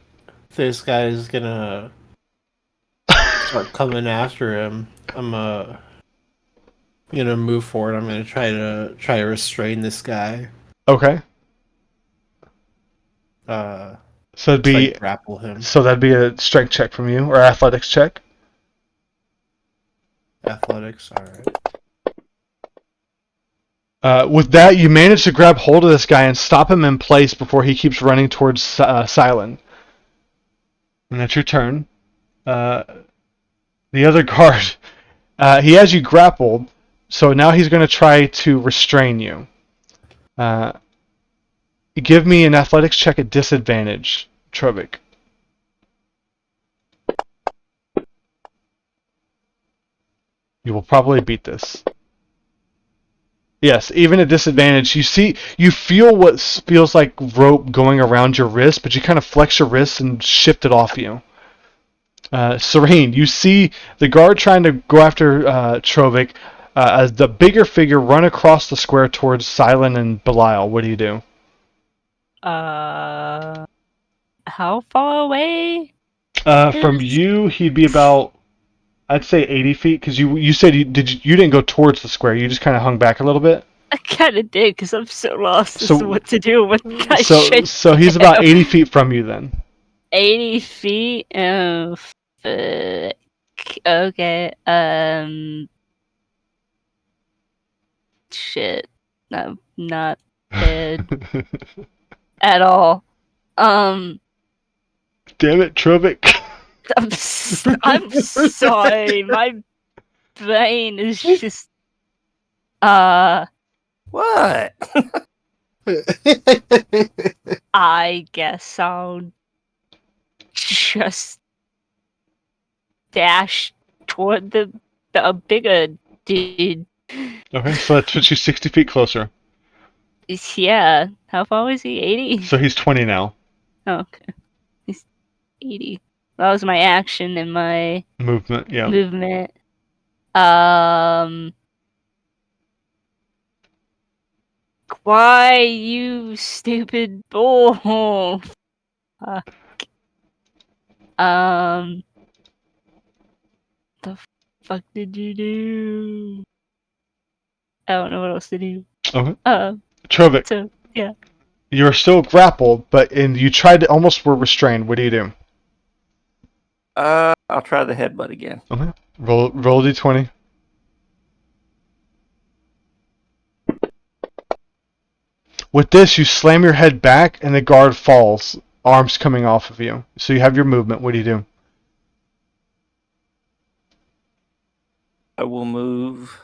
this guy's gonna start coming after him. I'm gonna move forward. I'm gonna try to restrain this guy. Okay. So it'd Just, be like, grapple him. so that'd be a strength check from you or athletics check. Athletics. All right. With that, you manage to grab hold of this guy and stop him in place before he keeps running towards Silent. And that's your turn. The other guard, he has you grappled, so now he's going to try to restrain you. Give me an athletics check at disadvantage, Trovik. You will probably beat this. Yes, even at disadvantage, you feel what feels like rope going around your wrist, but you kind of flex your wrist and shift it off you. Serene, you see the guard trying to go after Trovik. As the bigger figure run across the square towards Silent and Belial. What do you do? How far away? From you, he'd be about, I'd say 80 feet, because you said you didn't go towards the square. You just kind of hung back a little bit. I kind of did because I'm so lost as So- to what to do. What I So should he's do. about 80 feet from you then. 80 feet. Oh, fuck. Okay. Shit. I'm not dead at all. Damn it, Trovik. I'm sorry. My brain is just. What? I guess I'll just dash toward the bigger dude. Okay, so that puts you 60 feet closer. Yeah. How far was he? 80? So he's 20 now. Oh, okay. He's 80. That was my action and my Movement, yeah. movement. Why, you stupid bull? Fuck. The fuck did you do? I don't know what else to do. Okay. Trovik, So yeah. you're still grappled, and you were restrained. What do you do? I'll try the headbutt again. Okay. Roll a d20. With this, you slam your head back, and the guard falls, arms coming off of you. So you have your movement. What do you do? I will move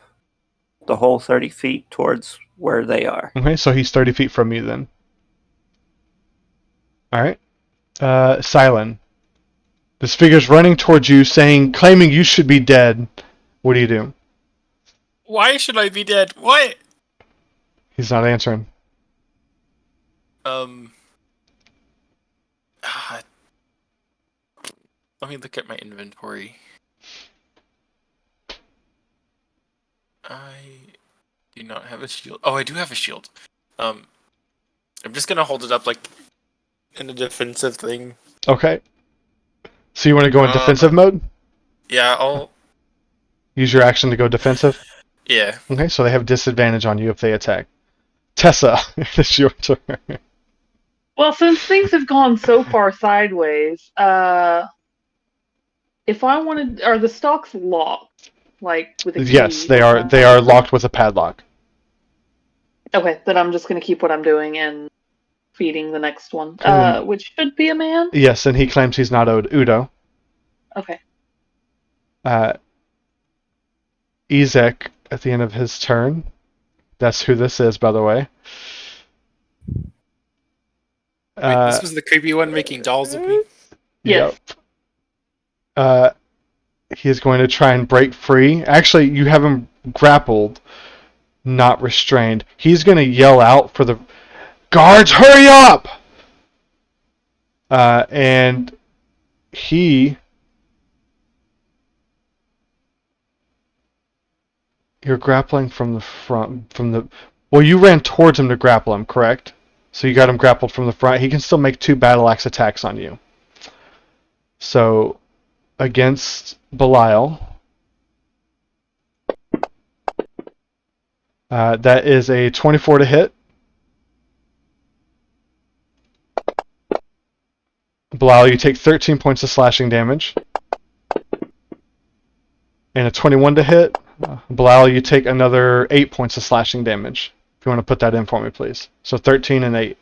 the whole 30 feet towards where they are. Okay, so he's 30 feet from you then. Alright. Silent. This figure's running towards you, claiming you should be dead. What do you do? why should I be dead? What? He's not answering. Let me look at my inventory. I do not have a shield. Oh, I do have a shield. I'm just gonna hold it up like in a defensive thing. Okay. So you want to go in defensive mode? Yeah, I'll. Use your action to go defensive? Yeah. Okay, so they have disadvantage on you if they attack. Tessa, it's your turn. Well, since things have gone so far sideways, if I wanted, are the stocks locked? Like with a key? Yes, they are. They are locked with a padlock. Okay, then I'm just gonna keep what I'm doing and feeding the next one, which should be a man. Yes, and he claims he's not Udo. Okay. Ezek at the end of his turn. That's who this is, by the way. Wait, this was the creepy one making dolls of me? Yes. Yep. He is going to try and break free. Actually, you have him grappled, not restrained. He's going to yell out for the guards, hurry up! And you're grappling from the front, well, you ran towards him to grapple him, correct? So you got him grappled from the front. He can still make 2 battle axe attacks on you. So, against Belial, that is a 24 to hit. Belial, you take 13 points of slashing damage. And a 21 to hit. Belial, you take another 8 points of slashing damage. If you want to put that in for me, please. So 13 and 8.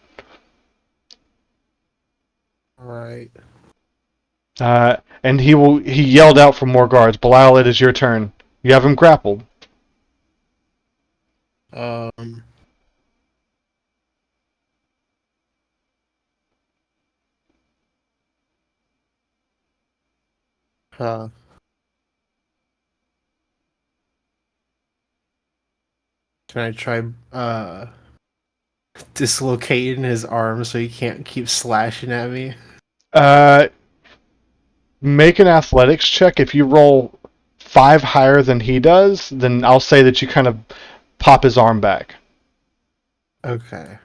Alright. And he yelled out for more guards. Belial, it is your turn. You have him grappled. Huh. Can I try dislocating his arm so he can't keep slashing at me? Make an athletics check. If you roll 5 higher than he does, then I'll say that you kind of pop his arm back. Okay.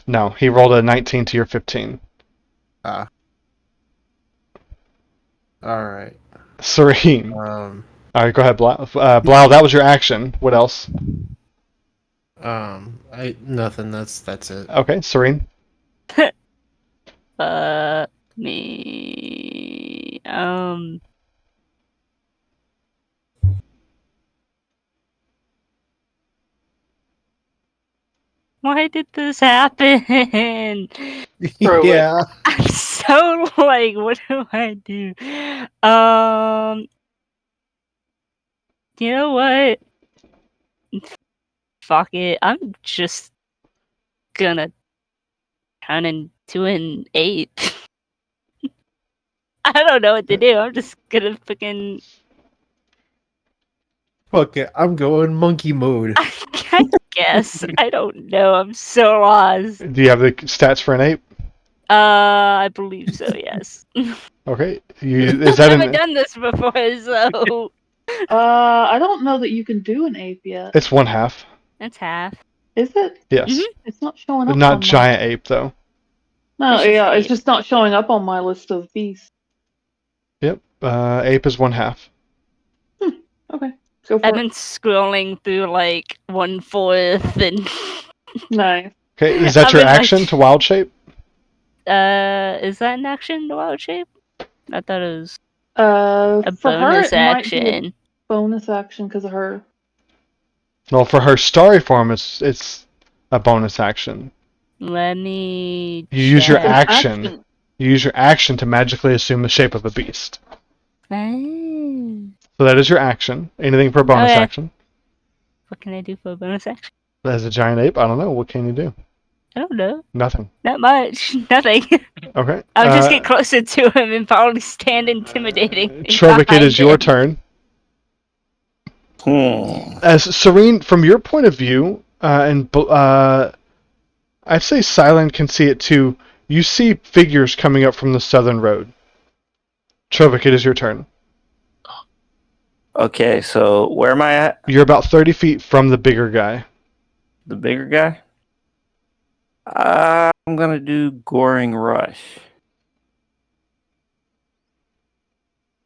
No, he rolled a 19 to your 15. Ah. Alright. Serene. Alright, go ahead, Blau. Blau, that was your action. What else? Nothing. That's it. Okay, Serene. Me. Why did this happen? Yeah. I'm so like, what do I do? You know what? Fuck it. I'm just gonna turn into an ape. I don't know what to do. I'm just gonna fucking. Fuck it. I'm going monkey mode. I guess. I don't know. I'm so lost. Do you have the stats for an ape? I believe so, yes. Okay. Is that I've never done this before, so. I don't know that you can do an ape yet. It's 1/2. That's half. Is it? Yes. Mhm. It's not showing up. Not on giant ape, though. No, It's just yeah, it's ape. just not showing up on my list of beasts. Yep. Ape is 1/2. Okay, go for I've it. been scrolling through like 1/4 and. Nice. Okay, is that I've your been, like- action to wild shape? Is that an action, the wild shape? I thought it was a For her, bonus it might be a action. bonus action because of her. Well, for her starry form, it's a bonus action. Let me. You use your check. action. You use your action to magically assume the shape of a beast. Oh. So that is your action. Anything for a bonus Okay. action? What can I do for a bonus action? As a giant ape, I don't know. What can you do? I don't know. Nothing. Not much. Nothing. Okay. I'll just get closer to him and probably stand intimidating. Trovik, it is your turn. As Serene, from your point of view, and I'd say Silent can see it too. You see figures coming up from the southern road. Trovik, it is your turn. Okay, so where am I at? You're about 30 feet from the bigger guy. The bigger guy? I'm gonna do Goring Rush.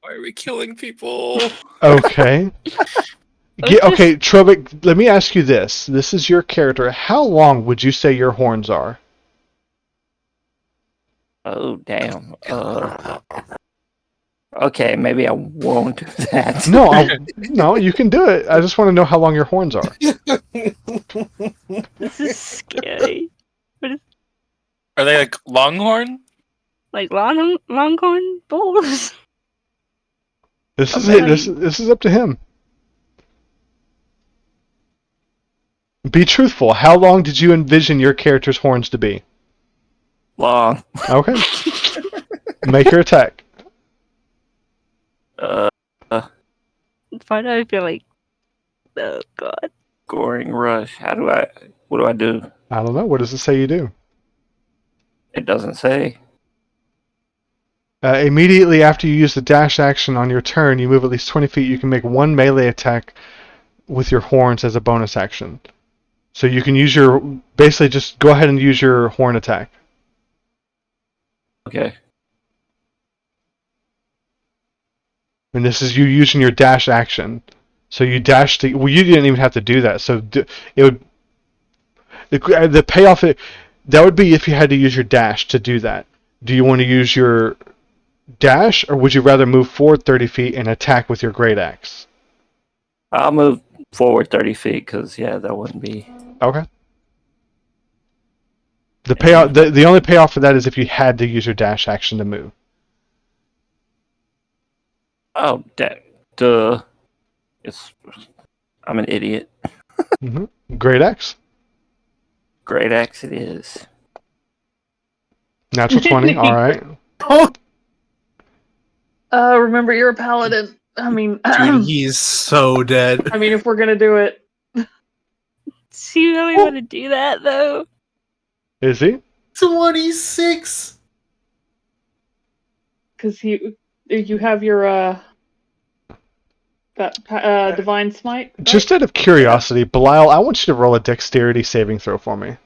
Why are we killing people? Okay. Okay, Trovik, let me ask you this. This is your character. How long would you say your horns are? Oh damn. Okay, maybe I won't do that. No, you can do it. I just want to know how long your horns are. This is scary. Are they like longhorn? Like longhorn bulls? This is it. This is up to him. Be truthful. How long did you envision your character's horns to be? Long. Okay. Make your attack. Why do I feel like Oh god. Goring rush. What do I do? I don't know. What does it say you do? It doesn't say. Immediately after you use the dash action on your turn, you move at least 20 feet. You can make one melee attack with your horns as a bonus action. So you can use your... Basically, just go ahead and use your horn attack. Okay. And this is you using your dash action. So you dash to... Well, you didn't even have to do that. So it would... The payoff... That would be if you had to use your dash to do that. Do you want to use your dash, or would you rather move forward 30 feet and attack with your great axe? I'll move forward 30 feet because, that wouldn't be. Okay. The payoff, the only payoff for that is if you had to use your dash action to move. Oh, duh. I'm an idiot. Great axe. Great axe it is. Natural 20. All right. Remember, you're a paladin. I mean, Dude, he's so dead. I mean, if we're gonna do it, Do you really want to do that though? Is he? 26. because you have your divine smite. Right? Just out of curiosity, Belial, I want you to roll a dexterity saving throw for me.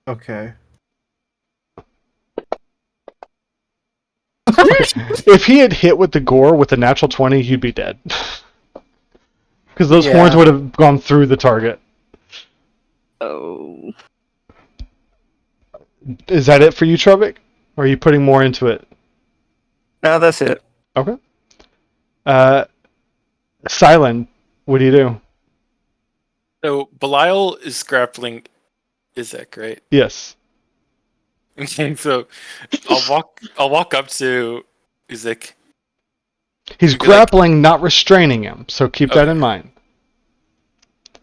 Okay. If he had hit with the gore with a natural 20, you'd be dead. Because those horns would have gone through the target. Oh. Is that it for you, Trevik? Or are you putting more into it? No, that's it. Okay. Silent, what do you do? So Belial is grappling Izek, right? Yes. Okay, so I'll walk up to Izek. He's grappling, not restraining him, so keep that in mind.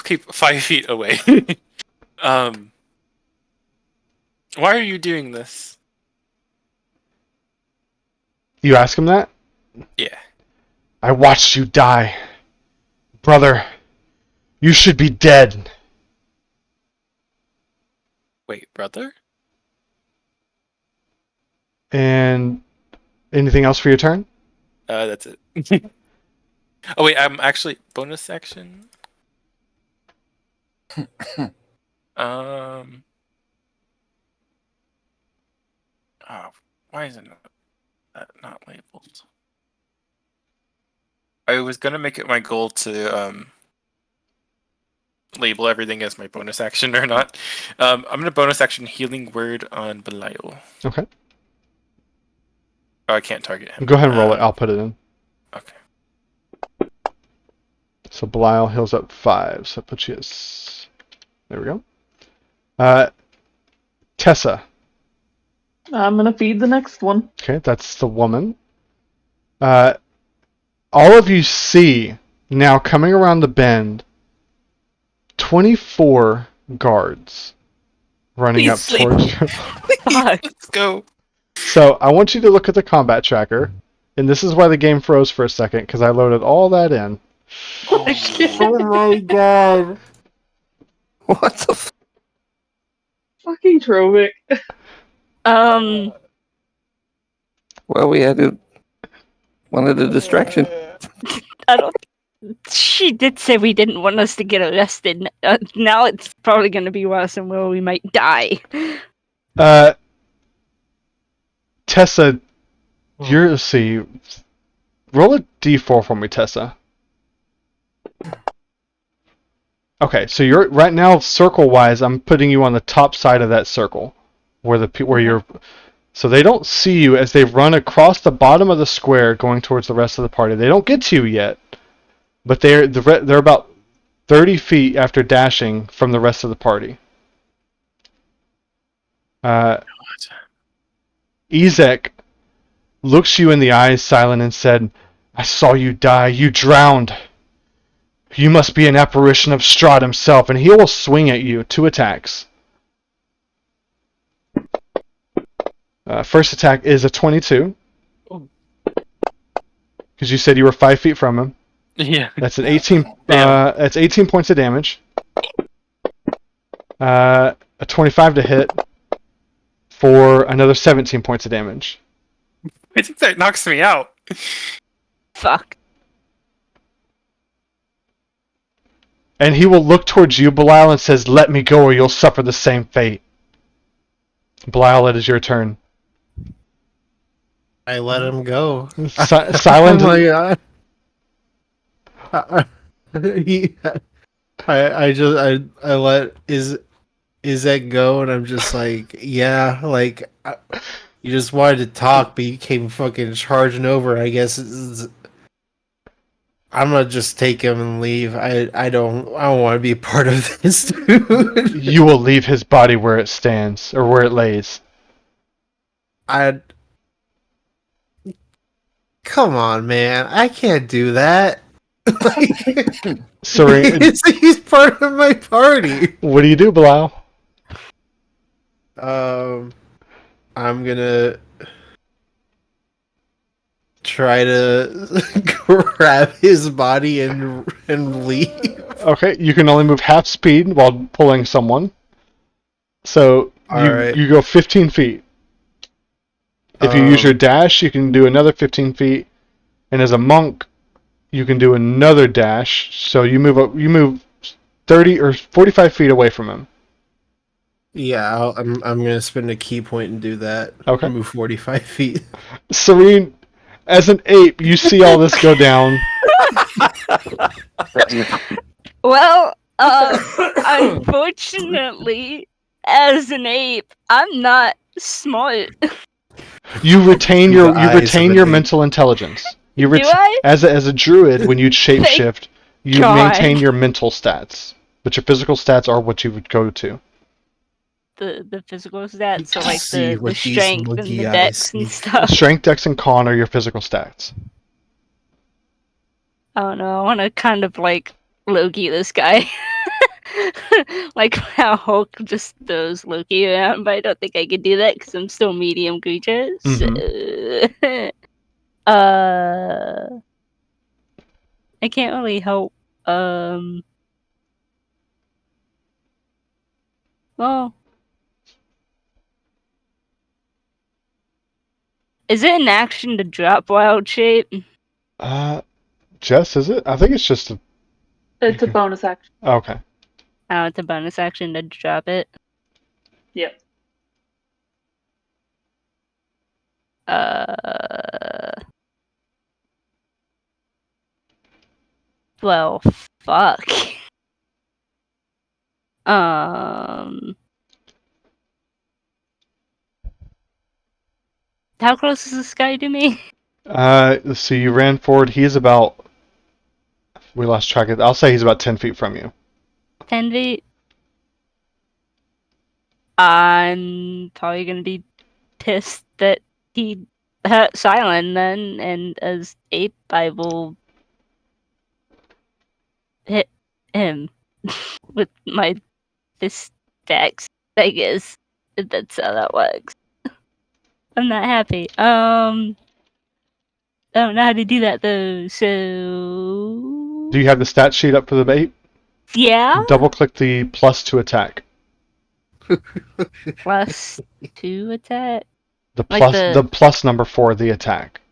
Keep 5 feet away. Why are you doing this? You ask him that? Yeah. I watched you die. Brother, you should be dead. Wait, brother? And anything else for your turn? That's it. Oh wait, I'm actually bonus action. Oh, why isn't that not labeled? I was gonna make it my goal to label everything as my bonus action or not. I'm gonna bonus action healing word on Belial. Okay. Oh, I can't target him. Go ahead and roll it. I'll put it in. Okay. So Belial heals up 5. So that puts you at... There we go. Tessa. I'm gonna feed the next one. Okay, that's the woman. All of you see now coming around the bend 24 guards running up towards you. Let's go. So I want you to look at the combat tracker, and this is why the game froze for a second, because I loaded all that in. Oh my god. What the Fucking Trovic. Well, we wanted a distraction. I don't. She did say we didn't want us to get arrested. Now it's probably going to be worse, and where we might die. Tessa, let's see. Roll a d4 for me, Tessa. Okay, so you're right now circle-wise. I'm putting you on the top side of that circle, where you're. So they don't see you as they run across the bottom of the square, going towards the rest of the party. They don't get to you yet, but they're about 30 feet after dashing from the rest of the party. Ezek looks you in the eyes, silent, and said, "I saw you die. You drowned. You must be an apparition of Strahd himself," and he will swing at you. 2 attacks. First attack is a 22. Because you said you were 5 feet from him. Yeah. That's an 18. Damn. That's 18 points of damage. A 25 to hit for another 17 points of damage. I think that knocks me out. Fuck. And he will look towards you, Belial, and says, "Let me go, or you'll suffer the same fate." Belial, it is your turn. I let him go. Silent. Oh my god. I let Izek go, and I'm just like, yeah, like you just wanted to talk, but you came fucking charging over. I guess I'm gonna just take him and leave. I don't want to be a part of this, dude. You will leave his body where it stands, or where it lays. Come on, man. I can't do that. Like, Serene, he's part of my party. what do you do, Belial? I'm gonna try to grab his body and leave. Okay, you can only move half speed while pulling someone. So Alright. you go 15 feet. If you use your dash, you can do another 15 feet. And as a monk, you can do another dash. So you move 30 or 45 feet away from him. Yeah, I'm gonna spend a key point and do that. Okay. Move 45 feet. Serene, as an ape, you see all this go down. Well, unfortunately, as an ape, I'm not smart. You retain your The eyes of an ape. mental intelligence. Do I? As a druid, when you shapeshift, you God. maintain your mental stats, but your physical stats are what you would go to. The physical stats, so like See the what these strength and monkey the eyes dex and see. stuff. Strength, dex, and con are your physical stats. I don't know. I want to kind of like Loki this guy. Like how Hulk just throws Loki around, but I don't think I could do that because I'm still medium creature. So, I can't really help. Well, is it an action to drop wild shape? Jess, is it? I think it's just a. It's a bonus action. Okay. Oh, it's a bonus action to drop it. Yep. Well, fuck. How close is this guy to me? Let's see. You ran forward. He is about. We lost track of. I'll say he's about 10 feet from you. 10 feet? I'm probably gonna be pissed that he hurt Silent then, and as ape, I will hit him with my fist axe, I guess. If that's how that works. I'm not happy. I don't know how to do that though, so... Do you have the stat sheet up for the bait? Yeah? Double click the plus to attack. Plus 2 attack? The Like plus the- the plus number for the attack.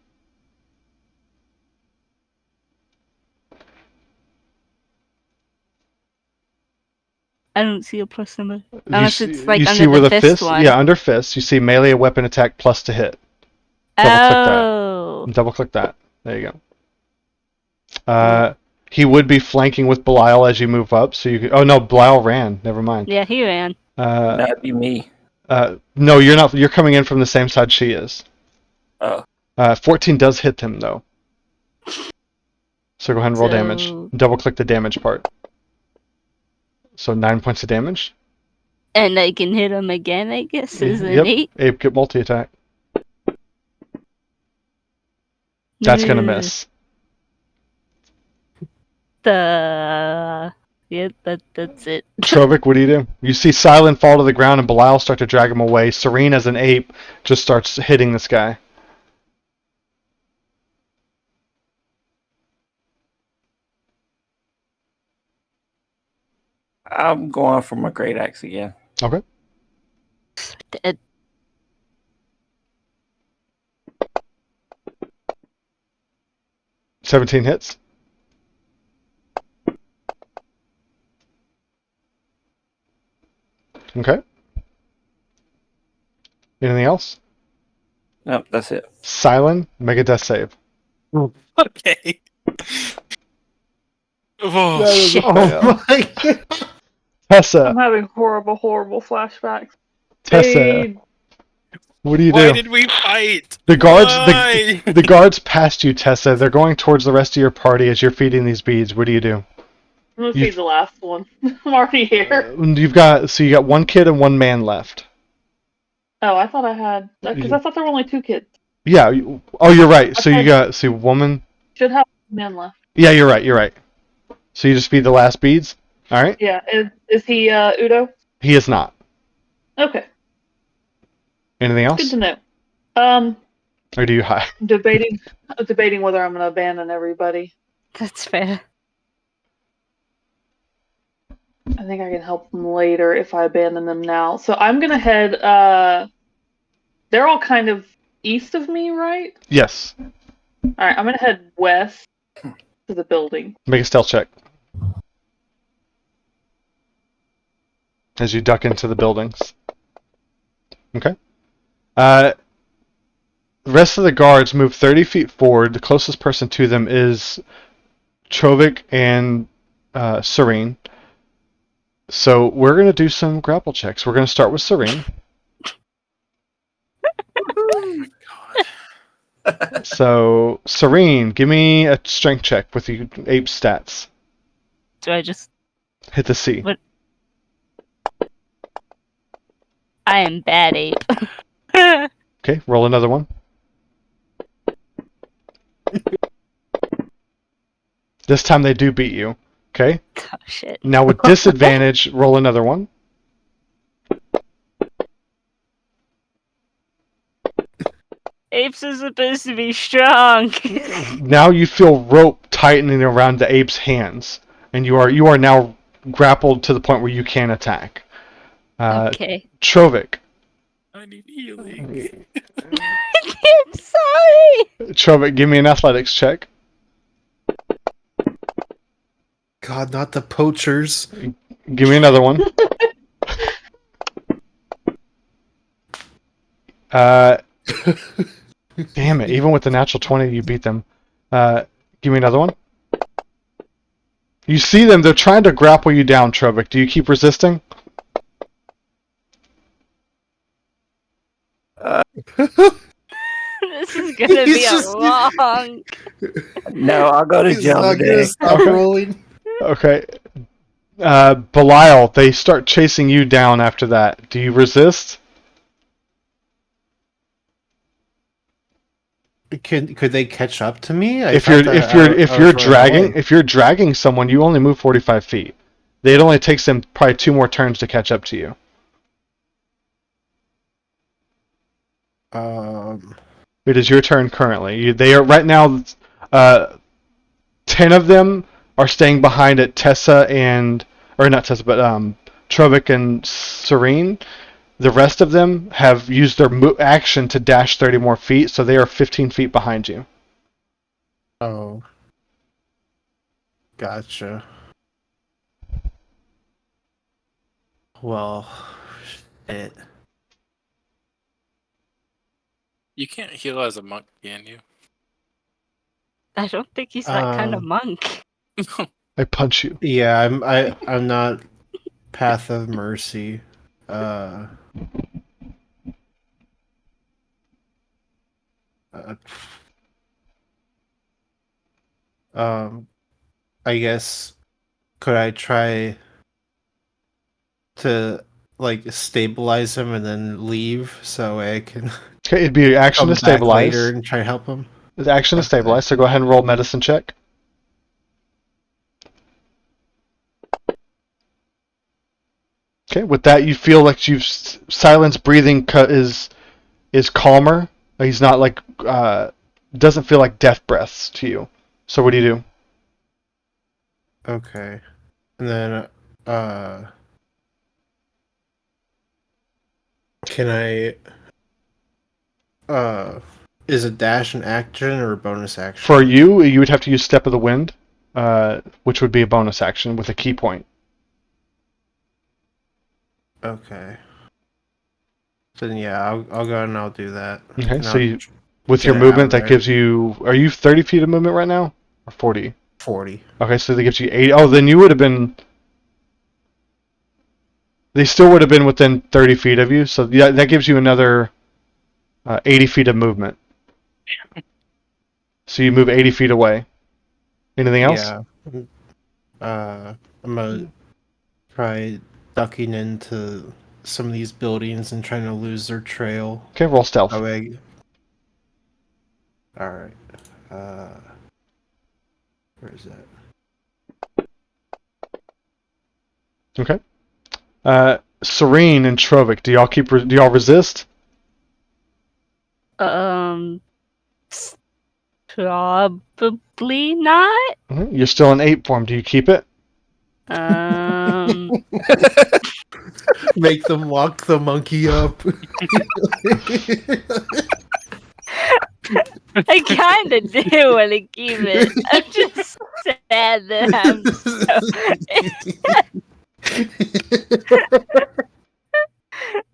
I don't see a plus number. Unless you it's see, like you under see where the the fist one. Yeah, under fist. You see melee weapon attack plus to hit. Oh. Double click that. There you go. He would be flanking with Belial as you move up, so you could. Oh no, Belial ran. Never mind. Yeah, he ran. That'd be me. No, you're not. You're coming in from the same side she is. Oh. 14 does hit him though. So go ahead and roll damage. Double click the damage part. So 9 points of damage. And I can hit him again, I guess, as an Yep. 8. Ape get multi attack. That's gonna miss. Yeah, that's it. Trovik, what do you do? You see Silent fall to the ground and Belial start to drag him away. Serene, as an ape, just starts hitting this guy. I'm going for my great axe again. Okay. Dead. $17 hits. Okay. Anything else? Nope, that's it. Silent, make a death save. Okay. Oh, That is a shit. fail. Oh my god. Tessa, I'm having horrible flashbacks. Tessa, They what do you why do? did we fight? The guards, Why? the guards passed you, Tessa. They're going towards the rest of your party as you're feeding these beads. What do you do? I'm gonna You- feed the last one. I'm already here. You got one kid and one man left. Oh, I thought I had because I thought there were only 2 kids. Yeah. Oh, you're right. So you Okay. got woman. Should have men left. Yeah, you're right. You're right. So you just feed the last beads. All right. Yeah, is he Udo? He is not. Okay, Anything good else? to know. Um, Or do you hide? debating whether I'm gonna abandon everybody. That's fair. I think I can help them later if I abandon them now. So I'm gonna head. They're all kind of east of me, right? Yes. All right, I'm gonna head west to the building. Make a stealth check. As you duck into the buildings. Okay. The rest of the guards move 30 feet forward. The closest person to them is Chovik and Serene. So we're going to do some grapple checks. We're going to start with Serene. So, Serene, give me a strength check with your ape stats. Do I just? Hit the C. What? I am bad ape. Okay, roll another one. This time they do beat you. Okay? Oh shit. Now with disadvantage, roll another one. Apes are supposed to be strong. Now you feel rope tightening around the ape's hands, and you are now grappled to the point where you can attack. Okay. Chovik. I need healing. I'm sorry. Chovik, give me an athletics check. God, not the poachers. Give me another one. Damn it! Even with the natural 20, you beat them. Give me another one. You see them; they're trying to grapple you down, Chovik. Do you keep resisting? This is gonna be He's a just- long. No, I'll go to He's jail not today. gonna stop Okay. rolling. Okay. Belial, they start chasing you down after that. Do you resist? Could they catch up to me? If you're dragging someone, you only move 45 feet. It only takes them probably 2 more turns to catch up to you. It is your turn currently. They are right now. 10 of them are staying behind at Tessa or not Tessa, but Trovik and Serene. The rest of them have used their action to dash 30 more feet, so they are 15 feet behind you. Oh. Gotcha. Well, shit. You can't heal as a monk, can you? I don't think he's that kind of monk. I punch you. Yeah, I'm not Path of Mercy. I guess could I try to like stabilize him and then leave so I can Okay, it'd be action come to back stabilize. later and try to help him? The action to Okay. stabilize, so go ahead and roll medicine check. Okay, with that you feel like silence breathing is calmer. He's not like doesn't feel like death breaths to you. So what do you do? Okay. And then Can I is a dash an action or a bonus action? For you, you would have to use Step of the Wind, which would be a bonus action with a key point. Okay. Then yeah, I'll go and I'll do that. Okay, And so I'll with get your it out movement, of that there. gives you... Are you 30 feet of movement right now? Or 40? 40. Okay, so that gives you 80. Oh, then you would have been... They still would have been within 30 feet of you, so yeah, that gives you another 80 feet of movement. So you move 80 feet away. Anything else? Yeah. I'm gonna try ducking into some of these buildings and trying to lose their trail. Okay, roll stealth. Alright. Where is that? Okay. Serene and Trovic, do y'all resist? Probably not. You're still in ape form. Do you keep it? Make them lock the monkey up. I kind of do want to keep it. I'm just sad that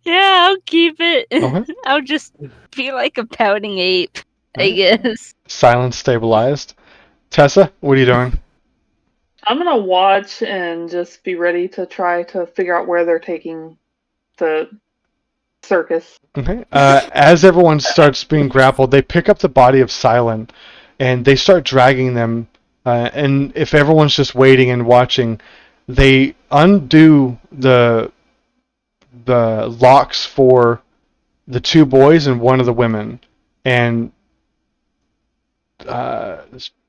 Yeah, I'll keep it. Okay. I'll just be like a pouting ape, I guess. Silence stabilized. Tessa, what are you doing? I'm gonna watch and just be ready to try to figure out where they're taking the circus. Okay. As everyone starts being grappled, they pick up the body of Silent and they start dragging them. And if everyone's just waiting and watching, they undo the locks for the two boys and one of the women. And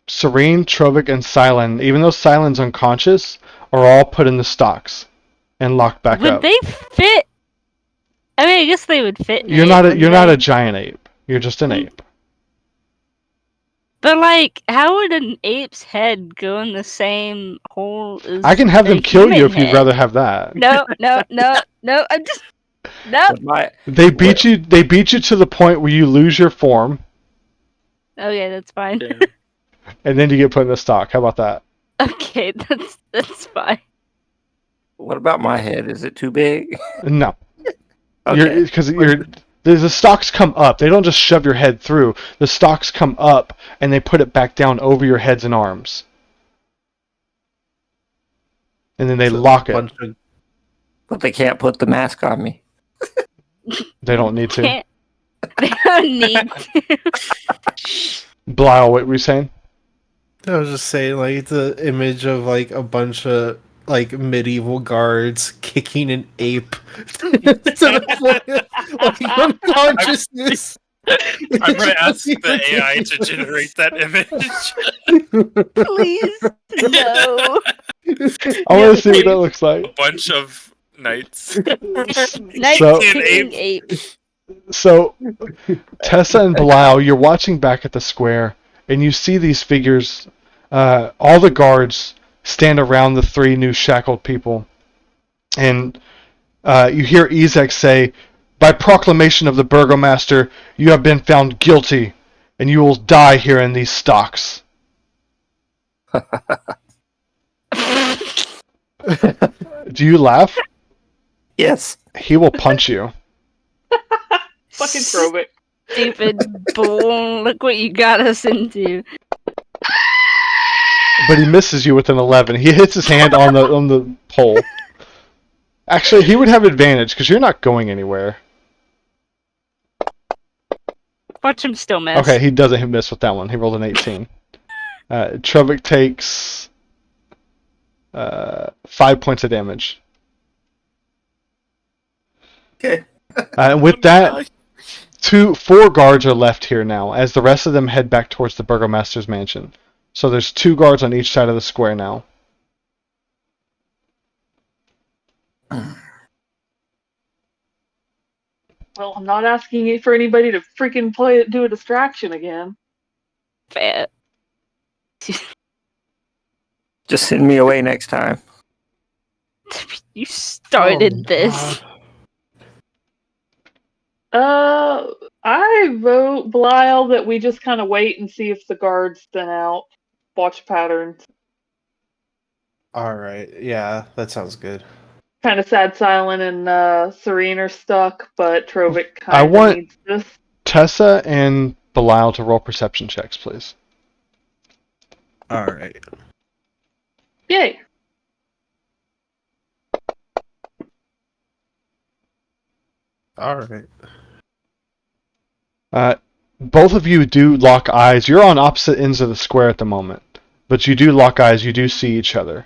Serene, Trovic, and Silent, even though Silent's unconscious, are all put in the stocks and locked back Would up. they fit? I mean, I guess they would fit. You're not a giant ape. You're just an ape. But like, how would an ape's head go in the same hole as I can have them a kill you human if you'd head? rather have that. No. I'm just no. But my They beat you to the point where you lose your form, Okay, that's fine. Yeah. and then you get put in the stock. How about that? Okay, that's fine. what about my head? Is it too big? No. Okay. Because the stocks come up. They don't just shove your head through. The stocks come up and they put it back down over your heads and arms. And then they lock it. But they can't put the mask on me. They don't need to. Can't. They don't need to. Belial, what were you saying? I was just saying, like, the image of, like, a bunch of, like, medieval guards kicking an ape to the point of, like, unconsciousness. I'm gonna ask the AI to generate that image. Please, no. I want to see what that looks like. A bunch of knights. Nice So- kicking ape. So, Tessa and Belial, you're watching back at the square, and you see these figures. All the guards stand around the three new shackled people, and you hear Ezek say, "By proclamation of the burgomaster, you have been found guilty, and you will die here in these stocks." Do you laugh? Yes. He will punch you. Fucking Trovic. Stupid bull. Look what you got us into. But he misses you with an 11. He hits his hand on the pole. Actually, he would have advantage because you're not going anywhere. Watch him still miss. Okay, he doesn't miss with that one. He rolled an 18. Trovic takes 5 points of damage. Okay. And with that, 4 guards are left here now, as the rest of them head back towards the burgomaster's mansion. So there's 2 guards on each side of the square now. Well, I'm not asking for anybody to freaking do a distraction again. Fair. Just send me away next time. You started Oh, this. God. I vote Belial that we just kind of wait and see if the guards thin out. Watch patterns. All right. Yeah, that sounds good. Kind of sad, Silent, and Serene are stuck, but Trovic I kind of want- needs this. Tessa and Belial to roll perception checks, please. All right. Yay! All right. Both of you do lock eyes. You're on opposite ends of the square at the moment, but you do lock eyes. You do see each other,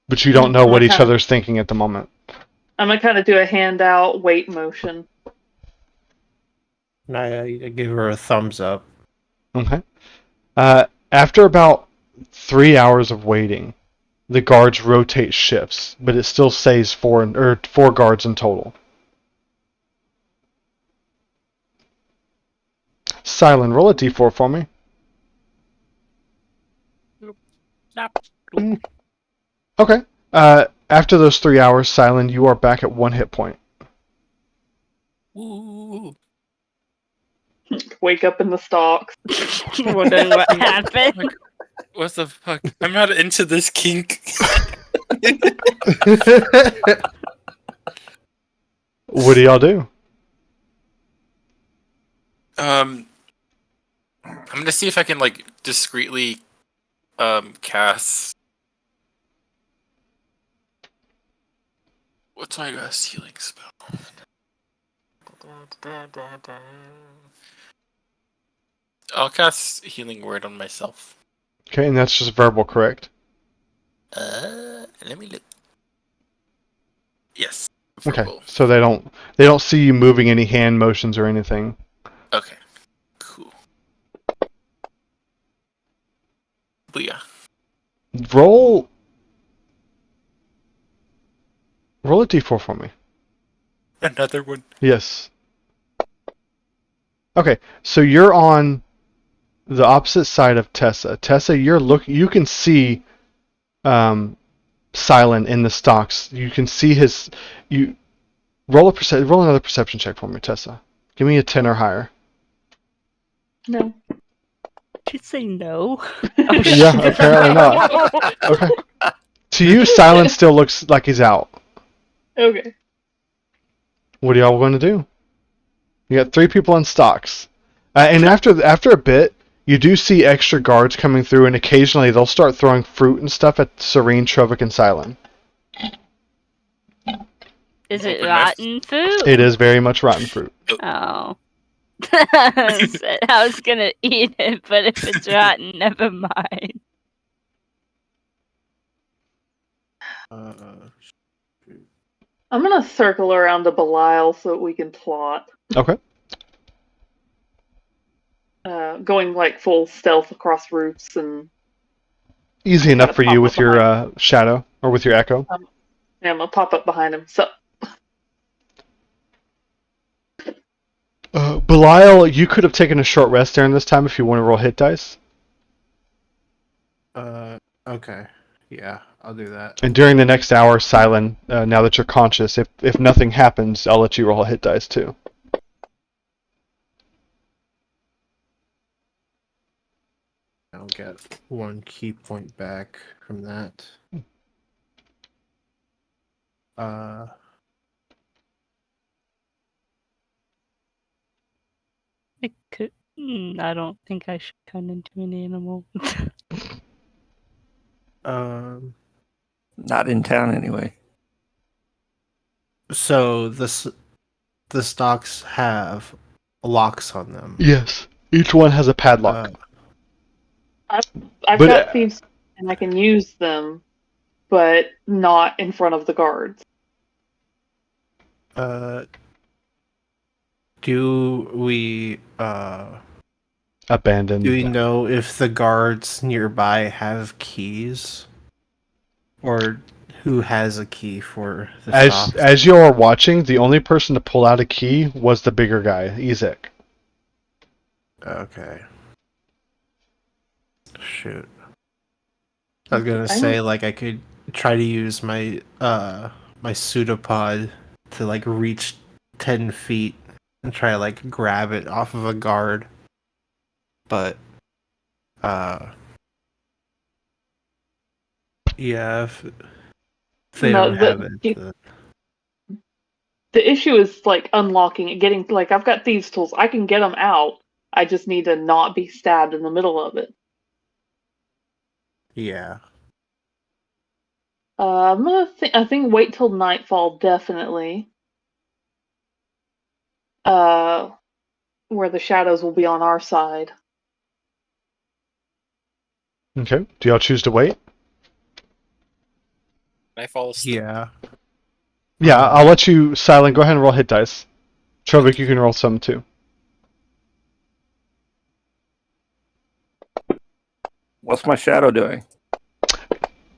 but you don't know what each other's thinking at the moment. I'm gonna kind of do a handout wait motion. And I give her a thumbs up. Okay. After about 3 hours of waiting, the guards rotate shifts, but it still says four guards in total. Silent, roll a d4 for me. Okay. After those 3 hours, Silent, you are back at 1 hit point. Ooh. Wake up in the stalks. Wondering what happened. What the fuck? I'm not into this kink. What do y'all do? I'm gonna see if I can like discreetly cast. What's my healing spell? I'll cast healing word on myself. Okay, and that's just verbal, correct? Let me look. Yes. Okay, verbal. so they don't see you moving any hand motions or anything. Okay. Cool. But yeah. Roll a d4 for me. Another one. Yes. Okay, so you're on the opposite side of Tessa. Tessa, you can see Silent in the stocks. You can see roll another perception check for me, Tessa. Give me a 10 or higher. No. Did you say no? Yeah, apparently not. Okay. To you, Silent still looks like he's out. Okay. What are y'all going to do? You got 3 people in stocks. And after a bit, you do see extra guards coming through, and occasionally they'll start throwing fruit and stuff at Serene, Trovic, and Silent. Is it Open rotten food? It is very much rotten fruit. Oh. I was gonna eat it, but if it's rotten, never mind. I'm gonna circle around to Belial so that we can plot. Okay. Going like full stealth across roofs and Easy enough for you pop with up your shadow, or with your echo. yeah, I'm gonna pop up behind him. So Belial, you could have taken a short rest during this time if you want to roll hit dice. Okay. Yeah, I'll do that. And during the next hour, Silent, now that you're conscious, if nothing happens, I'll let you roll a hit dice too. I'll get 1 key point back from that. I could. I don't think I should turn into an animal. Not in town anyway. So the stocks have locks on them. Yes. Each one has a padlock. I've But, got thieves and I can use them, but not in front of the guards. Do we Abandoned. do we know if the guards nearby have keys? Or who has a key for the stocks? As you are watching, the only person to pull out a key was the bigger guy, Ezek. Okay. Shoot. I was gonna I say, don't- like, I could try to use my my pseudopod to like reach 10 feet and try to like grab it off of a guard, but uh, yeah, if they No, don't have the it, the issue is like unlocking it, getting like I've got thieves tools. I can get them out. I just need to not be stabbed in the middle of it. yeah, I think wait till nightfall definitely. Uh, where the shadows will be on our side. Okay. Do y'all choose to wait? I fall asleep. yeah. Yeah, I'll let you, Silent, go ahead and roll hit dice. Trovik, you can roll some too. What's my shadow doing?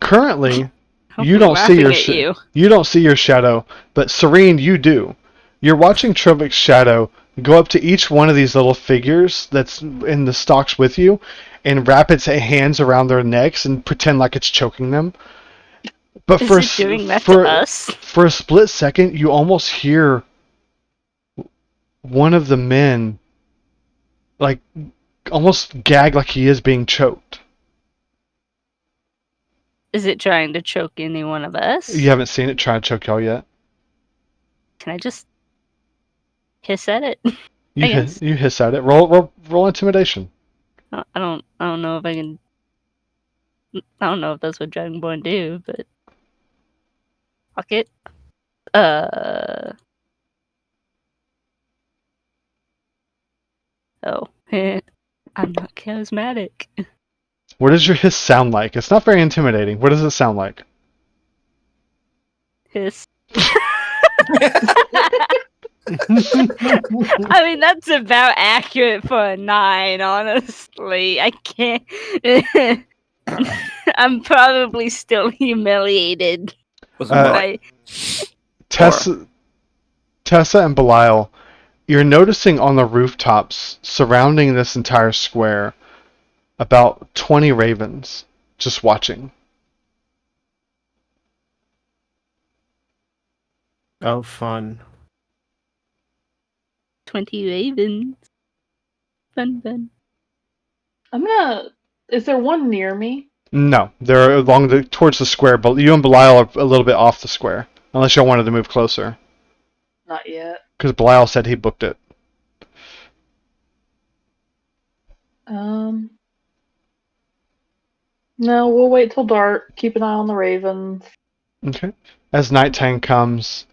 Currently, Hope you I'm don't see laughing your at you. you don't see your shadow, but Serene, you do. You're watching Trovik's shadow go up to each one of these little figures that's in the stalks with you, and wrap its hands around their necks and pretend like it's choking them. But Is it doing that to us? for a split second, you almost hear one of the men like almost gag like he is being choked. Is it trying to choke any one of us? You haven't seen it try to choke y'all yet. Can I just hiss at it? You I guess. you hiss at it. Roll intimidation. I don't know if I can. I don't know if that's what Dragonborn do, but fuck it. Oh, I'm not charismatic. What does your hiss sound like? It's not very intimidating. What does it sound like? Hiss. I mean, that's about accurate for a 9, honestly. I can't. I'm probably still humiliated. Was it Uh, like Tessa and Belial, you're noticing on the rooftops surrounding this entire square about 20 ravens just watching. Oh, fun. 20 ravens. Fun. Is there one near me? No, they're along towards the square, but you and Belial are a little bit off the square, unless y'all wanted to move closer. Not yet. Because Belial said he booked it. No, we'll wait till dark. Keep an eye on the ravens. Okay. As nighttime comes,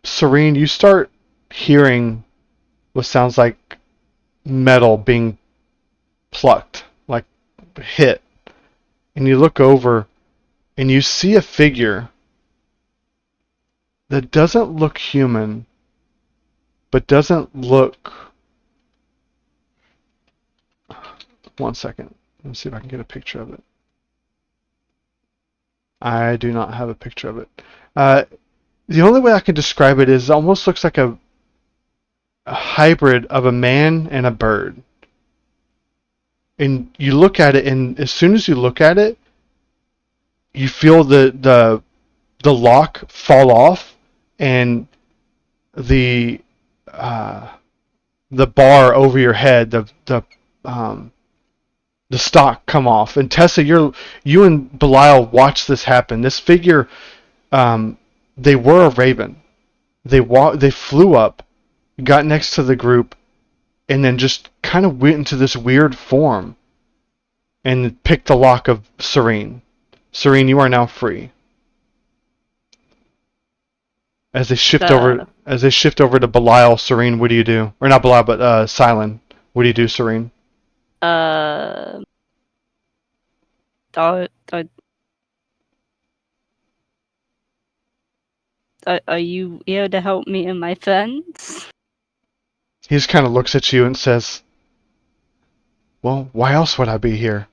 Serene, you start hearing what sounds like metal being plucked, like hit. And you look over and you see a figure that doesn't look human, but doesn't look. One second. Let me see if I can get a picture of it. I do not have a picture of it. The only way I can describe it is it almost looks like a hybrid of a man and a bird. And you look at it, and as soon as you look at it, you feel the lock fall off, and the bar over your head, the stock come off. And Tessa, you and Belial watch this happen. This figure, they were a raven. They flew up, got next to the group, and then just kind of went into this weird form and picked the lock of Serene. Serene, you are now free. As they shift over to Belial, Serene, what do you do? Or not Belial, but Silent. What do you do, Serene? Are you here to help me and my friends? He just kind of looks at you and says, "Well, why else would I be here?"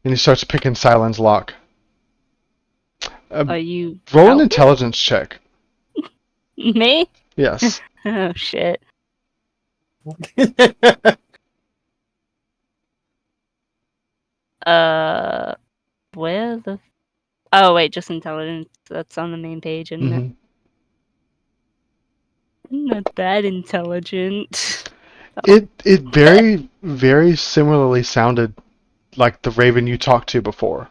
And he starts picking Silent's lock. Are you Roll an helping intelligence check. me? Yes. Oh shit. Where the? Oh wait, just intelligence. That's on the main page, isn't it? Mhm. I'm not that intelligent. It very, very similarly sounded like the raven you talked to before.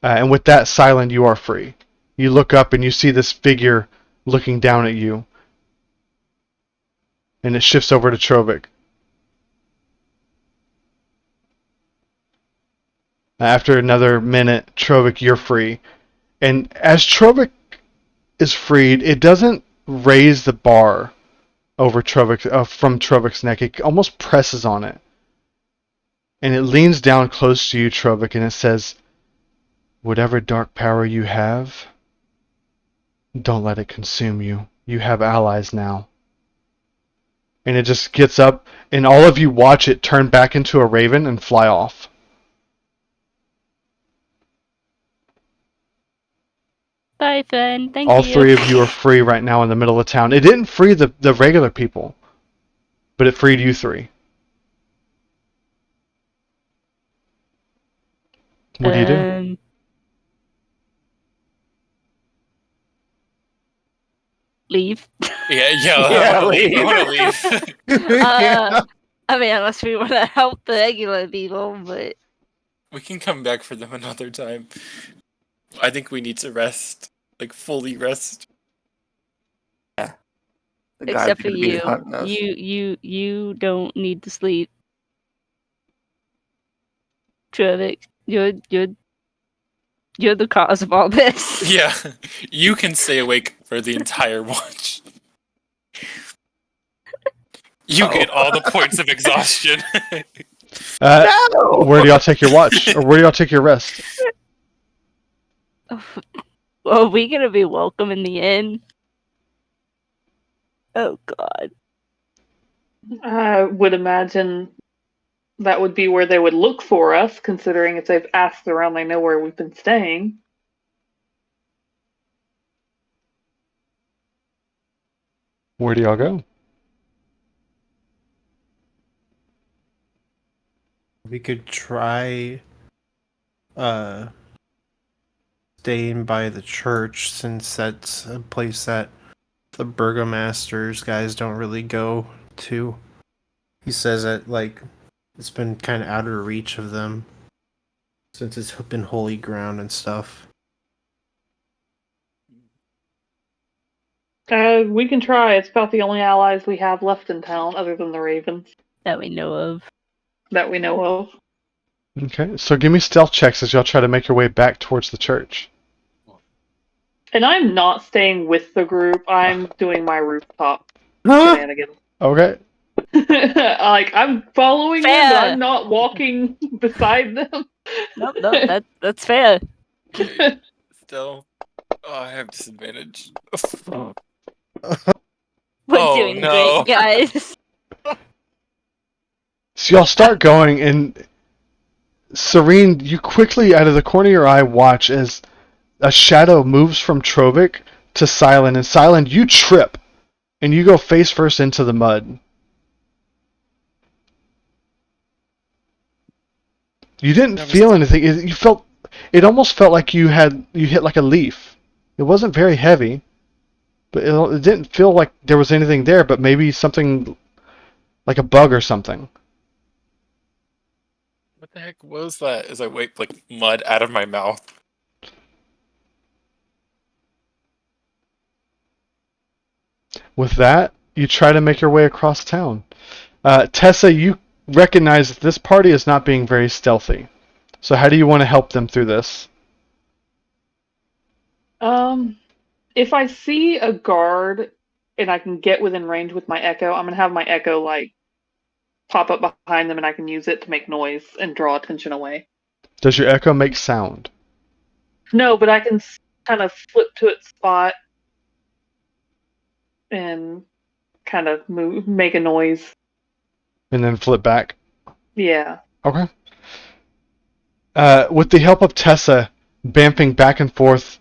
And with that, Silent, you are free. You look up and you see this figure looking down at you. And it shifts over to Trovik. After another minute, Trovik, you're free. And as Trovik is freed, it doesn't raise the bar over Trovik, from Trovik's neck. It almost presses on it. And it leans down close to you, Trovik, and it says, "Whatever dark power you have, don't let it consume you. You have allies now." And it just gets up, and all of you watch it turn back into a raven and fly off. Bye, friend. Thank All you. three of you are free right now in the middle of town. It didn't free the regular people, but it freed you three. What do you do? Leave. Yeah, I want to leave. Yeah. I mean, unless we want to help the regular people, but We can come back for them another time. I think we need to rest. Like, fully rest. The guy's except for gonna be you, hunting us. you don't need to sleep. Trevik, you're the cause of all this. Yeah, you can stay awake for the entire watch. You get all the points of exhaustion. No! Where do y'all take your watch? Or where do y'all take your rest? Well, are we gonna be welcome in the inn? Oh God. I would imagine that would be where they would look for us, considering if they've asked around, they know where we've been staying. Where do y'all go? We could try staying by the church, since that's a place that the burgomaster's guys don't really go to. He says that it's been kind of out of reach of them since it's been holy ground and stuff. We can try. It's about the only allies we have left in town, other than the Ravens, That we know of. that we know of. Okay, so give me stealth checks as y'all try to make your way back towards the church. And I'm not staying with the group. I'm doing my rooftop Huh? shenanigans. Okay. I'm following them, but Fair. I'm not walking beside them. Nope, that's fair. Okay, still. Oh, I have disadvantage. We're Oh, doing no. great, guys. So y'all start going, and Serene, you quickly, out of the corner of your eye, watch as a shadow moves from Trovik to Silent, and Silent, you trip, and you go face first into the mud. You didn't That was feel anything. It almost felt like you hit like a leaf. It wasn't very heavy, but it didn't feel like there was anything there, but maybe something like a bug or something. What the heck was that? As I wipe mud out of my mouth. With that, you try to make your way across town. Tessa, you recognize that this party is not being very stealthy. So how do you want to help them through this? If I see a guard and I can get within range with my echo, I'm gonna have my echo pop up behind them, and I can use it to make noise and draw attention away. Does your echo make sound? No, but I can kind of flip to its spot and kind of make a noise. And then flip back? Yeah. Okay. With the help of Tessa, bamping back and forth,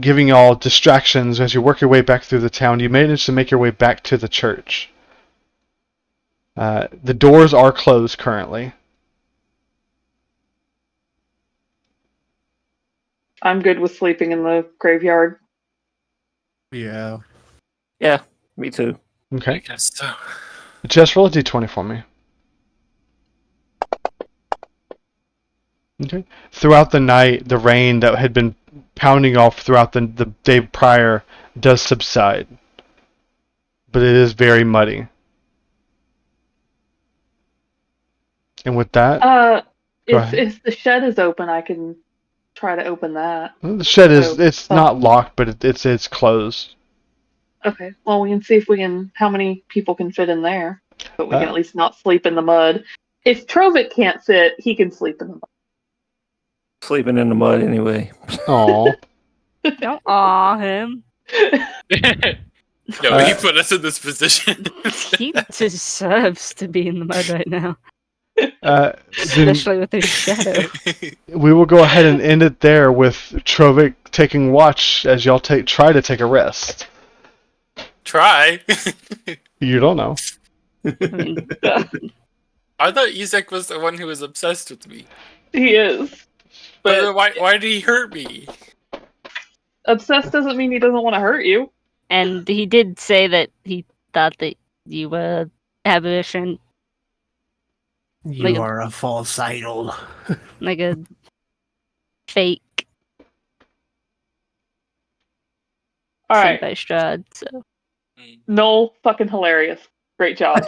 giving y'all distractions as you work your way back through the town, you manage to make your way back to the church. The doors are closed currently. I'm good with sleeping in the graveyard. Yeah. Yeah, me too. I Okay. guess so. Just roll a d20 for me. Okay. Throughout the night, the rain that had been pounding off throughout the day prior does subside. But it is very muddy. And with that, Go ahead. If the shed is open, I can try to open that. the shed is, So, it's not locked, but it's closed. Okay. Well, we can see if we can how many people can fit in there, but we can at least not sleep in the mud. If Trovik can't fit, he can sleep in the mud. Sleeping in the mud anyway. Aw. Don't aw him. No, he put us in this position. He deserves to be in the mud right now, Then especially with his shadow. we will go ahead and end it there with Trovik taking watch as y'all try to take a rest. Try. You don't know. I mean, I thought Izek was the one who was obsessed with me. He is. But then But why did he hurt me? obsessed doesn't mean he doesn't want to hurt you. and he did say that he thought that you were aberration, You Like a- are a false idol. like a fake All right. Senpai Strahd. So No, fucking hilarious. Great job.